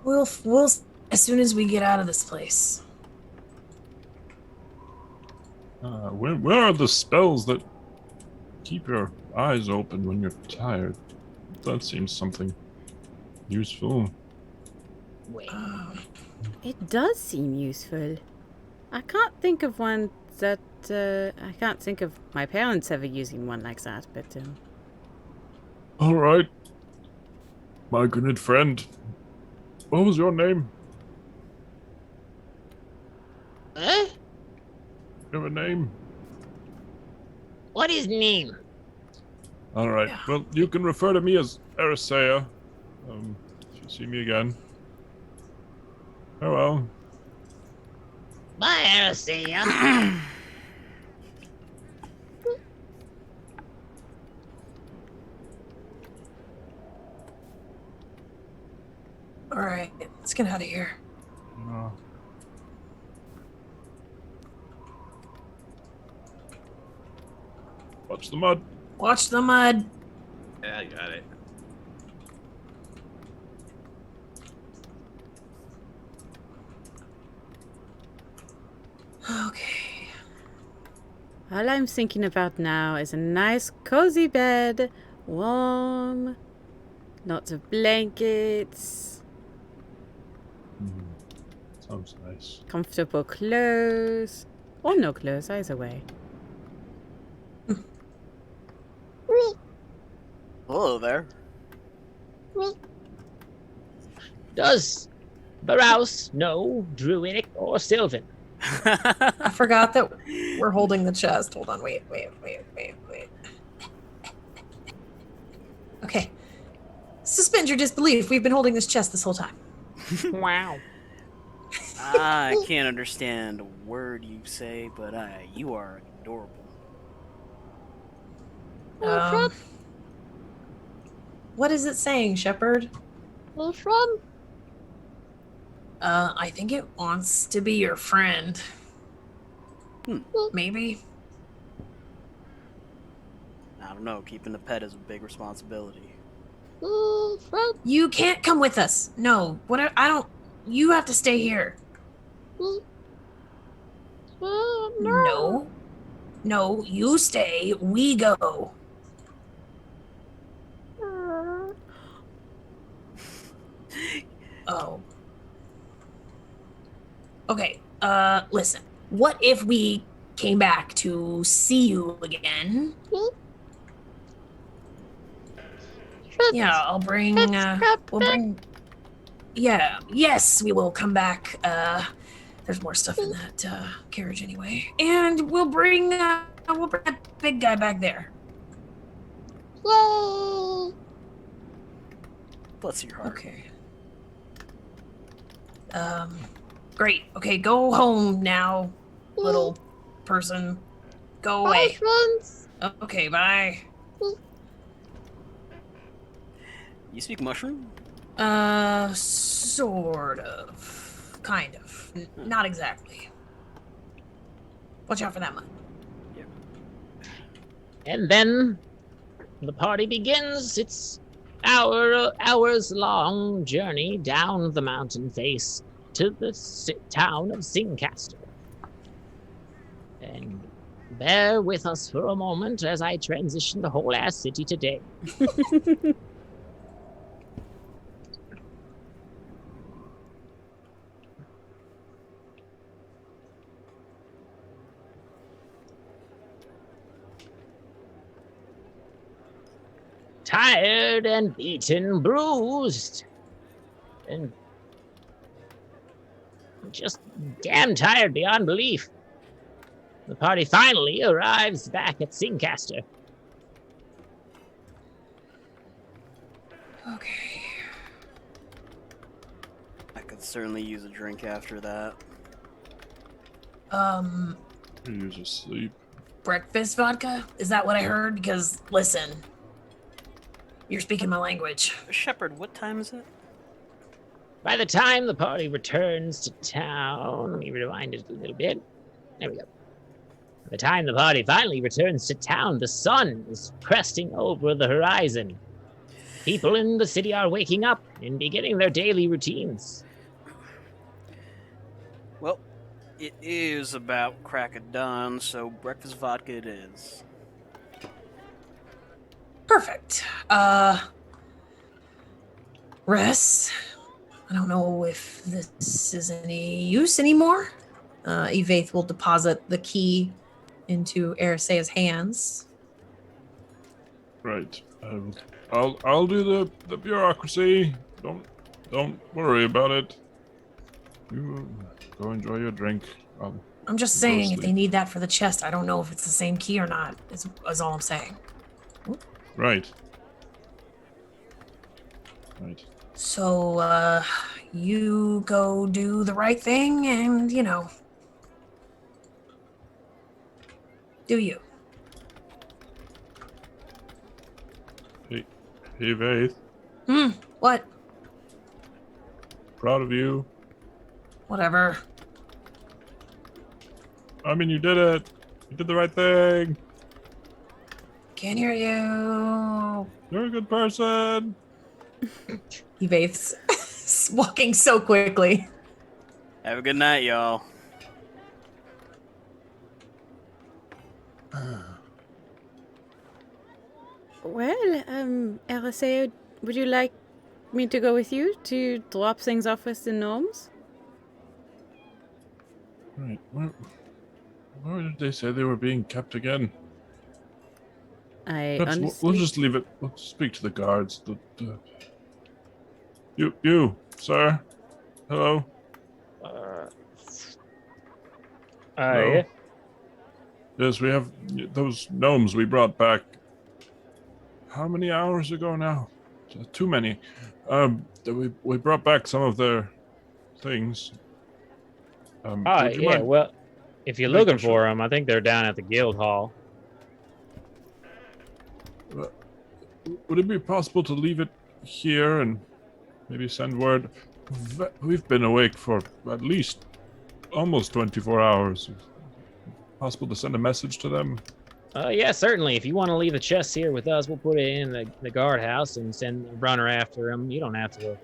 We'll as soon as we get out of this place. Where are the spells that keep your eyes open when you're tired. That seems something useful. Wait. It does seem useful. I can't think of one that, I can't think of my parents ever using one like that, but, All right. My good friend. What was your name? Huh? You have a name? What is name? All right. Well, you can refer to me as Erisea. If you see me again. Farewell. Bye, Aracea. All right, let's get out of here. No. Watch the mud. Watch the mud. Yeah, I got it. Okay. all I'm thinking about now is a nice cozy bed, warm, lots of blankets, Sounds nice. comfortable clothes, or no clothes, either way. Hello there. Does Baraus know Druidic or Sylvan? I forgot that we're holding the chest. Hold on, wait. Okay. Suspend your disbelief. We've been holding this chest this whole time. Wow. I can't understand a word you say, but you are adorable. What is it saying, Shepherd? Who's from? I think it wants to be your friend. Maybe. I don't know. Keeping a pet is a big responsibility. From? You can't come with us. No. I don't. You have to stay here. No. No, you stay. We go. Oh. Okay, listen. What if we came back to see you again? Yeah, I'll bring, we'll bring... Yeah, yes, we will come back. There's more stuff in that, carriage anyway. And we'll bring that big guy back there. Yay! Bless your heart. Okay. Great. Okay, go home now, little person. Go away. Bye, friends. Okay, bye. You speak mushroom? Sort of. Kind of. Not exactly. Watch out for that mud. And then the party begins its hours-long journey down the mountain face to the town of Singcaster. And bear with us for a moment as I transition the whole ass city today. Tired and beaten, bruised, and just damn tired beyond belief. The party finally arrives back at Singcaster. Okay. I could certainly use a drink after that. You're just asleep. Breakfast vodka? Is that what I heard? Because, listen, you're speaking my language. Shepherd, what time is it? By the time the party returns to town, let me rewind it a little bit. There we go. By the time the party finally returns to town, the sun is cresting over the horizon. People in the city are waking up and beginning their daily routines. Well, it is about crack of dawn, so breakfast vodka it is. Perfect. Rest. I don't know if this is any use anymore. Evaith will deposit the key into Arisea's hands. Right. I'll do the bureaucracy. Don't worry about it. You go enjoy your drink. I'm just saying, if they need that for the chest, I don't know if it's the same key or not, is all I'm saying. Right. Right. So, you go do the right thing and, do you. Hey, Faith. What? Proud of you. Whatever. I mean, you did it. You did the right thing. Can't hear you. You're a good person. Evaith's walking so quickly. Have a good night, y'all. Well, Arisea, would you like me to go with you to drop things off with the gnomes? Right. Where did they say they were being kept again? Perhaps we'll just leave it. We'll speak to the guards. You, sir. Hello. Hello? Yeah. Yes, we have those gnomes we brought back. How many hours ago now? Too many. We brought back some of their things. Yeah. Well, if you're looking for them, I think they're down at the guild hall. Would it be possible to leave it here and maybe send word? We've been awake for at least almost 24 hours. Possible to send a message to them? Yeah, certainly. If you want to leave the chest here with us, we'll put it in the guardhouse and send a runner after him. You don't have to.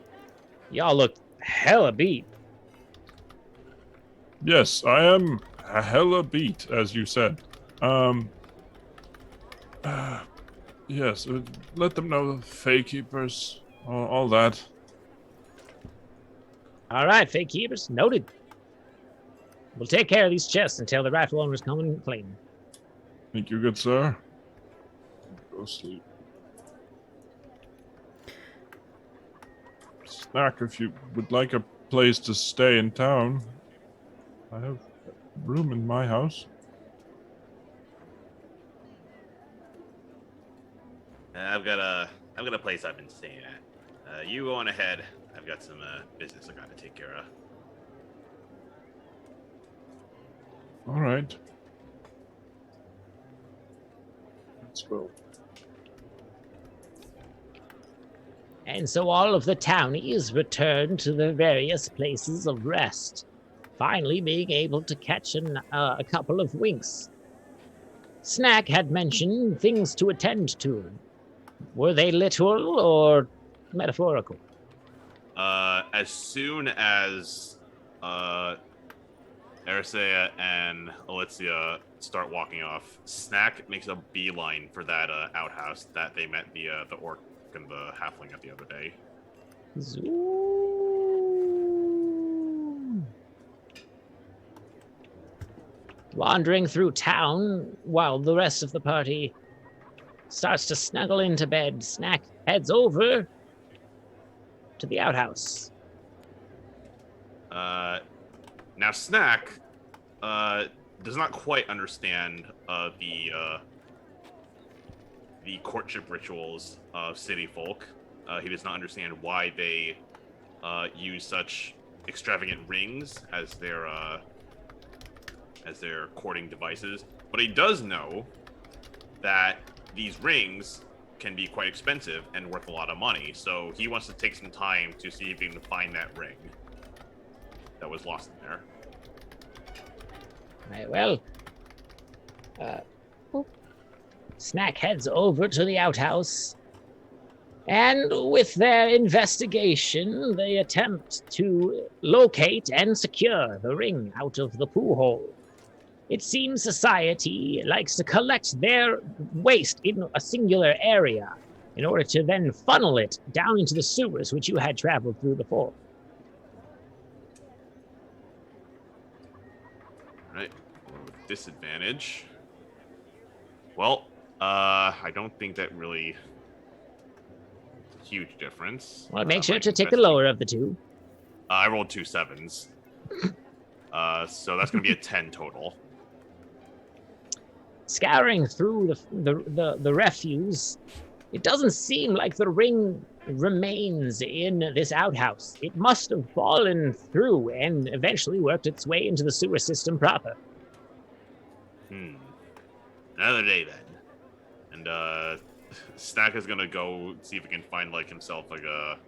Y'all look hella beat. Yes, I am a hella beat, as you said. Yes, let them know the Fey Keepers, all that. All right, Fey Keepers, noted. We'll take care of these chests until the rightful owners come and claim them. Thank you, good sir. Go sleep. Snack, if you would like a place to stay in town, I have room in my house. I've got a place I've been staying at. You go on ahead. I've got some business I gotta take care of. All right. Let's go. And so all of the townies returned to their various places of rest, finally being able to catch a couple of winks. Snack had mentioned things to attend to. Were they literal or metaphorical? As soon as Arisea and Alicia start walking off, Snack makes a beeline for that outhouse that they met the orc and the halfling at the other day. Zoom. Wandering through town while the rest of the party starts to snuggle into bed, Snack heads over to the outhouse. Now Snack does not quite understand the courtship rituals of city folk. He does not understand why they use such extravagant rings as their courting devices. But he does know that these rings can be quite expensive and worth a lot of money. So he wants to take some time to see if he can find that ring that was lost in there. Right, well, Snack heads over to the outhouse, and with their investigation, they attempt to locate and secure the ring out of the poo hole. It seems society likes to collect their waste in a singular area in order to then funnel it down into the sewers which you had traveled through before. Alright, with disadvantage. Well, I don't think that really huge difference. Well, make sure My to take the investigate- lower of the two. I rolled 2 7s. So that's going to be a 10 total. Scouring through the refuse, it doesn't seem like the ring remains in this outhouse. It must have fallen through and eventually worked its way into the sewer system proper. Another day then. And Snack is gonna go see if he can find like himself like a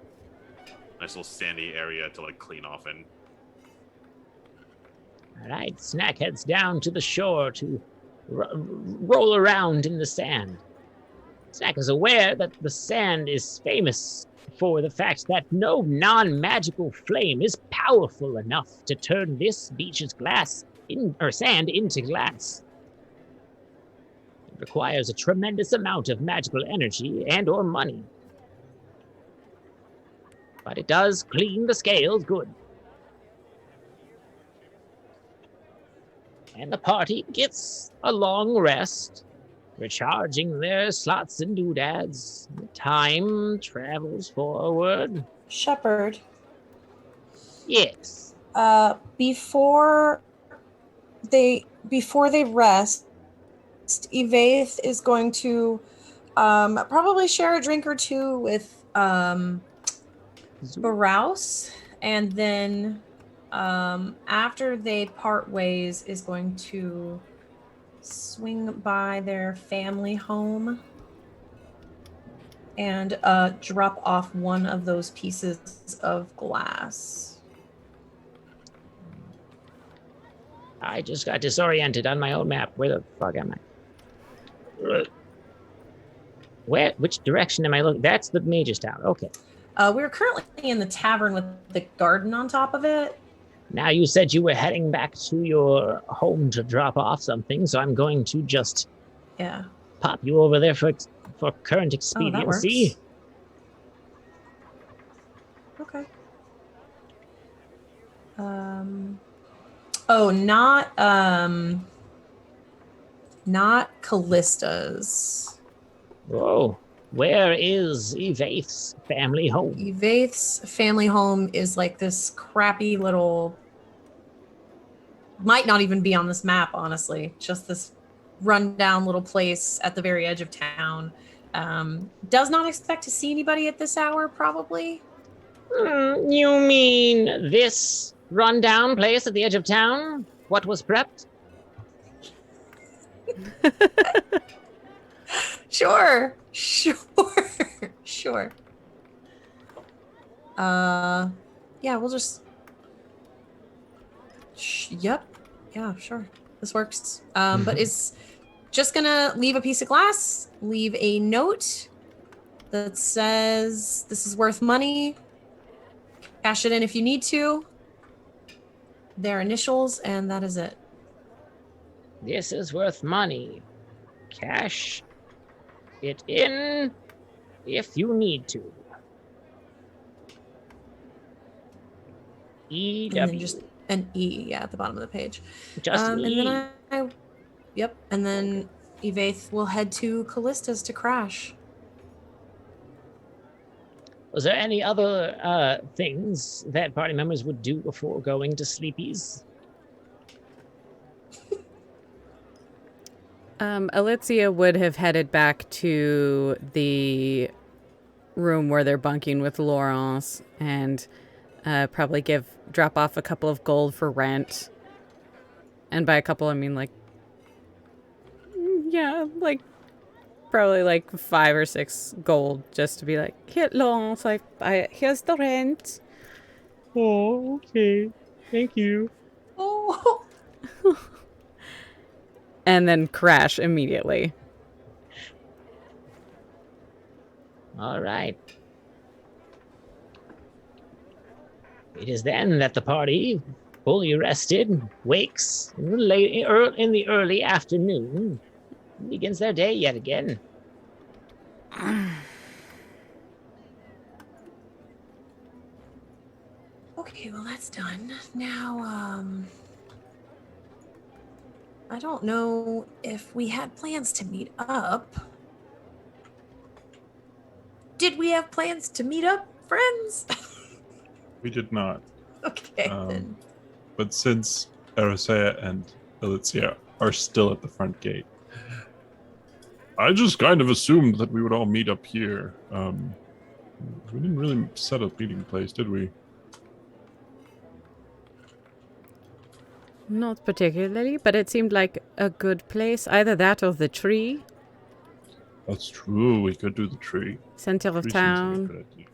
nice little sandy area to like clean off in. All right, Snack heads down to the shore to roll around in the sand. Snack is aware that the sand is famous for the fact that no non-magical flame is powerful enough to turn this beach's sand into glass. It requires a tremendous amount of magical energy and or money. But it does clean the scales good. And the party gets a long rest, recharging their slots and doodads. The time travels forward. Shepherd, Yes. before they rest, Evaith is going to probably share a drink or two with Baraus, and then after they part ways is going to swing by their family home and drop off one of those pieces of glass. I just got disoriented on my own map. Where the fuck am I? Which direction am I looking? That's the Mage's Tower. Okay. We're currently in the tavern with the garden on top of it. Now you said you were heading back to your home to drop off something, so I'm going to just pop you over there for current expediency. Okay. Not Callista's. Whoa. Where is Evaith's family home? Evaith's family home is like this crappy little, might not even be on this map, honestly. Just this rundown little place at the very edge of town. Does not expect to see anybody at this hour, probably. You mean this rundown place at the edge of town? What was prepped? Sure. Yeah, we'll just. Yep. Yeah, sure. This works. But it's just gonna leave a piece of glass, leave a note that says this is worth money. Cash it in if you need to. Their initials, and that is it. This is worth money. Cash it in if you need to. And then just an E, at the bottom of the page. Just and then and then Evaith will head to Callista's to crash. Was there any other things that party members would do before going to sleepies? Alicia would have headed back to the room where they're bunking with Laurence and probably drop off a couple of gold for rent. And by a couple, I mean probably 5 or 6 gold just to be like, here, Laurence, here's the rent. Oh, okay. Thank you. Oh. And then crash immediately. All right. It is then that the party fully rested, wakes in the early afternoon, begins their day yet again. Okay, well that's done. Now, I don't know if we had plans to meet up. Did we have plans to meet up, friends? We did not. Okay, then. But since Erisea and Elitzia are still at the front gate, I just kind of assumed that we would all meet up here. We didn't really set a meeting place, did we? Not particularly, but it seemed like a good place. Either that or the tree. That's true. We could do the tree. Center of Tree seems like a town. good idea.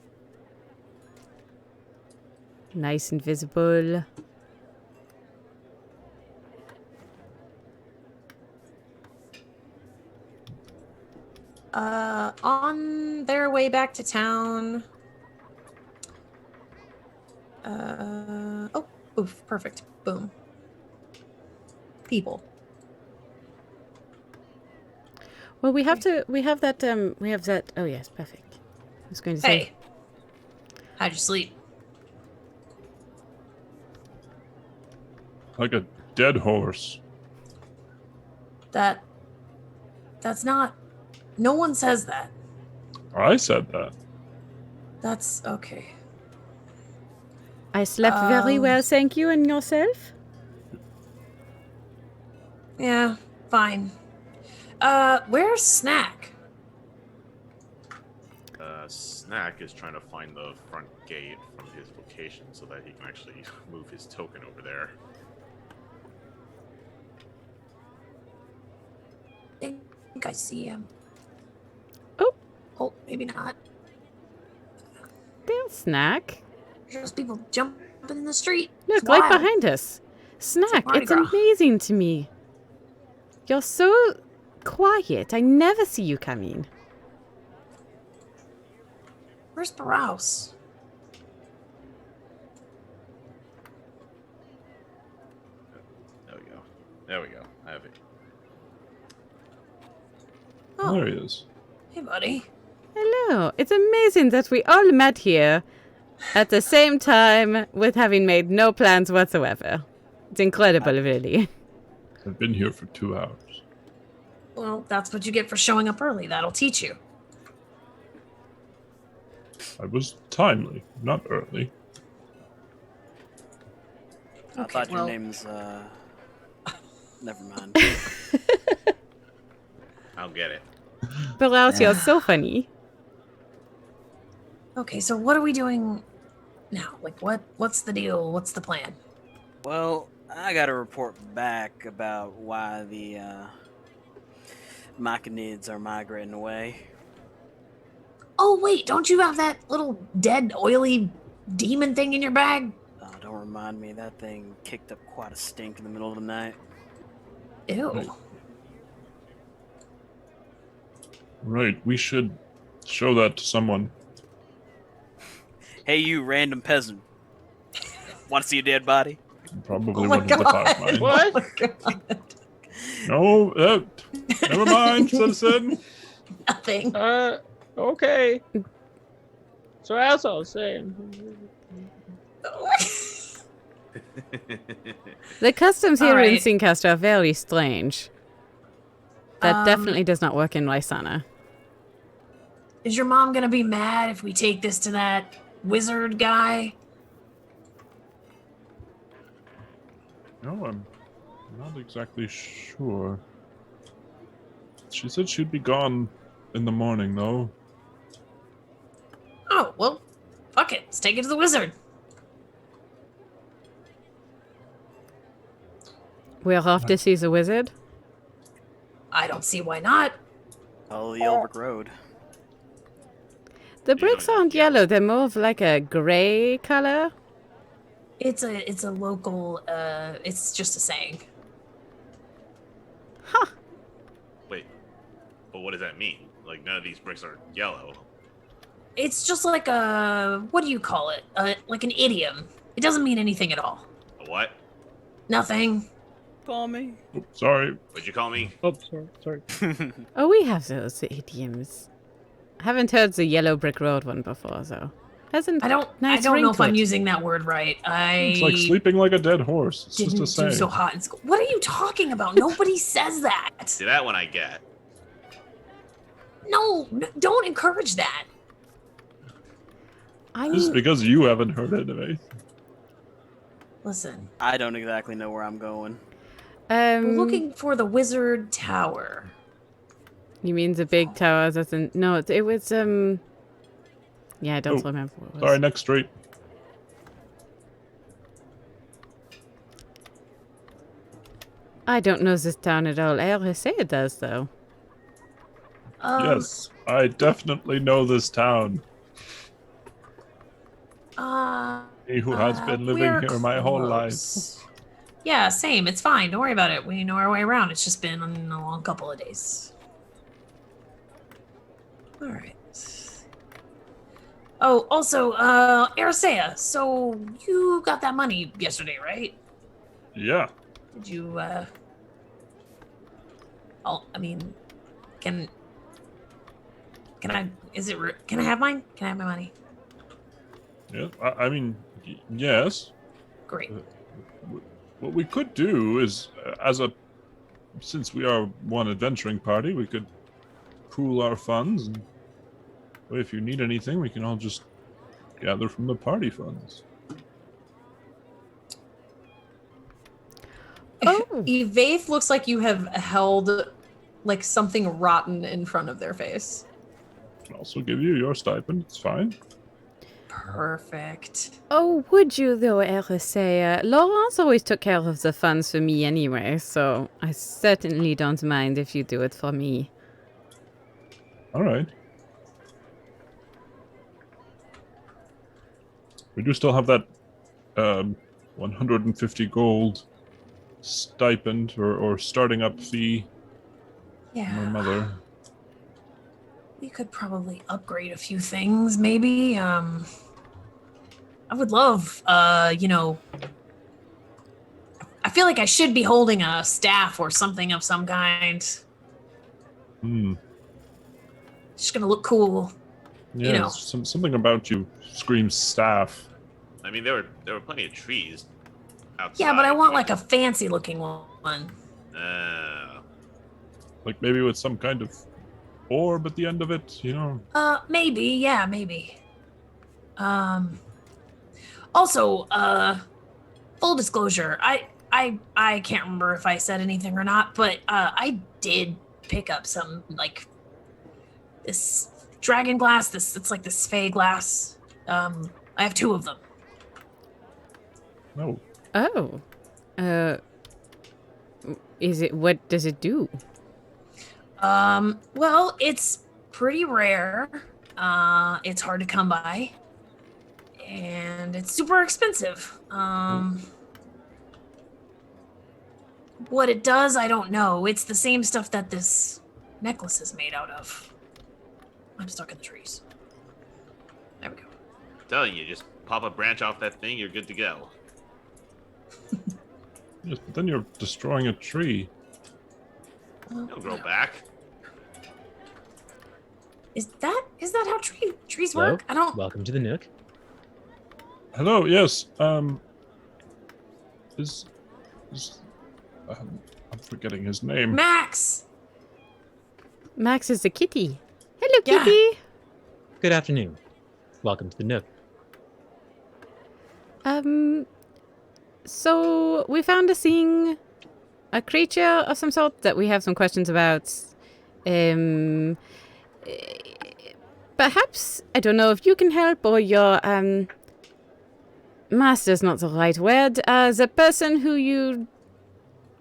Nice and visible. On their way back to town. Oh, oof, perfect. Boom. People. Well, we have that, oh yes, perfect. I was going to say. Hey. How'd you sleep? Like a dead horse. That's not. No one says that. I said that. That's okay. I slept very well, thank you, and yourself? Yeah, fine. Where's Snack? Snack is trying to find the front gate from his location so that he can actually move his token over there. I think I see him. Oh. Oh, maybe not. There's Snack. There's people jumping in the street. Look, It's right wild. behind us. Snack, Mardi it's Gras. amazing to me. You're so quiet. I never see you coming. Where's Baraus? There we go. There we go. I have it. Oh, There he is. hey, buddy. Hello. It's amazing that we all met here at the same time with having made no plans whatsoever. It's incredible, really. I've been here for 2 hours. Well, that's what you get for showing up early. That'll teach you. I was timely, not early. I Okay, thought well- your name's, never mind. I'll get it. Baraus, you're so funny. Okay, so what are we doing now? Like, what's the deal? What's the plan? Well, I gotta report back about why the, Machinids are migrating away. Oh, wait, don't you have that little dead, oily demon thing in your bag? Oh, don't remind me, that thing kicked up quite a stink in the middle of the night. Ew. Right, we should show that to someone. Hey, you random peasant. Want to see a dead body? Probably Oh my one of the God. 5 mine. What? Oh my God. No, never mind, citizen. Nothing. Okay. So as I was saying. The customs All here in right. Singcaster are very strange. That definitely does not work in Lysana. Is your mom gonna be mad if we take this to that wizard guy? No, I'm not exactly sure. She said she'd be gone in the morning, though. Oh, well, fuck it. Let's take it to the wizard. We're off to see the wizard. I don't see why not. Follow the Elbrick Road. The bricks aren't yellow, they're more of like a gray color. It's a local, it's just a saying. Wait, but what does that mean? Like, none of these bricks are yellow. It's just like a, what do you call it? Like an idiom. It doesn't mean anything at all. A what? Nothing. Call me. Oh, sorry. What'd you call me? Oh, sorry. Oh, we have those idioms. I haven't heard the yellow brick road one before, though. Hasn't I don't nice know ring if to I'm it. using that word right. It's like sleeping like a dead horse. It's didn't just a do saying. so hot in school. What are you talking about? Nobody says that. See, that one I get. No, don't encourage that. This is because you haven't heard it, anyway. Listen, I don't exactly know where I'm going. we're looking for the wizard tower. You mean the big tower that's in... No, it was, Yeah, I don't remember what it was. Sorry, next street. I don't know this town at all. I say it does, though. Yes, I definitely know this town. Me who has been living we're here my whole life. close. Yeah, same. It's fine. Don't worry about it. We know our way around. It's just been a long couple of days. All right. Oh, also, Arisea, so you got that money yesterday, right? Yeah. Did you, Oh, I mean, can I have mine? Can I have my money? Yeah. I mean, yes. Great. What we could do is, since we are one adventuring party, we could pool our funds, and if you need anything, we can all just gather from the party funds. Oh. Evaith looks like you have held like something rotten in front of their face. I can also give you your stipend. It's fine. Perfect. Oh, would you, though, Arisea? Laurence always took care of the funds for me anyway, so I certainly don't mind if you do it for me. All right. We do still have that 150 gold stipend or starting up fee from my Yeah. mother. We could probably upgrade a few things, maybe. I would love, I feel like I should be holding a staff or something of some kind. Hmm. It's just gonna look cool. Yeah, something about you screams staff. I mean, there were plenty of trees outside. Yeah, but I want like a fancy looking one. Like maybe with some kind of orb at the end of it, Maybe, yeah, maybe. Also, full disclosure, I can't remember if I said anything or not, but I did pick up some like this dragon glass. It's like this Fey glass. I have 2 of them. No. Oh. What does it do? Well, it's pretty rare. It's hard to come by. And it's super expensive. What it does, I don't know. It's the same stuff that this necklace is made out of. I'm stuck in the trees. There we go. I'm telling you, just pop a branch off that thing, you're good to go. Yes, but then you're destroying a tree. It'll grow back. Is that how trees Hello? work? I don't. Welcome to the Nook. Hello, yes. I'm forgetting his name. Max. Max is a kitty. Hello, Yeah. kitty. Good afternoon. Welcome to the Nook. So we found a creature of some sort that we have some questions about. Perhaps, I don't know if you can help or your, master's not the right word, the person who you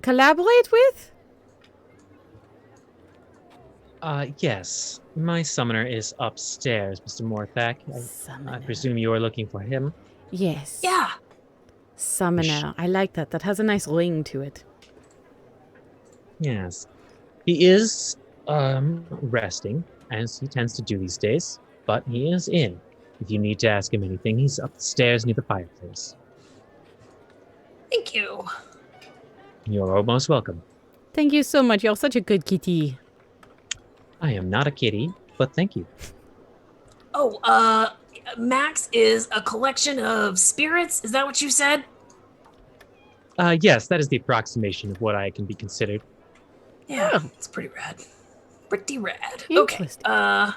collaborate with? Yes. My summoner is upstairs, Mr. Morthak. I Summoner. presume you are looking for him. Yes. Yeah. Summoner. I like that. That has a nice ring to it. Yes. He is, resting, as he tends to do these days, but he is in. If you need to ask him anything, he's upstairs near the fireplace. Thank you. You're almost welcome. Thank you so much. You're such a good kitty. I am not a kitty, but thank you. Oh, Max is a collection of spirits. Is that what you said? Yes, that is the approximation of what I can be considered. Yeah, it's pretty rad. Pretty rad. Okay. Interesting. Up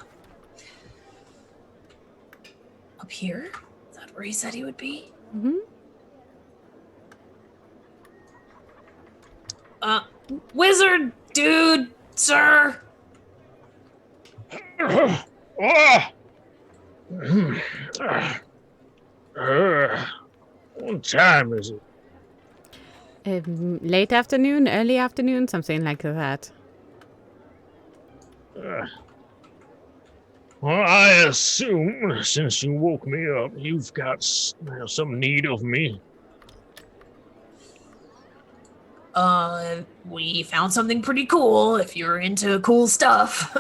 here? Is that where he said he would be? Mm-hmm. Wizard, dude, sir. What time is it? Late afternoon, early afternoon, something like that. Well, I assume since you woke me up, you've got some need of me. We found something pretty cool if you're into cool stuff.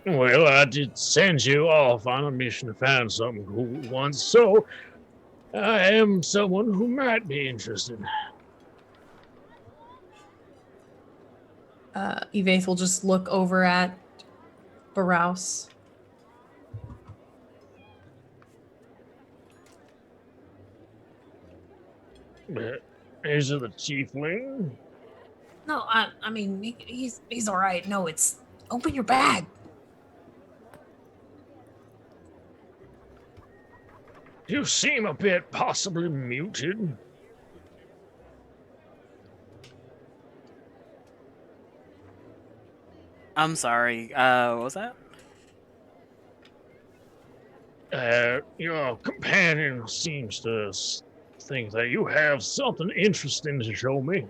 Well, I did send you off on a mission to find something cool once, so I am someone who might be interested. Evaith will just look over at Baraus. Is it the tiefling? No, I mean, he's all right. No, it's open your bag. You seem a bit possibly muted. I'm sorry. What was that? Your companion seems to think that you have something interesting to show me.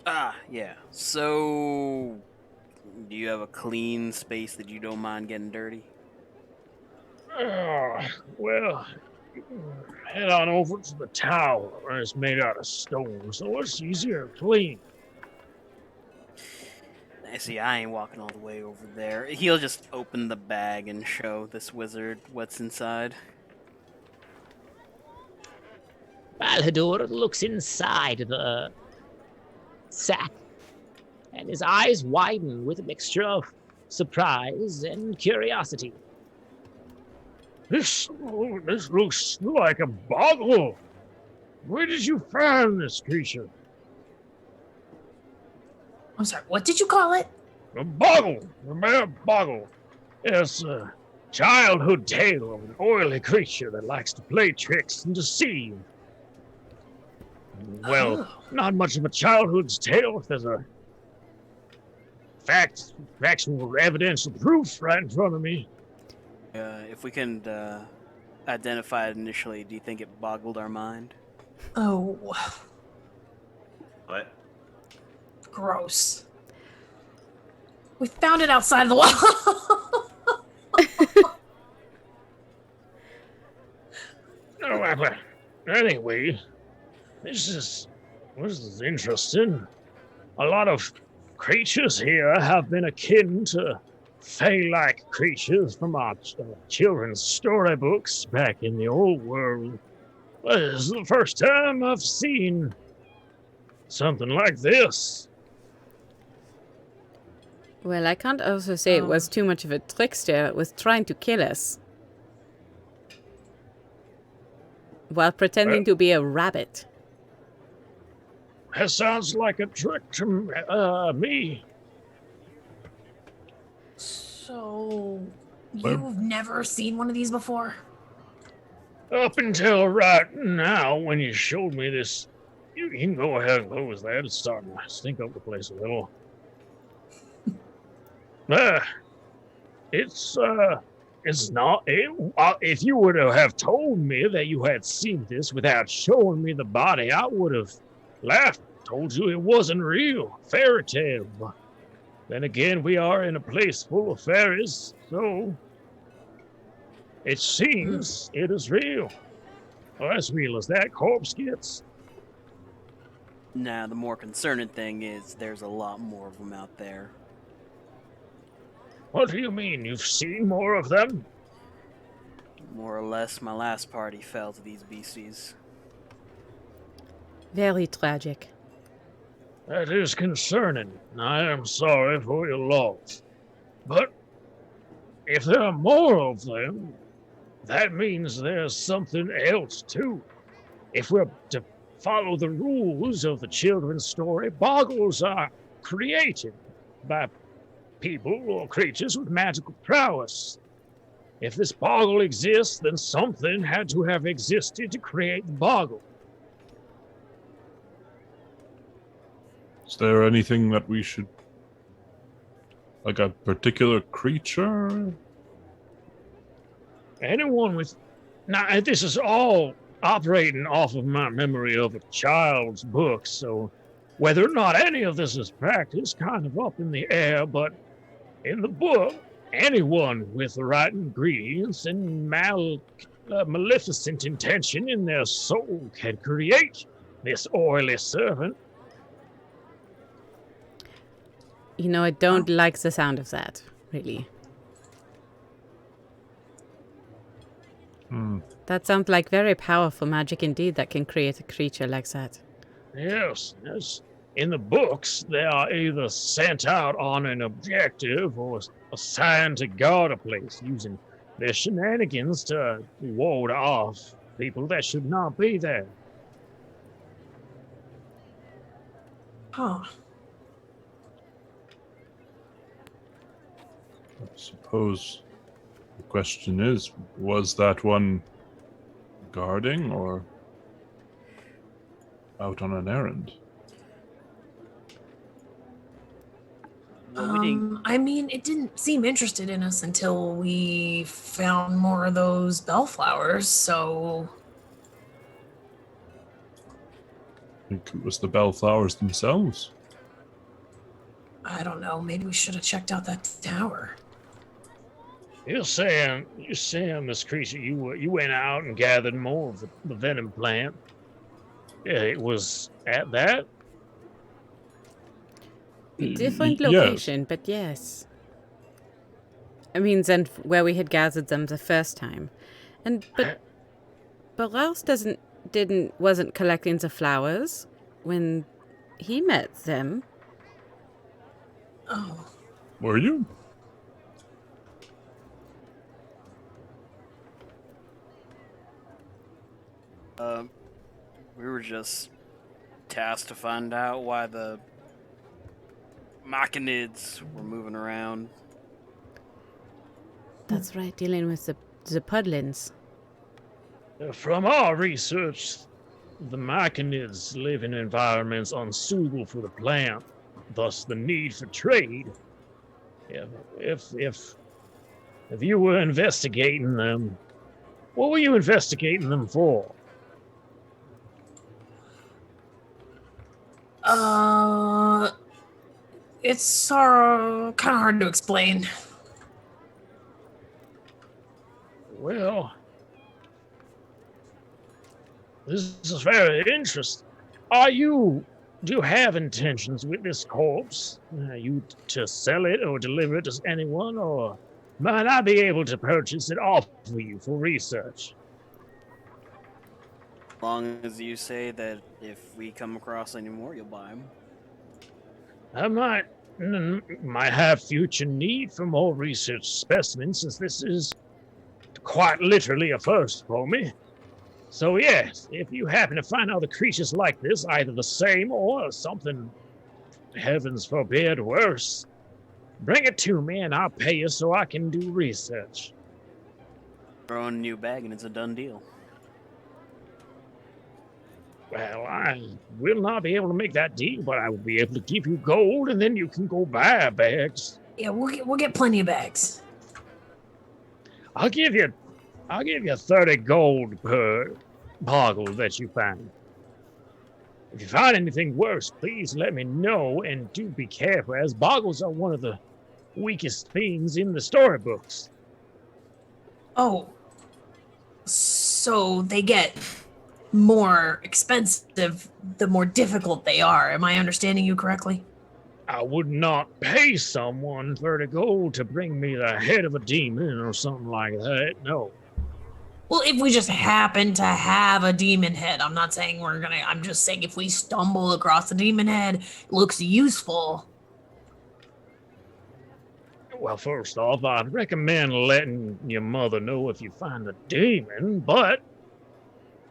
Ah, yeah. So, do you have a clean space that you don't mind getting dirty? Well, head on over to the tower. It's made out of stone, so it's easier to clean. I see, I ain't walking all the way over there. He'll just open the bag and show this wizard what's inside. Balhadur looks inside the sack, and his eyes widen with a mixture of surprise and curiosity. This looks like a boggle. Where did you find this creature? I'm sorry, what did you call it? A boggle. A mere boggle. It's a childhood tale of an oily creature that likes to play tricks and deceive. Well, not much of a childhood's tale if there's a factual evidential proof right in front of me. If we can identify it initially, do you think it boggled our mind? Oh, What? gross. We found it outside of the wall. Anyway, this is interesting. A lot of creatures here have been akin to Fey-like creatures from our children's storybooks back in the old world. But this is the first time I've seen something like this. Well, I can't also say it was too much of a trickster. It was trying to kill us. While pretending to be a rabbit. That sounds like a trick to me. So, you've never seen one of these before? Up until right now, when you showed me this, you can go ahead and close that. It's starting to stink up the place a little. It's not. If you would have told me that you had seen this without showing me the body, I would have laughed, told you it wasn't real, fairy tale. But then again, we are in a place full of fairies, so it seems it is real. Or as real as that corpse gets. Now, the more concerning thing is there's a lot more of them out there. What do you mean? You've seen more of them? More or less, my last party fell to these beasties. Very tragic. That is concerning. I am sorry for your loss. But if there are more of them, that means there's something else too. If we're to follow the rules of the children's story, boggles are created by people or creatures with magical prowess. If this boggle exists, then something had to have existed to create the boggle. Is there anything that we should... like a particular creature? Anyone with... Now, this is all operating off of my memory of a child's book, so whether or not any of this is practiced, kind of up in the air, but in the book, anyone with the right ingredients and maleficent intention in their soul can create this oily servant. You know, I don't like the sound of that, really. That sounds like very powerful magic indeed that can create a creature like that. Yes. In the books, they are either sent out on an objective or assigned to guard a place using their shenanigans to ward off people that should not be there. Huh. I suppose the question is, was that one guarding or out on an errand? I mean, it didn't seem interested in us until we found more of those bellflowers, so... I think it was the bellflowers themselves. I don't know, maybe we should have checked out that tower. You're saying this creature, you went out and gathered more of the venom plant. Yeah, it was at that? Different Yes. location, but yes. I mean, than where we had gathered them the first time. But Baraus wasn't collecting the flowers when he met them. Oh. Were you? We were just tasked to find out why the machinids were moving around. That's right, dealing with the pudlins. From our research, the machinids live in environments unsuitable for the plant, thus the need for trade. If you were investigating them, what were you investigating them for? It's kind of hard to explain. Well, this is very interesting. Do you have intentions with this corpse? Are you to sell it or deliver it to anyone, or might I be able to purchase it off of you for research? As long as you say that if we come across any more, you'll buy them. I might have future need for more research specimens, since this is quite literally a first for me. So yes, if you happen to find other creatures like this, either the same or something, heavens forbid, worse, bring it to me and I'll pay you so I can do research. Throw in a new bag and it's a done deal. Well, I will not be able to make that deal, but I will be able to give you gold, and then you can go buy bags. Yeah, we'll get plenty of bags. I'll give you 30 gold per boggle that you find. If you find anything worse, please let me know, and do be careful, as boggles are one of the weakest things in the storybooks. Oh, so they get more expensive the more difficult they are. Am I understanding you correctly? I would not pay someone 30 gold to bring me the head of a demon or something like that, no. Well, if we just happen to have a demon head, I'm not saying we're gonna. I'm just saying if we stumble across a demon head, it looks useful. Well, first off, I'd recommend letting your mother know if you find a demon, but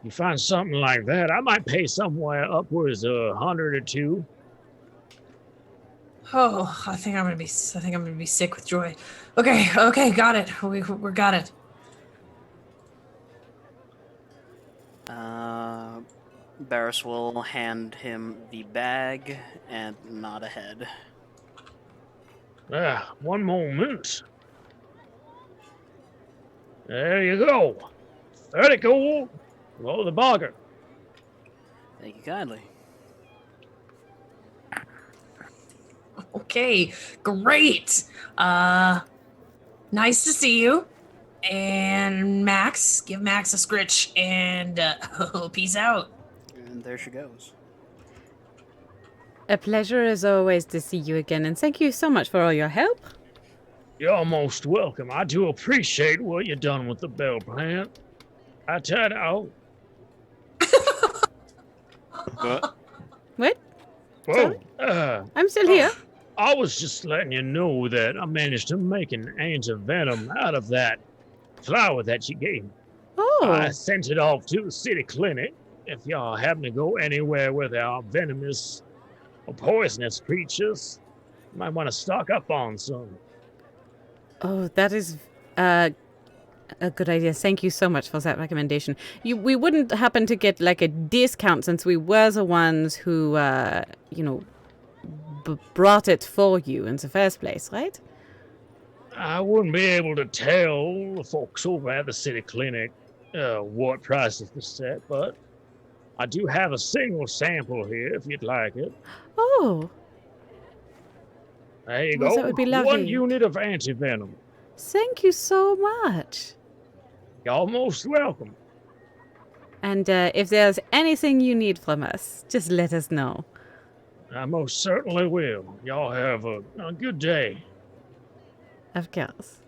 you find something like that, I might pay somewhere upwards of 100 or two. Oh, I think I'm gonna be sick with joy. Okay, got it. We got it. Baraus will hand him the bag and nod ahead. One moment. There you go. 30 gold. Below the bargain. Thank you kindly. Okay, great. Nice to see you. And Max, give Max a scritch and peace out. And there she goes. A pleasure as always to see you again, and thank you so much for all your help. You're most welcome. I do appreciate what you done with the bell plant. I turned out. What? What? Well, I'm still here. I was just letting you know that I managed to make an anti-venom out of that flower that you gave me. Oh. I sent it off to the city clinic. If y'all happen to go anywhere where there are venomous or poisonous creatures, you might want to stock up on some. Oh, that is a good idea. Thank you so much for that recommendation. We wouldn't happen to get like a discount since we were the ones who, brought it for you in the first place, right? I wouldn't be able to tell the folks over at the city clinic what prices to set, but I do have a single sample here if you'd like it. Oh. There you Well, go. that would be lovely. 1 unit of anti-venom. Thank you so much. Y'all most welcome. And if there's anything you need from us, just let us know. I most certainly will. Y'all have a good day. Of course.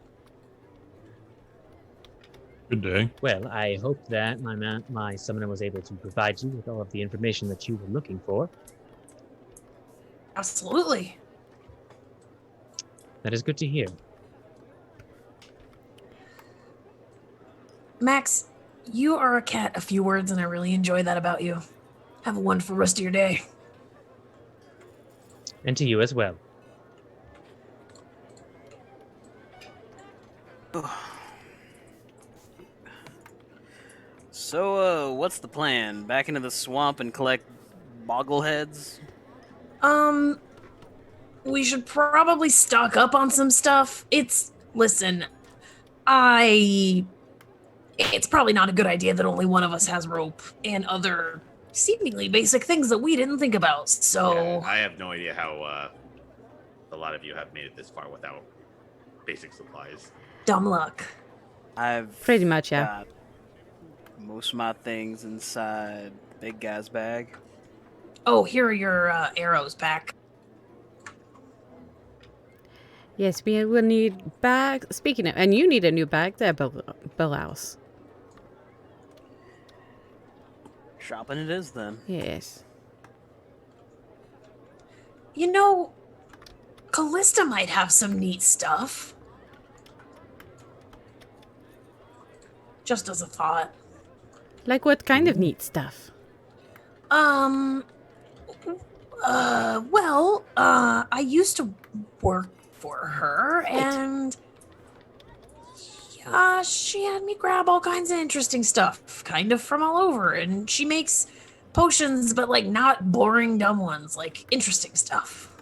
Good day. Well, I hope that my summoner was able to provide you with all of the information that you were looking for. Absolutely. That is good to hear. Max, you are a cat of few words, and I really enjoy that about you. Have a wonderful rest of your day. And to you as well. So, what's the plan? Back into the swamp and collect boggleheads? We should probably stock up on some stuff. It's probably not a good idea that only one of us has rope and other seemingly basic things that we didn't think about. So Yeah, I have no idea how a lot of you have made it this far without basic supplies. dumb luck. I've Pretty much, yeah. got most of my things inside Big Guy's bag. Oh, here are your arrows back. Yes, we will need bag. Speaking of, and you need a new bag there, Baraus. Shopping it is then. Yes. You know, Callista might have some neat stuff. Just as a thought. Like what kind of neat stuff? I used to work for her, and she had me grab all kinds of interesting stuff, kind of from all over, and she makes potions, but like not boring dumb ones, like interesting stuff.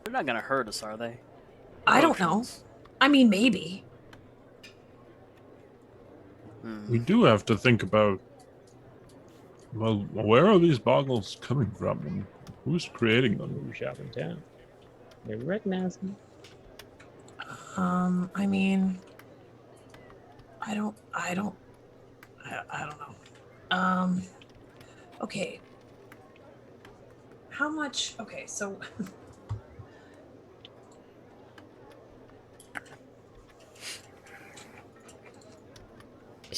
They're not gonna hurt us, are they? I don't know. Potions. I mean, maybe. We do have to think about, well, where are these boggles coming from and who's creating them? Who shop in town? They recognize me. I mean, I don't know. Okay. How much? Okay, so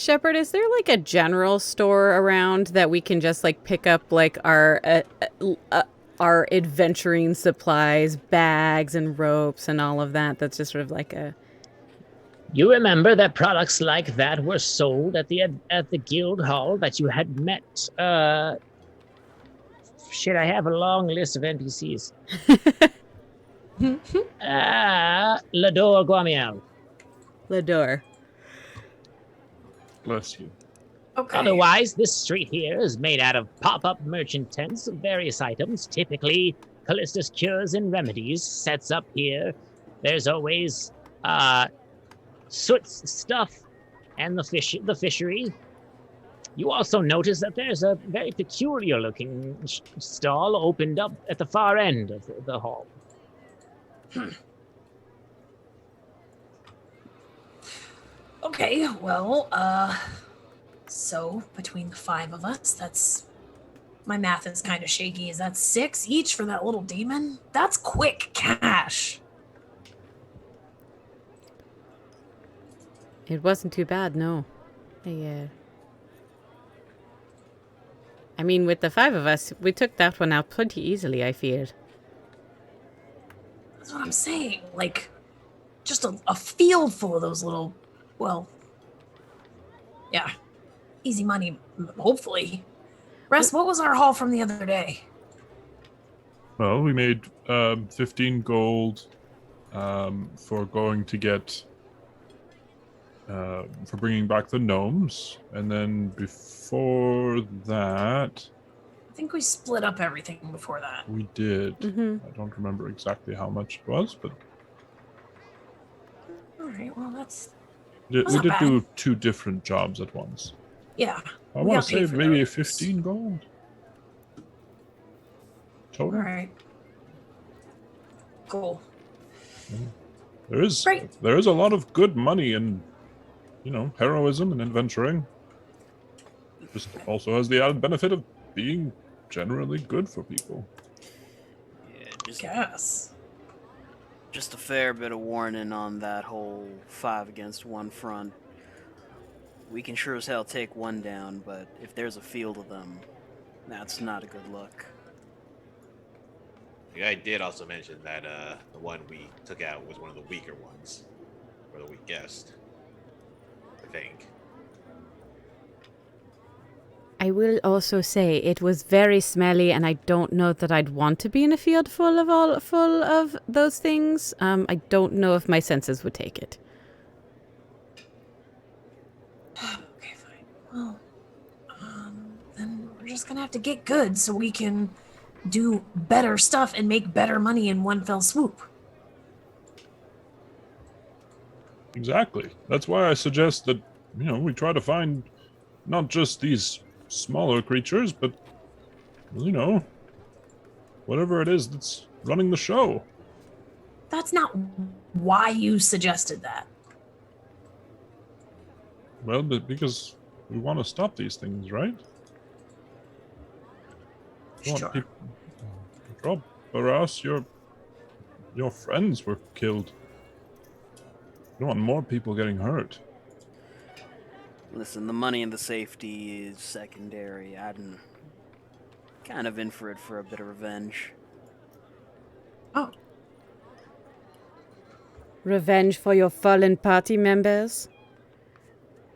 Shepard, is there like a general store around that we can just like pick up like our adventuring supplies, bags and ropes and all of that? That's just sort of like a... You remember that products like that were sold at the guild hall that you had met? Shit, I have a long list of NPCs. Lador Guamiel. Lador. Bless you. Okay. Otherwise, this street here is made out of pop-up merchant tents of various items, typically Callistus cures and remedies sets up here. There's always Soot's stuff and the fishery. You also notice that there's a very peculiar looking stall opened up at the far end of the hall. Okay, well, so between the 5 of us, that's... My math is kind of shaky. Is that 6 each for that little demon? That's quick cash. It wasn't too bad, no. I mean, with the 5 of us, we took that one out pretty easily, I feared. That's what I'm saying. Like, just a field full of those little, well, yeah, easy money, hopefully. Russ, what was our haul from the other day? Well, we made 15 gold for going to get for bringing back the gnomes, and then before that, I think we split up everything before that. we did. Mm-hmm. I don't remember exactly how much it was, but All right, well, that's... we not did bad. do 2 different jobs at once. Yeah. I we want got to paid say for maybe those. 15 gold All total. right. Cool. There is Great. a lot of good money in, heroism and adventuring. Just also has the added benefit of being generally good for people. Yeah, Yes. just a fair bit of warning on that whole 5 against 1 front. We can sure as hell take one down, but if there's a field of them, that's not a good look. The guy did also mention that the one we took out was one of the weaker ones, or the weakest, I think. I will also say it was very smelly, and I don't know that I'd want to be in a field full of those things. I don't know if my senses would take it. Okay, fine. Well, then we're just gonna have to get good so we can do better stuff and make better money in one fell swoop. Exactly. That's why I suggest that, we try to find not just these smaller creatures, but, whatever it is that's running the show. That's not why you suggested that. Well, but because we want to stop these things, right? We want Sure. peop- After all, Baraus, your friends were killed. You don't want more people getting hurt. Listen, the money and the safety is secondary. I'm kind of in for it for a bit of revenge. Oh, Revenge for your fallen party members?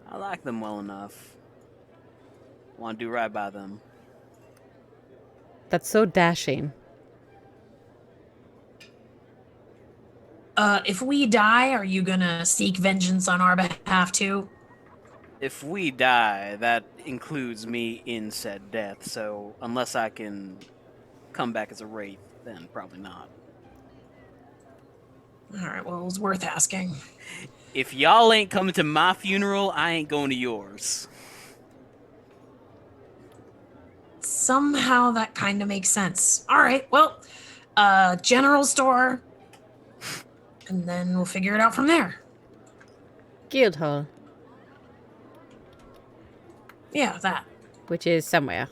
I like them well enough. Want to do right by them. That's so dashing. if we die, are you gonna seek vengeance on our behalf too? If we die, that includes me in said death, so unless I can come back as a wraith, then probably not. Alright, well, it was worth asking. If y'all ain't coming to my funeral, I ain't going to yours. Somehow that kind of makes sense. Alright, well, general store, and then we'll figure it out from there. Guildhall, Yeah, that. which is somewhere.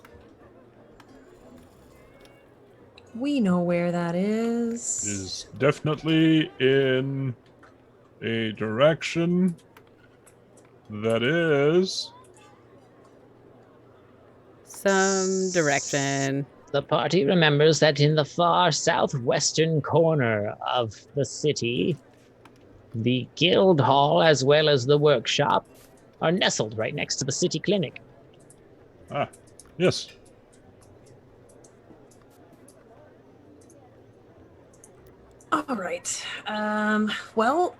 We know where that is. Is definitely in a direction That is... Some direction. The party remembers that in the far southwestern corner of the city, the guild hall as well as the workshop are nestled right next to the city clinic. Ah, yes. All right. Well,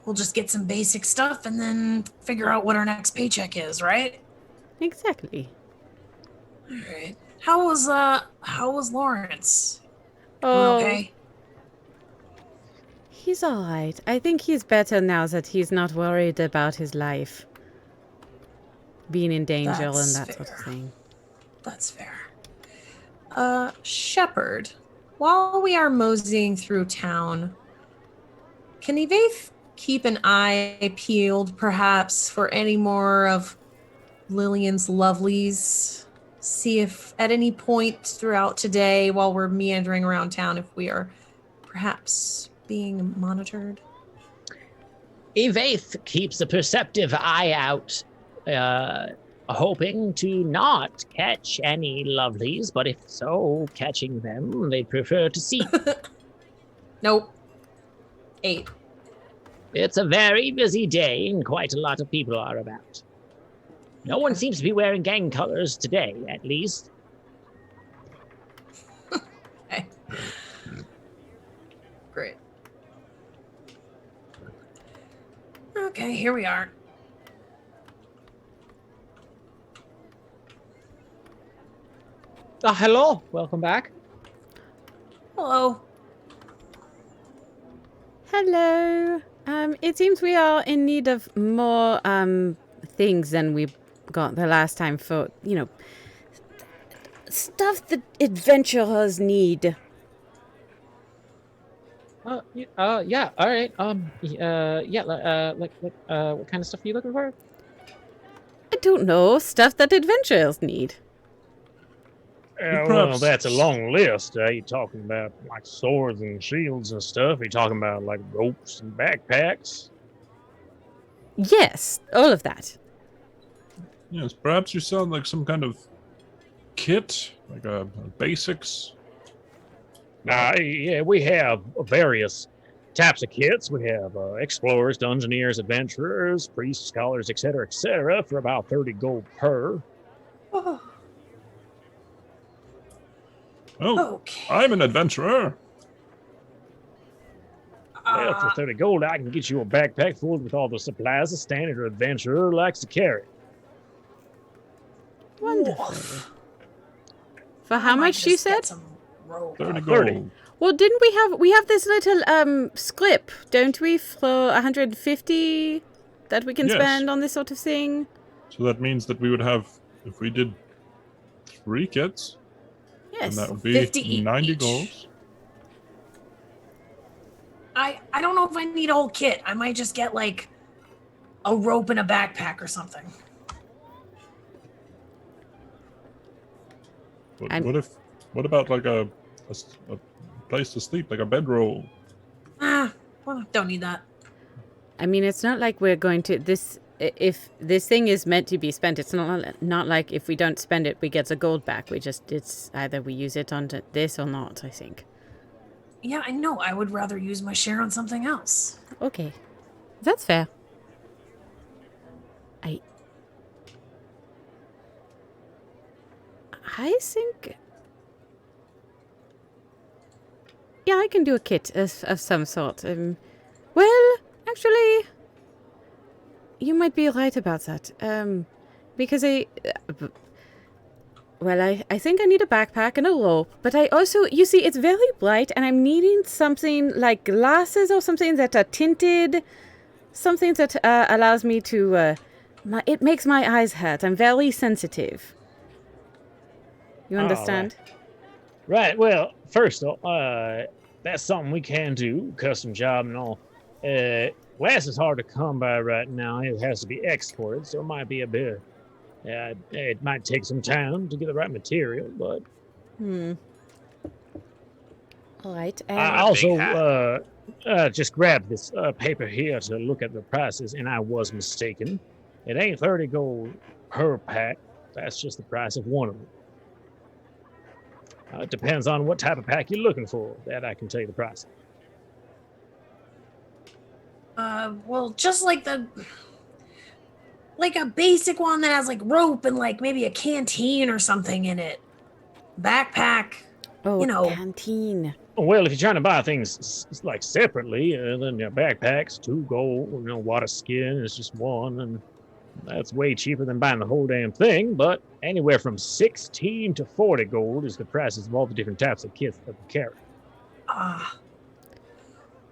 we'll just get some basic stuff and then figure out what our next paycheck is, right? Exactly. All right. How was Lawrence? Doing Oh, okay? he's all right. I think he's better now that he's not worried about his life being in danger That's and that sort of fair. thing. That's fair. Shepard, while we are moseying through town, can Evaith keep an eye peeled, perhaps, for any more of Lillian's lovelies? See if at any point throughout today, while we're meandering around town, if we are perhaps being monitored. Evaith keeps a perceptive eye out, hoping to not catch any lovelies, but if so, catching them, they'd prefer to see. Nope. 8. It's a very busy day, and quite a lot of people are about. No one seems to be wearing gang colors today, at least. Okay. Great. Okay, here we are. Hello. Welcome back. Hello. Hello. It seems we are in need of more things than we got the last time for, stuff that adventurers need. Yeah. All right. What kind of stuff are you looking for? I don't know, stuff that adventurers need. Well, Perhaps- that's a long list. Are you talking about like swords and shields and stuff? Are you talking about like ropes and backpacks? Yes, all of that. Yes, perhaps you sound like some kind of kit, like a basics. Yeah, we have various types of kits. We have explorers, dungeoneers, adventurers, priests, scholars, etc., for about 30 gold per. Oh, Oh, okay. I'm an adventurer. Well, for 30 gold, I can get you a backpack full with all the supplies a standard adventurer likes to carry. Wonderful. For how much you said? 30 gold. 30. Well, didn't we have this little scrip, don't we, for 150 that we can Yes. spend on this sort of thing? So that means that we would have, if we did 3 kits, Yes. then that would be 50 90 each. gold. I don't know if I need a whole kit. I might just get like a rope and a backpack or something. But what about like a place to sleep, like a bedroll? Well, don't need that. I mean, it's not like we're going to if this thing is meant to be spent, it's not like if we don't spend it, we get the gold back. It's either we use it on this or not, I think. Yeah, I know. I would rather use my share on something else. Okay. That's fair. I think... Yeah, I can do a kit of some sort. Well, actually... You might be right about that. Because I think I need a backpack and a rope, but I also, you see, it's very bright, and I'm needing something like glasses or something that are tinted, something that allows me to, it makes my eyes hurt. I'm very sensitive. You understand? Right, well, first off, that's something we can do, custom job and all. Glass is hard to come by right now. It has to be exported, so it might be a bit. It might take some time to get the right material, but. All right. I also just grabbed this paper here to look at the prices, and I was mistaken. It ain't 30 gold per pack. That's just the price of one of them. It depends on what type of pack you're looking for. That I can tell you the price. Well, just like a basic one that has like rope and like maybe a canteen or something in it. Backpack. Oh, You know. canteen. Well, if you're trying to buy things like separately, then your backpack's 2 gold. Water skin is just 1, and that's way cheaper than buying the whole damn thing. But anywhere from 16 to 40 gold is the prices of all the different types of kits that we carry.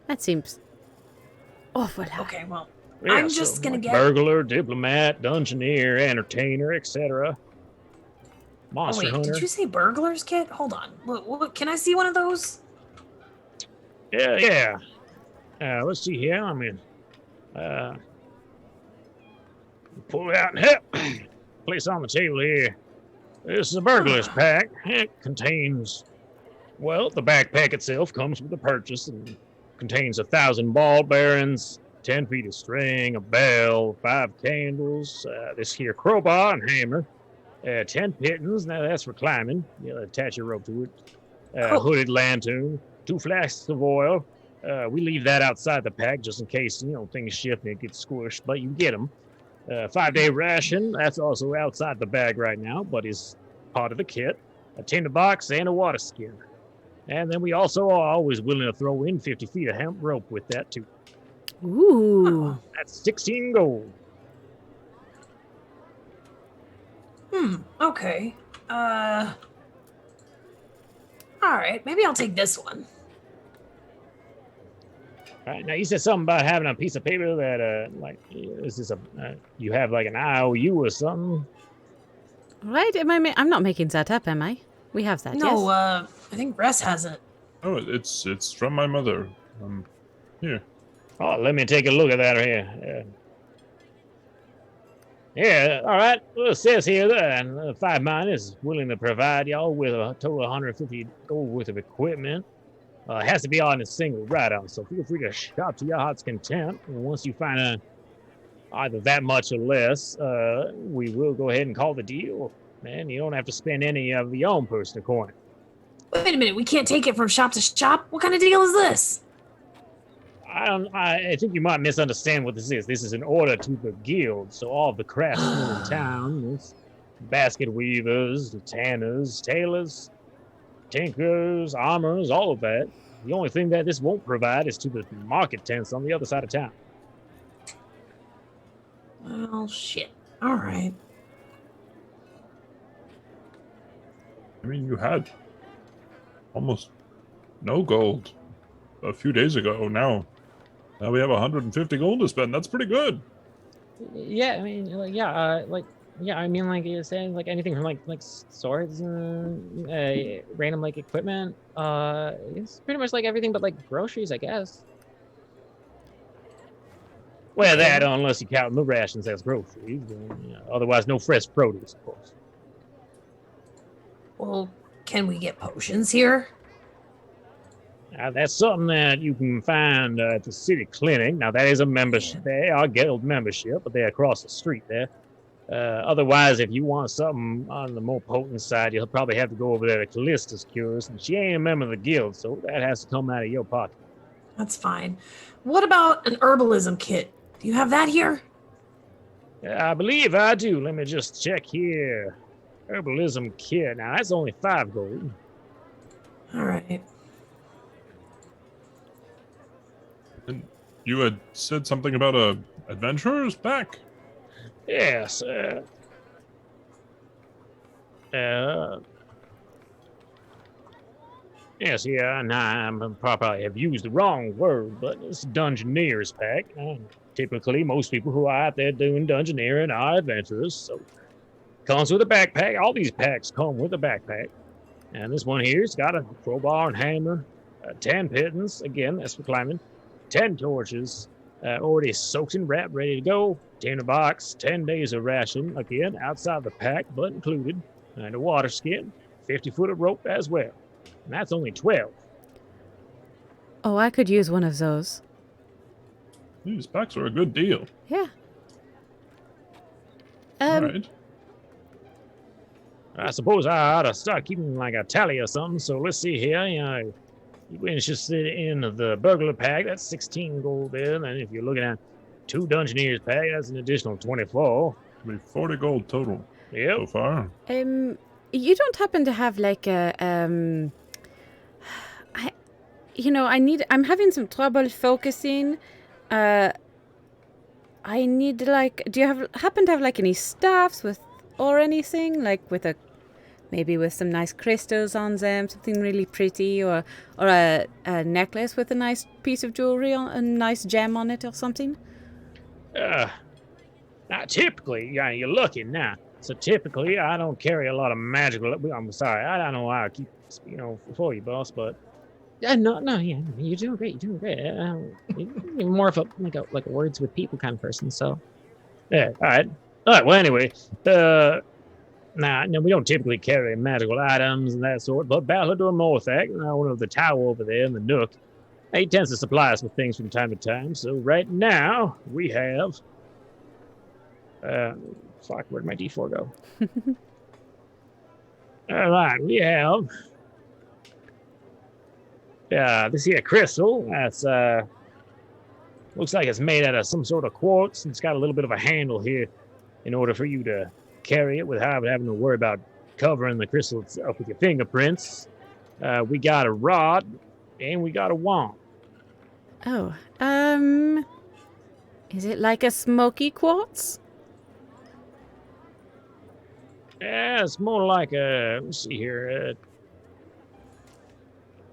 That seems awful. Okay, well, Yeah, I'm just gonna like get. burglar, diplomat, dungeoneer, entertainer, etc. Monster wait, hunter. did you say burglar's kit? Hold on. Look, can I see one of those? Yeah. Let's see here. Pull it out and help. Place on the table here. This is a burglar's pack. It contains, well, the backpack itself comes with the purchase and contains 1,000 ball bearings, 10 feet of string, a bell, 5 candles, this here crowbar and hammer, 10 pittons. Now that's for climbing. You'll attach your rope to it. Hooded lantern, 2 flasks of oil. We leave that outside the pack just in case, things shift and it gets squished, but you get them. 5-day ration, that's also outside the bag right now, but is part of the kit. A tinder box and a water skin. And then we also are always willing to throw in 50 feet of hemp rope with that too. Ooh. That's 16 gold. Okay. Alright, maybe I'll take this one. All right, now you said something about having a piece of paper that, is this you have like an IOU or something? Right? I'm not making that up, am I? We have that, No, yes? I think Ress has it. Oh, it's from my mother. Here. Oh, let me take a look at that here. Yeah, all right. Well, it says here that 5 Mine is willing to provide y'all with a total of 150 gold worth of equipment. It has to be on a single write-on, so feel free to shop to your heart's content. And once you find either that much or less, we will go ahead and call the deal. And you don't have to spend any of your own personal coin. Wait a minute, we can't take it from shop to shop? What kind of deal is this? I think you might misunderstand what this is. This is an order to the guild, so all of the craftsmen in town, basket weavers, the tanners, tailors, tinkers, armorers, all of that. The only thing that this won't provide is to the market tents on the other side of town. Well, shit. All right. I mean, you had almost no gold a few days ago. Now we have 150 gold to spend. That's pretty good. Yeah, I mean, you're saying like anything from like swords and random like equipment. It's pretty much like everything but like groceries, I guess. Well, that unless you count the rations as groceries. Otherwise, no fresh produce, of course. Well, can we get potions here? That's something that you can find at the city clinic. Now, that is a membership. They are guild membership, but they're across the street there. Otherwise, if you want something on the more potent side, you'll probably have to go over there to Callista's Cures, and she ain't a member of the guild, so that has to come out of your pocket. That's fine. What about an herbalism kit? Do you have that here? I believe I do. Let me just check here. Herbalism kit. Now, that's only 5 gold. All right. And you had said something about a adventurer's pack? Yes. Yes, yeah, and I probably have used the wrong word, but it's Dungeoneer's pack. Typically, most people who are out there doing Dungeoneering are adventurers, so comes with a backpack. All these packs come with a backpack. And this one here's got a crowbar and hammer, 10 pittons, again, that's for climbing, 10 torches, already soaked and wrapped, ready to go, tinder box, 10 days of ration, again, outside the pack, but included, and a water skin, 50 foot of rope as well. And that's only 12. Oh, I could use one of those. These packs are a good deal. Yeah. Right. I suppose I ought to start keeping like a tally or something. So let's see here. You're interested in the burglar pack. That's 16 gold there. And if you're looking at 2 dungeoneers pack, that's an additional 24. I mean, 40 gold total Yep. so far. You don't happen to have like a I'm having some trouble focusing. I need like, do you happen to have like any staffs with or anything like maybe with some nice crystals on them, something really pretty, or a necklace with a nice piece of jewelry on a nice gem on it or something? Not typically, yeah, you're lucky now. So typically, I don't carry a lot of magical. I'm sorry, I don't know why I keep, for you, boss, but no, yeah, you're doing great. You're doing great. You're more of a words with people kind of person. So, yeah, all right. Well, anyway, no, we don't typically carry magical items and that sort. But Battledore Morthak, owner of the tower over there in the Nook, he tends to supply us with things from time to time. So right now we have. Fuck, where'd my D4 go? All right, we have this here crystal. That's looks like it's made out of some sort of quartz. It's got a little bit of a handle here in order for you to carry it without having to worry about covering the crystal itself with your fingerprints. We got a rod and we got a wand. Oh, is it like a smoky quartz? Yeah, it's more like let's see here.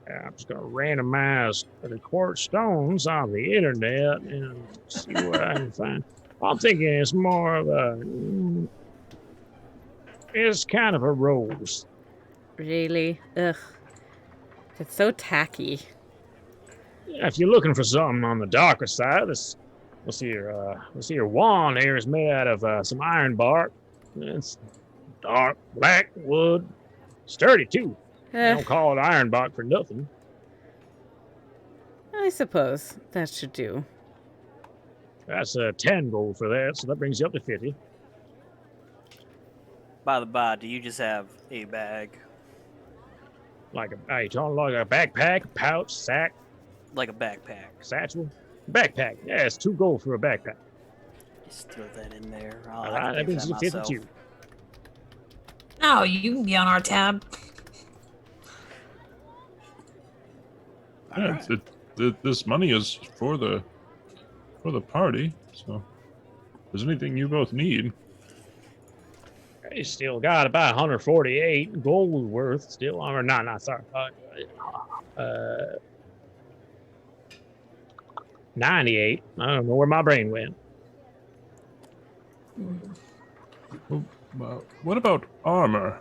I'm just going to randomize the quartz stones on the internet and see what I can find. I'm thinking it's more of it's kind of a rose. Really? Ugh. It's so tacky. Yeah, if you're looking for something on the darker side, we'll see your wand here is made out of some iron bark. It's dark black wood, sturdy too. They don't call it iron bark for nothing. I suppose that should do. That's 10 gold for that, so that brings you up to 50. By the by, do you just have a bag? Are you talking like a backpack, pouch, sack? Like a backpack. Satchel? Backpack. Yeah, it's 2 gold for a backpack. Just throw that in there. All right, that brings you 52. No, you can be on our tab. Yeah, this money is for the party. So, if there's anything you both need. You still got about 148 gold worth still. Or not, sorry. 98. I don't know where my brain went. Well, what about armor?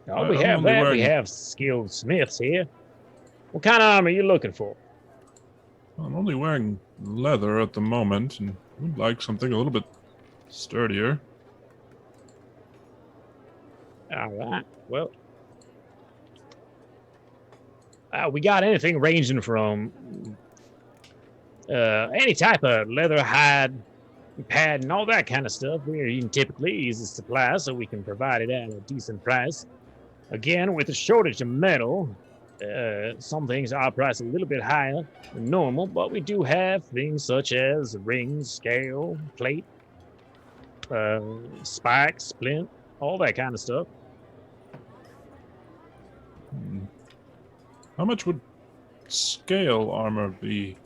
Oh, we have that. We have skilled smiths here. What kind of armor are you looking for? I'm only wearing leather at the moment and would like something a little bit sturdier. All right. Well, we got anything ranging from any type of leather, hide, pad, and all that kind of stuff. We typically use the supply so we can provide it at a decent price. Again, with a shortage of metal, some things are priced a little bit higher than normal, but we do have things such as rings, scale, plate, spike, splint, all that kind of stuff. How much would scale armor be?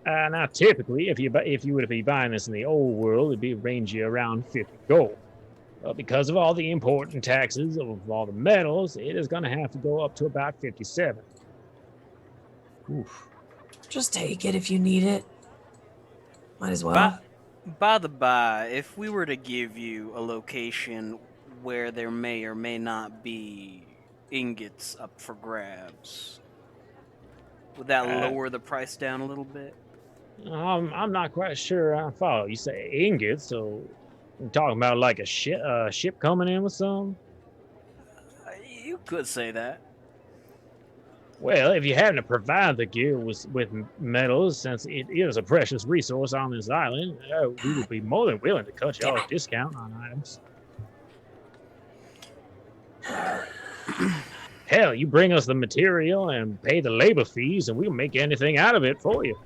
Now, typically, if you were to be buying this in the old world, it'd be range you around 50 gold. But because of all the import and taxes of all the metals, it is going to have to go up to about 57. Oof. Just take it if you need it. Might as well. By the by, if we were to give you a location where there may or may not be ingots up for grabs, would that lower the price down a little bit? I'm not quite sure I follow. You say ingots, so you're talking about like a ship coming in with some? You could say that. Well, if you happen to provide the gear with metals, since it is a precious resource on this island, we would be more than willing to cut you all a discount on items. Hell, you bring us the material and pay the labor fees, and we'll make anything out of it for you.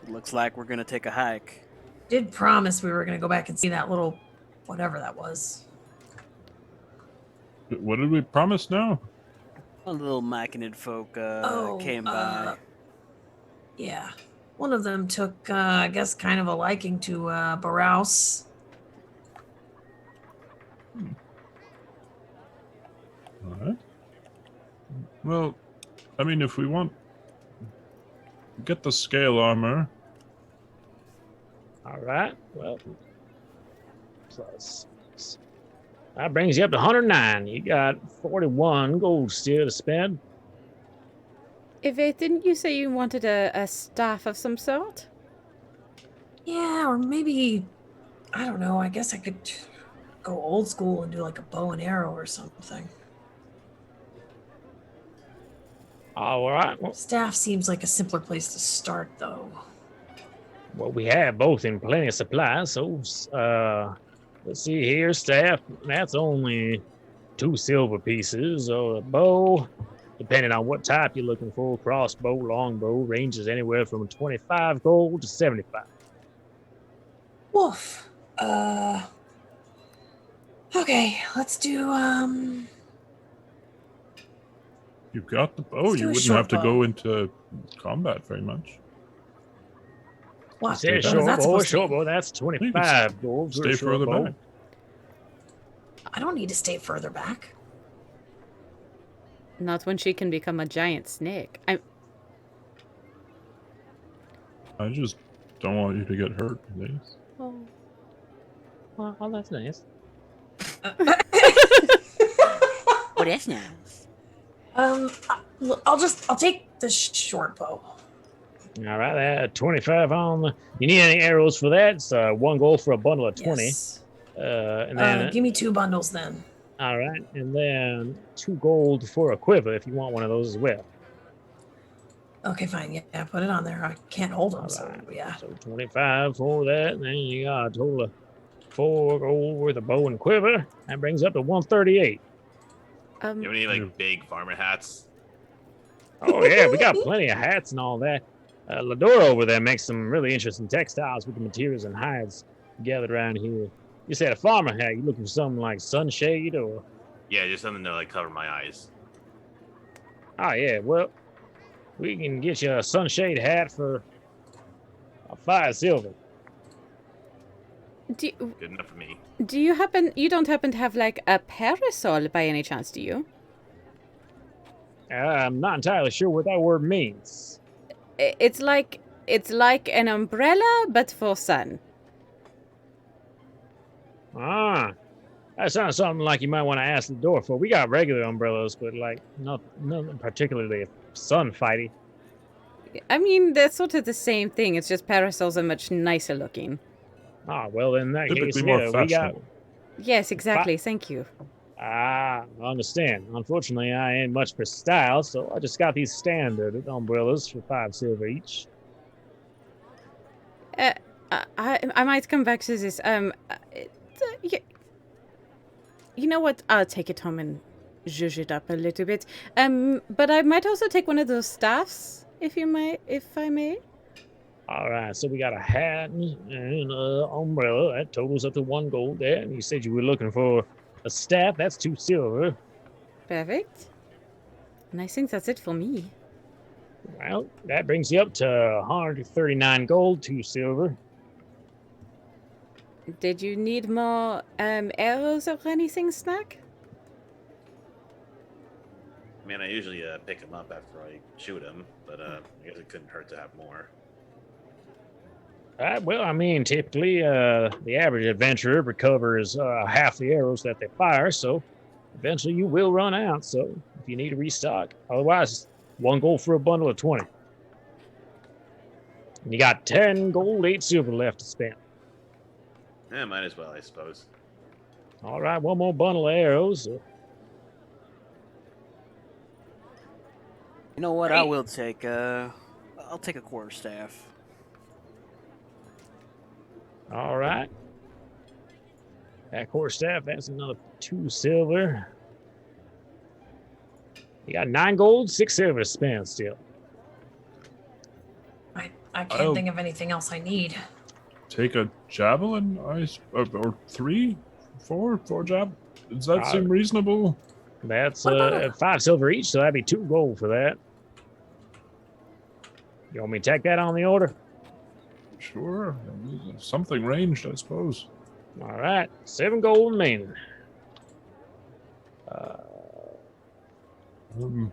Looks like we're gonna take a hike. Did promise we were going to go back and see that little whatever that was. What did we promise now? A little Myconid folk came by. Yeah. One of them took, I guess, kind of a liking to Baraus. All right. Well, I mean, if we want, get the scale armor. All right. Well, plus that brings you up to 109. You got 41 gold still to spend. Yvette, didn't you say you wanted a staff of some sort? Yeah, or maybe, I don't know, I guess I could go old school and do like a bow and arrow or something. All right. Well, Staff seems like a simpler place to start, though. we have both in plenty of supplies. So, let's see here. Staff, that's only 2 silver pieces. Or a bow, depending on what type you're looking for. Crossbow, longbow, ranges anywhere from 25 gold to 75. Woof. Okay, let's do, You've got the bow. Let's do You a wouldn't short have to bow. go into combat very much. what? Say What is short that bow, supposed to short mean? bow, that's 25 gold. for a Stay short further bow. back. I don't need to stay further back. Not when she can become a giant snake. I just don't want you to get hurt, please. Well, that's nice. Oh, that's nice. I'll take the short bow. All right, 25 on the. You need any arrows for that? It's 1 gold for a bundle of 20. Yes. And then, Give me 2 bundles then. all right, and then 2 gold for a quiver if you want one of those as well. Okay, fine. Yeah, put it on there. I can't hold them, so Alright. yeah. So 25 for that, and then you got a total of 4 gold worth of bow and quiver. That brings up to 138. You have any like big farmer hats? Oh yeah, we got plenty of hats and all that. Ladora over there makes some really interesting textiles with the materials and hides gathered around here. You said a farmer hat. You looking for something like sunshade or? Yeah, just something to like cover my eyes. Oh yeah, well, we can get you a sunshade hat for 5 silver. Do Good enough for me. you don't happen to have like a parasol by any chance, do you? I'm not entirely sure what that word means. It's like an umbrella but for sun. Ah, that sounds something like you might want to ask the door for. We got regular umbrellas, but like nothing particularly sun fighty. I mean, they're sort of the same thing. It's just parasols are much nicer looking. Ah, well in that case, Typically more yeah, we got. fashionable. Yes, exactly. Thank you. Ah, I understand. Unfortunately, I ain't much for style, so I just got these standard umbrellas for 5 silver each. I might come back to this. You know what? I'll take it home and zhuzh it up a little bit. But I might also take one of those staffs, if I may. All right, so we got a hat and an umbrella. That totals up to 1 gold there. And you said you were looking for a staff. That's 2 silver. Perfect. And I think that's it for me. Well, that brings you up to 139 gold, 2 silver. Did you need more arrows or anything, Snack? I mean, I usually pick them up after I shoot them, but I guess it couldn't hurt to have more. Well, I mean, typically the average adventurer recovers half the arrows that they fire, so eventually you will run out. So if you need to restock, otherwise, 1 gold for a bundle of 20. And you got 10 gold, 8 silver left to spend. Yeah, might as well, I suppose. All right, 1 more bundle of arrows. You know what? I will take I'll take a quarterstaff. All right. That quarterstaff, that's another 2 silver. You got 9 gold, 6 silver to spend still. I can't think of anything else I need. Take a javelin, or 4 jab. Does that seem reasonable? That's 5 silver each, so that'd be 2 gold for that. You want me to take that on the order? Sure. Something ranged, I suppose. All right, 7 gold remaining. I don't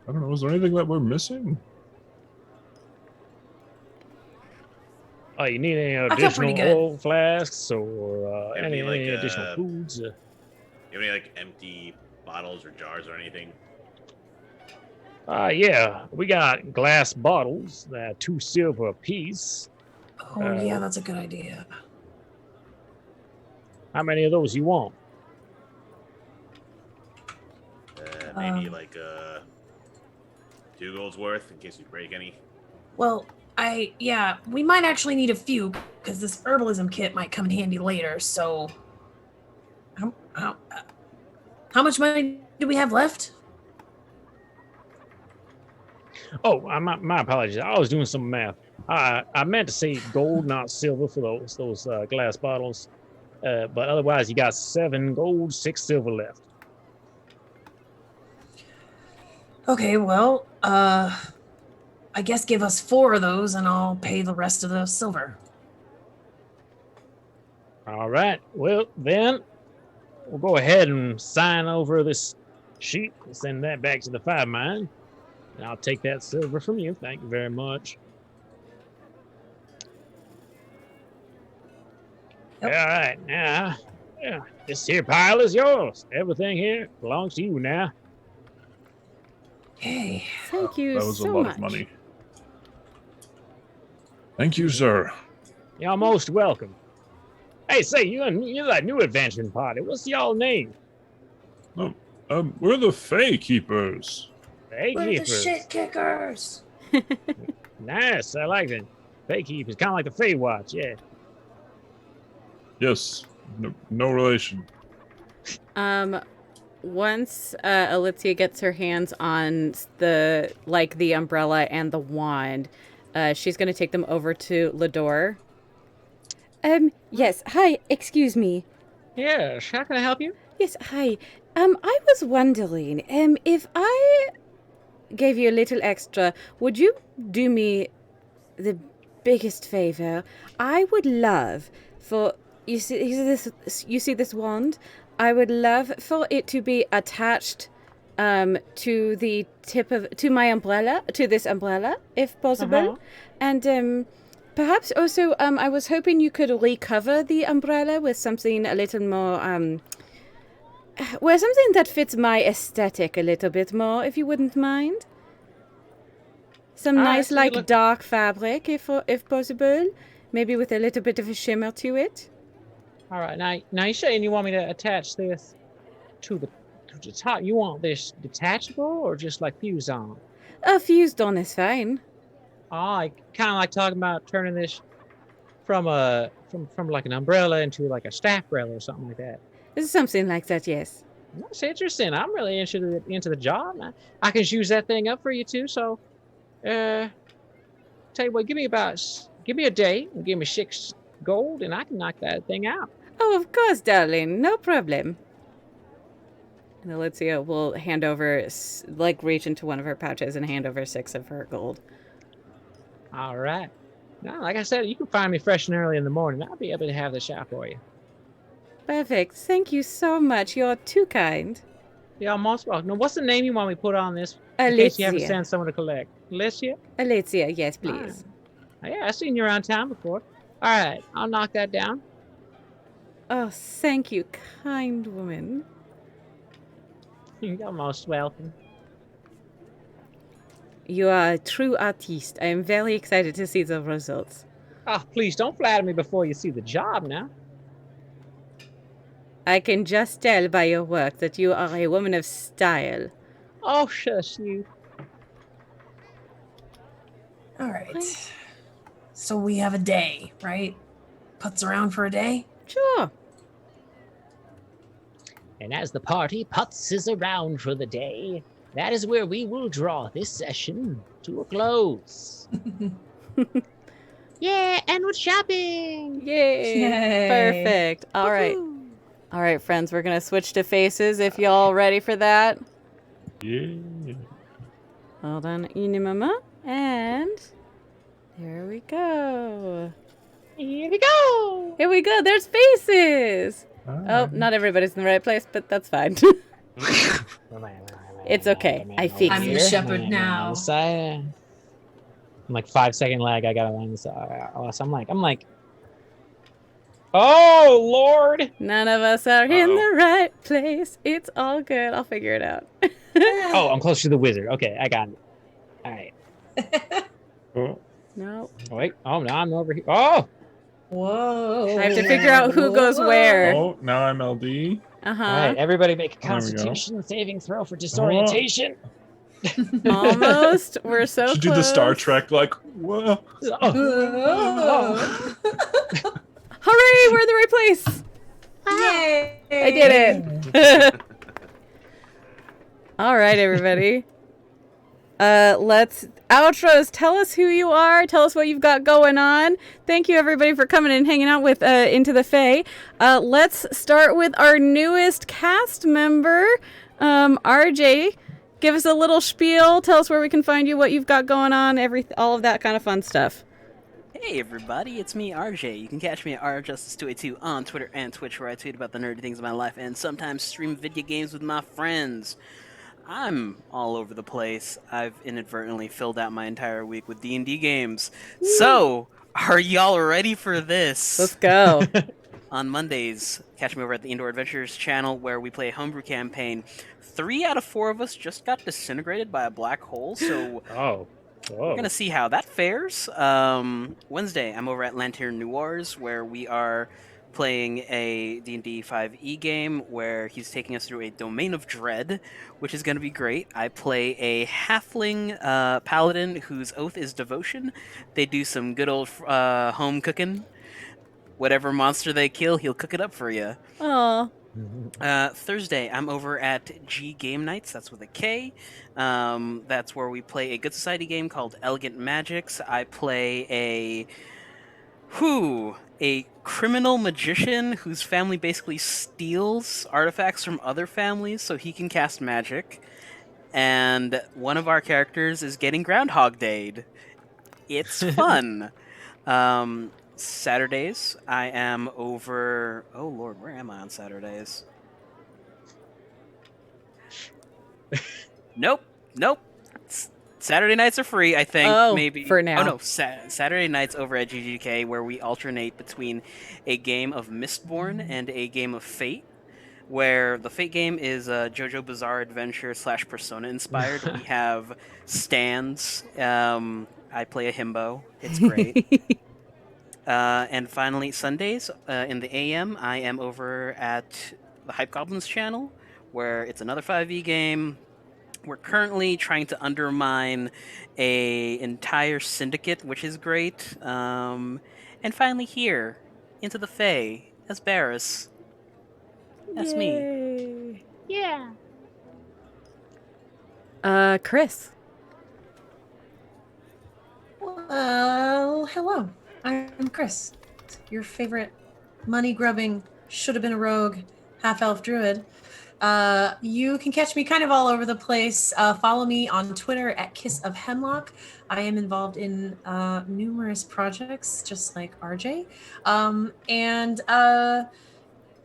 know. Is there anything that we're missing? Oh, you need any I feel pretty additional good. oil flasks or Yeah, any like, additional foods? You have any like empty bottles or jars or anything? Yeah, we got glass bottles that 2 silver apiece. Oh, yeah, that's a good idea. How many of those you want? Maybe like 2 gold's worth in case we break any. Well, we might actually need a few because this herbalism kit might come in handy later. So, how much money do we have left? Oh, my apologies. I was doing some math. I meant to say gold, not silver, for those glass bottles. But otherwise, you got 7 gold, 6 silver left. Okay, well, I guess give us 4 of those, and I'll pay the rest of the silver. All right. Well, then we'll go ahead and sign over this sheet and send that back to the 5 mine. And I'll take that silver from you. Thank you very much. Yep. All right. Now, this here pile is yours. Everything here belongs to you now. Hey, Thank you That was so a lot much. of money. Thank you, sir. You're most welcome. Hey, say, you're that new adventuring party. What's y'all name? We're the Fey Keepers. Fey we're the Keepers. shit kickers. Nice. I like that. Fey Keepers. Kind of like the Fey Watch. Yeah. Yes. No relation. Once Alicia gets her hands on the umbrella and the wand, she's going to take them over to Lador. Yes. Hi. Excuse me. Yes, how can I help you? Yes. Hi. I was wondering, if I gave you a little extra, would you do me the biggest favor? I would love for you see this wand? I would love for it to be attached to the tip of my umbrella, to this umbrella, if possible. And perhaps also I was hoping you could recover the umbrella with something a little more something that fits my aesthetic a little bit more, if you wouldn't mind. Some nice, so you like, look- dark fabric, if possible. Maybe with a little bit of a shimmer to it. All right, now you're saying you want me to attach this to the top? You want this detachable or just like fused on? Fused on is fine. Oh, I kind of like talking about turning this from like an umbrella into like a staff umbrella or something like that. Something like that, yes. That's interesting. I'm really interested into the job. I can use that thing up for you too. So, tell you what, give me a day and give me 6 gold, and I can knock that thing out. Oh, of course, darling. No problem. And Alicia will hand over, reach into one of her pouches and hand over 6 of her gold. All right. Now, like I said, you can find me fresh and early in the morning. I'll be able to have the shop for you. Perfect. Thank you so much. You're too kind. You're most welcome. Now, what's the name you want me to put on this? In case you have to Alicia. send someone to collect. Alicia? Alicia, yes, please. Yeah, I've seen you around town before. All right, I'll knock that down. Oh, thank you, kind woman. You're most welcome. You are a true artiste. I am very excited to see the results. Oh, please don't flatter me before you see the job now. I can just tell by your work that you are a woman of style. Oh, shush you. All right. So we have a day, right? Puts around for a day? Sure. And as the party putzes around for the day, that is where we will draw this session to a close. Yeah, and with shopping. Yay. Yay. Perfect. All right. All right, friends, we're going to switch to faces if y'all ready for that. Yeah. Hold on, Inimama. And there we go. Here we go. Here we go. There's faces. Oh, Alright. not everybody's in the right place, but that's fine. It's okay. I figured. I'm the shepherd now. I'm like 5-second lag. I gotta line this up. So I'm like, oh Lord! None of us are in Uh-oh. the right place. It's all good. I'll figure it out. Oh, I'm close to the wizard. Okay, I got it. All right. Oh, No. Oh, wait. Oh, now I'm over here. Oh, Whoa. I have to figure out who goes where. oh, now I'm LD. Uh-huh. all right. Everybody make a There we go. Constitution saving throw for disorientation. Almost. We're so Should close. do the Star Trek like, whoa. Oh. Hooray, we're in the right place. Yay. I did it. All right, everybody. Let's outros. Tell us who you are. Tell us what you've got going on. Thank you, everybody, for coming and hanging out with Into the Fey. Let's start with our newest cast member, RJ. Give us a little spiel. Tell us where we can find you, what you've got going on, all of that kind of fun stuff. Hey everybody, it's me, RJ. You can catch me at rjustice282 on Twitter and Twitch, where I tweet about the nerdy things of my life and sometimes stream video games with my friends. I'm all over the place. I've inadvertently filled out my entire week with D&D games. So, are y'all ready for this? Let's go. On Mondays, catch me over at the Indoor Adventures channel, where we play a homebrew campaign. 3 out of 4 of us just got disintegrated by a black hole, so Oh. we're gonna see how that fares. Wednesday, I'm over at Lantern Noirs, where we are playing a D&D 5e game where he's taking us through a Domain of Dread, which is gonna be great. I play a halfling paladin whose oath is devotion. They do some good old home cooking. Whatever monster they kill, he'll cook it up for you. Aw. Thursday, I'm over at G Game Nights. That's with a K. That's where we play a Good Society game called Elegant Magics. I play a criminal magician whose family basically steals artifacts from other families so he can cast magic. And one of our characters is getting Groundhog Day'd. It's fun. Saturdays, I am over... Oh, Lord, where am I on Saturdays? Nope. Saturday nights are free, I think. Oh, maybe. for now. Oh, no. Saturday nights over at GGK, where we alternate between a game of Mistborn and a game of Fate, where the Fate game is JoJo Bizarre Adventure / Persona inspired. We have stands. I play a himbo. It's great. And finally, Sundays in the AM, I am over at the Hype Goblins channel, where it's another 5e game. We're currently trying to undermine a entire syndicate, which is great. And finally here, Into the Fey, as Baraus. That's me. Yay. Yeah. Chris. Well, hello. I'm Chris, your favorite money-grubbing, should-have-been a rogue, half-elf druid. You can catch me kind of all over the place. Follow me on Twitter at Kiss of Hemlock. I am involved in numerous projects, just like RJ. And a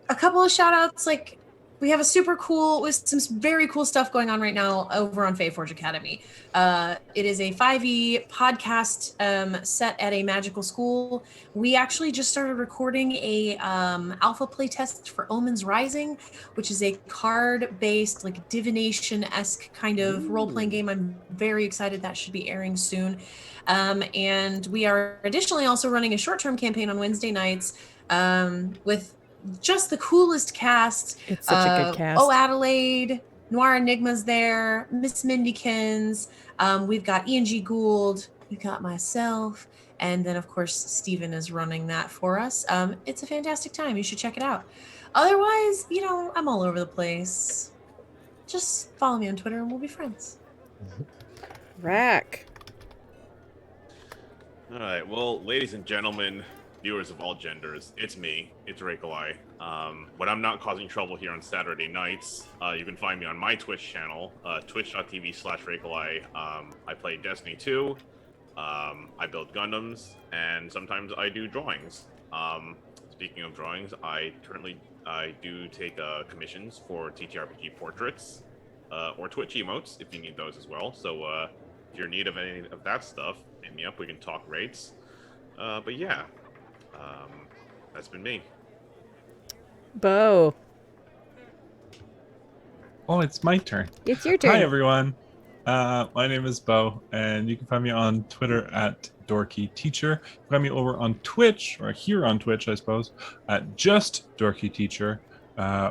couple of shout-outs, like we have a super cool, with some very cool stuff going on right now over on Feyforge Academy. It is a 5e podcast set at a magical school. We actually just started recording a alpha playtest for Omens Rising, which is a card-based, like divination-esque kind of role-playing game. I'm very excited. That should be airing soon. And we are additionally also running a short-term campaign on Wednesday nights with just the coolest cast. It's such a good cast. Oh, Adelaide, Noir Enigma's there, Miss Mindykins. We've got Ian G. Gould, We've got myself, and then of course Steven is running that for us. It's a fantastic time. You should check it out. Otherwise, I'm all over the place. Just follow me on Twitter and we'll be friends. Rack. All right. Well, ladies and gentlemen, viewers of all genders, it's me. It's Rakelai. When I'm not causing trouble here on Saturday nights, you can find me on my Twitch channel, twitch.tv/Rakelai. I play Destiny 2. I build Gundams, and sometimes I do drawings. Speaking of drawings, I do take commissions for TTRPG portraits or Twitch emotes if you need those as well. So if you're in need of any of that stuff, hit me up. We can talk rates. But yeah, that's been me. Bo. Oh, it's my turn. It's your turn. Hi, everyone. My name is Bo, and you can find me on Twitter at DorkyTeacher. You can find me over on Twitch, or here on Twitch, I suppose, at just DorkyTeacher,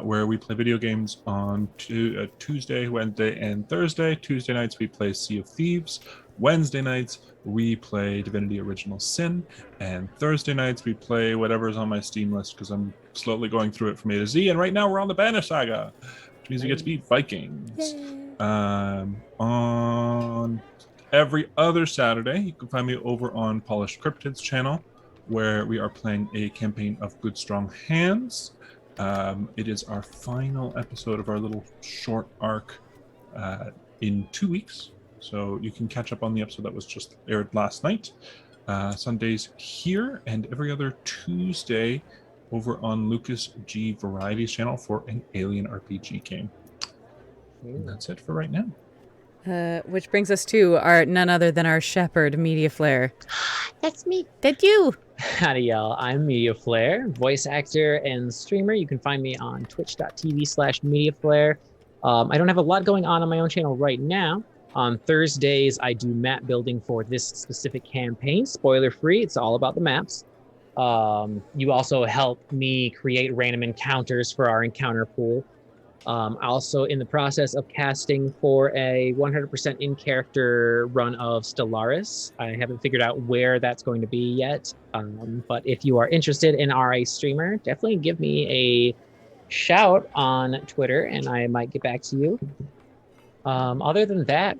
where we play video games on Tuesday, Wednesday, and Thursday. Tuesday nights, we play Sea of Thieves. Wednesday nights, we play Divinity Original Sin. And Thursday nights, we play whatever's on my Steam list, because I'm slowly going through it from A to Z. And right now, we're on the Banner Saga, which means we get to beat Vikings. On every other Saturday, you can find me over on Polished Cryptids channel, where we are playing a campaign of Good Strong Hands. It is our final episode of our little short arc in 2 weeks, so you can catch up on the episode that was just aired last night. Sundays here, and every other Tuesday over on Lucas G Varieties channel for an Alien RPG game. And that's it for right now. Which brings us to our none other than our shepherd, Media Flare. That's me. That's you. Howdy, y'all. I'm Media Flare, voice actor and streamer. You can find me on twitch.tv/Media Flare. I don't have a lot going on my own channel right now. On Thursdays, I do map building for this specific campaign. Spoiler free, it's all about the maps. You also help me create random encounters for our encounter pool. Also in the process of casting for a 100% in-character run of Stellaris. I haven't figured out where that's going to be yet, but if you are interested and are a streamer, definitely give me a shout on Twitter and I might get back to you. Other than that,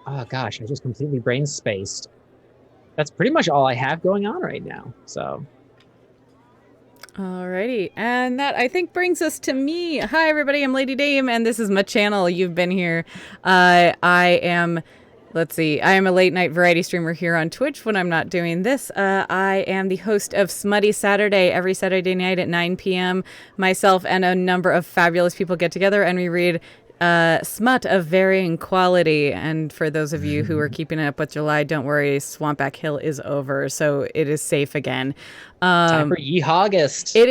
oh gosh, I just completely brain spaced. That's pretty much all I have going on right now, so... Alrighty, and that I think brings us to me. Hi everybody, I'm Lady Dame, and this is my channel. You've been here. I am a late night variety streamer here on Twitch when I'm not doing this. I am the host of Smutty Saturday every Saturday night at 9 p.m. Myself and a number of fabulous people get together and we read smut of varying quality. And for those of you who are keeping up with July, don't worry, Swampback Hill is over, so it is safe again. Time for Yeehaugust. It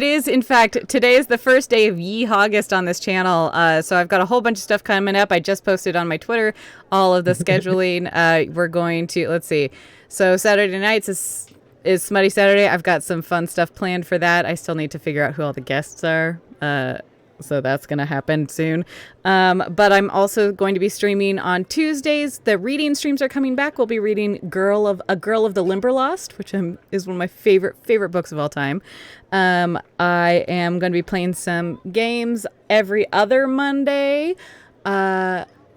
is, in fact, today is the first day of Yeehaugust on this channel. So I've got a whole bunch of stuff coming up. I just posted on my Twitter all of the scheduling. We're going to, let's see. So Saturday nights is Smutty Saturday. I've got some fun stuff planned for that. I still need to figure out who all the guests are. So that's going to happen soon. But I'm also going to be streaming on Tuesdays. The reading streams are coming back. We'll be reading A Girl of the Limberlost, which is one of my favorite books of all time. I am going to be playing some games every other Monday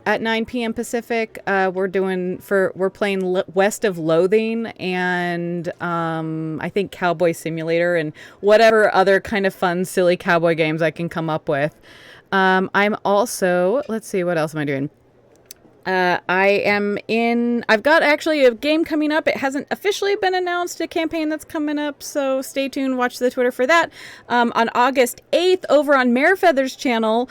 at 9 p.m. Pacific. We're playing West of Loathing and I think Cowboy Simulator and whatever other kind of fun, silly cowboy games I can come up with. I'm also, let's see, what else am I doing? I've got actually a game coming up. It hasn't officially been announced, a campaign that's coming up, so stay tuned, watch the Twitter for that. On August 8th, over on Marefeather's channel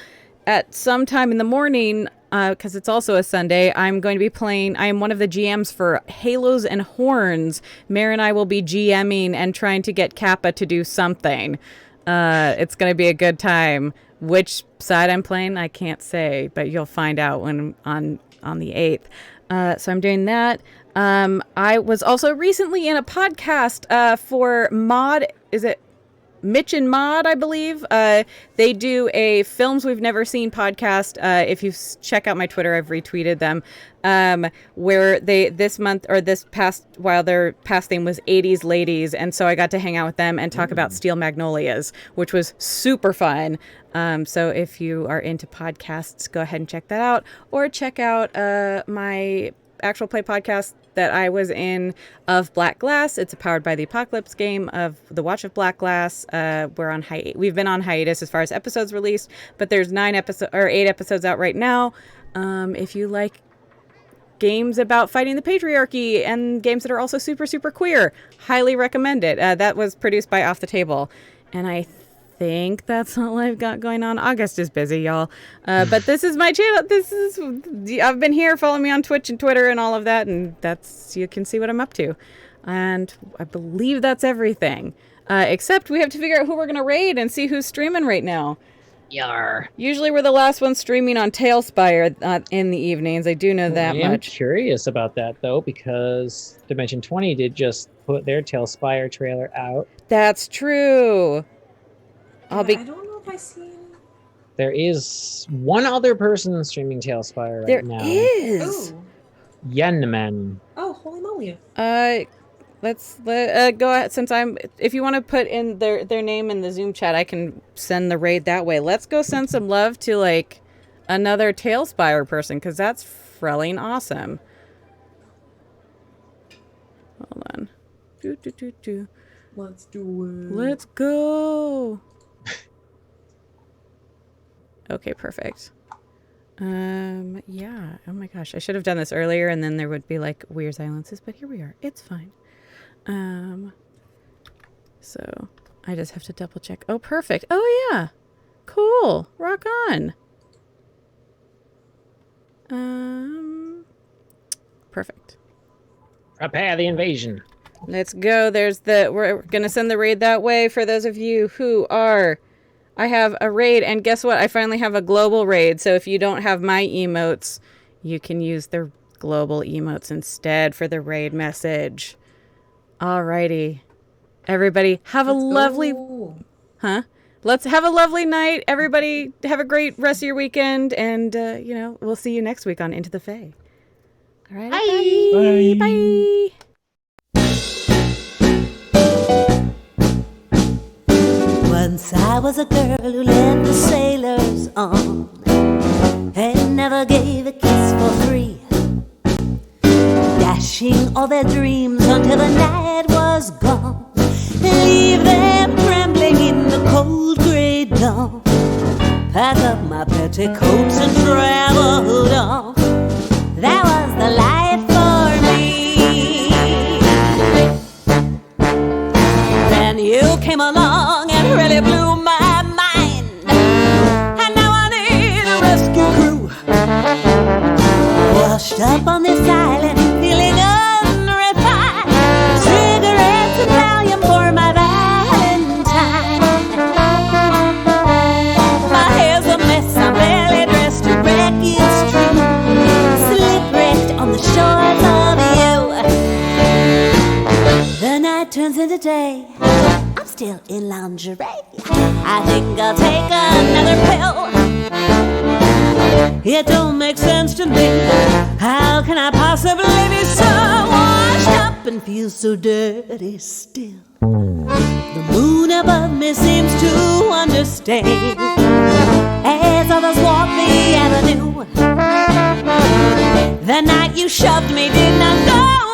at some time in the morning, because it's also a Sunday, I'm going to be playing, I am one of the GMs for Halos and Horns. Mare and I will be GMing and trying to get Kappa to do something. It's going to be a good time. Which side I'm playing, I can't say, but you'll find out when on the 8th. So I'm doing that. I was also recently in a podcast for Mitch and Maud, I believe. They do a Films We've Never Seen podcast. If you check out my Twitter, I've retweeted them. Where this month or this past while their past theme was 80s ladies, and so I got to hang out with them and talk about Steel Magnolias, which was super fun. So if you are into podcasts, go ahead and check that out, or check out my actual play podcast that I was in of Black Glass. It's a Powered by the Apocalypse game of The Watch of Black Glass. We've been on hiatus as far as episodes released, but there's 8 episodes out right now. If you like games about fighting the patriarchy and games that are also super, super queer, highly recommend it. That was produced by Off the Table. And I think that's all I've got going on. August is busy, y'all. But this is my channel. I've been here. Follow me on Twitch and Twitter and all of that. And you can see what I'm up to. And I believe that's everything. Except we have to figure out who we're going to raid and see who's streaming right now. Yar. Usually we're the last ones streaming on Talespire in the evenings. I do know that much. I'm curious about that, though, because Dimension 20 did just put their Talespire trailer out. That's true. I don't know if I see any. There is one other person streaming Talespire right There now. is. Ooh. Yenman. Oh, holy moly. Let's go ahead. If you want to put in their name in the Zoom chat, I can send the raid that way. Let's go send some love to like another Talespire person, because that's frelling awesome. Hold on. Let's do it. Let's go. Okay, perfect. Yeah. Oh my gosh, I should have done this earlier, and then there would be like weird silences. But here we are. It's fine. So I just have to double check. Oh, perfect. Oh yeah, cool. Rock on. Perfect. Prepare the invasion. Let's go. We're gonna send the raid that way for those of you who are. I have a raid, and guess what? I finally have a global raid. So if you don't have my emotes, you can use the global emotes instead for the raid message. Alrighty. Everybody, have a lovely... Huh? Let's have a lovely night. Everybody, have a great rest of your weekend. And, we'll see you next week on Into the Fey. All right. Bye. Bye. Bye. Once I was a girl who led the sailors on and never gave a kiss for free, dashing all their dreams until the night was gone, leave them trembling in the cold grey dawn. Pack up my petticoats and traveled on. That was the life for me. Then you came along and really blew my mind, and now I need a rescue crew. Washed up on this island, feeling unrefined, cigarettes and Valium for my Valentine. My hair's a mess, I'm barely dressed to wreck it's true, shipwrecked on the shores of you. The night turns into day, I'm still in lingerie. I think I'll take another pill. It don't make sense to me. How can I possibly be so washed up and feel so dirty still? The moon above me seems to understand as others walk the avenue. The night you shoved me did not know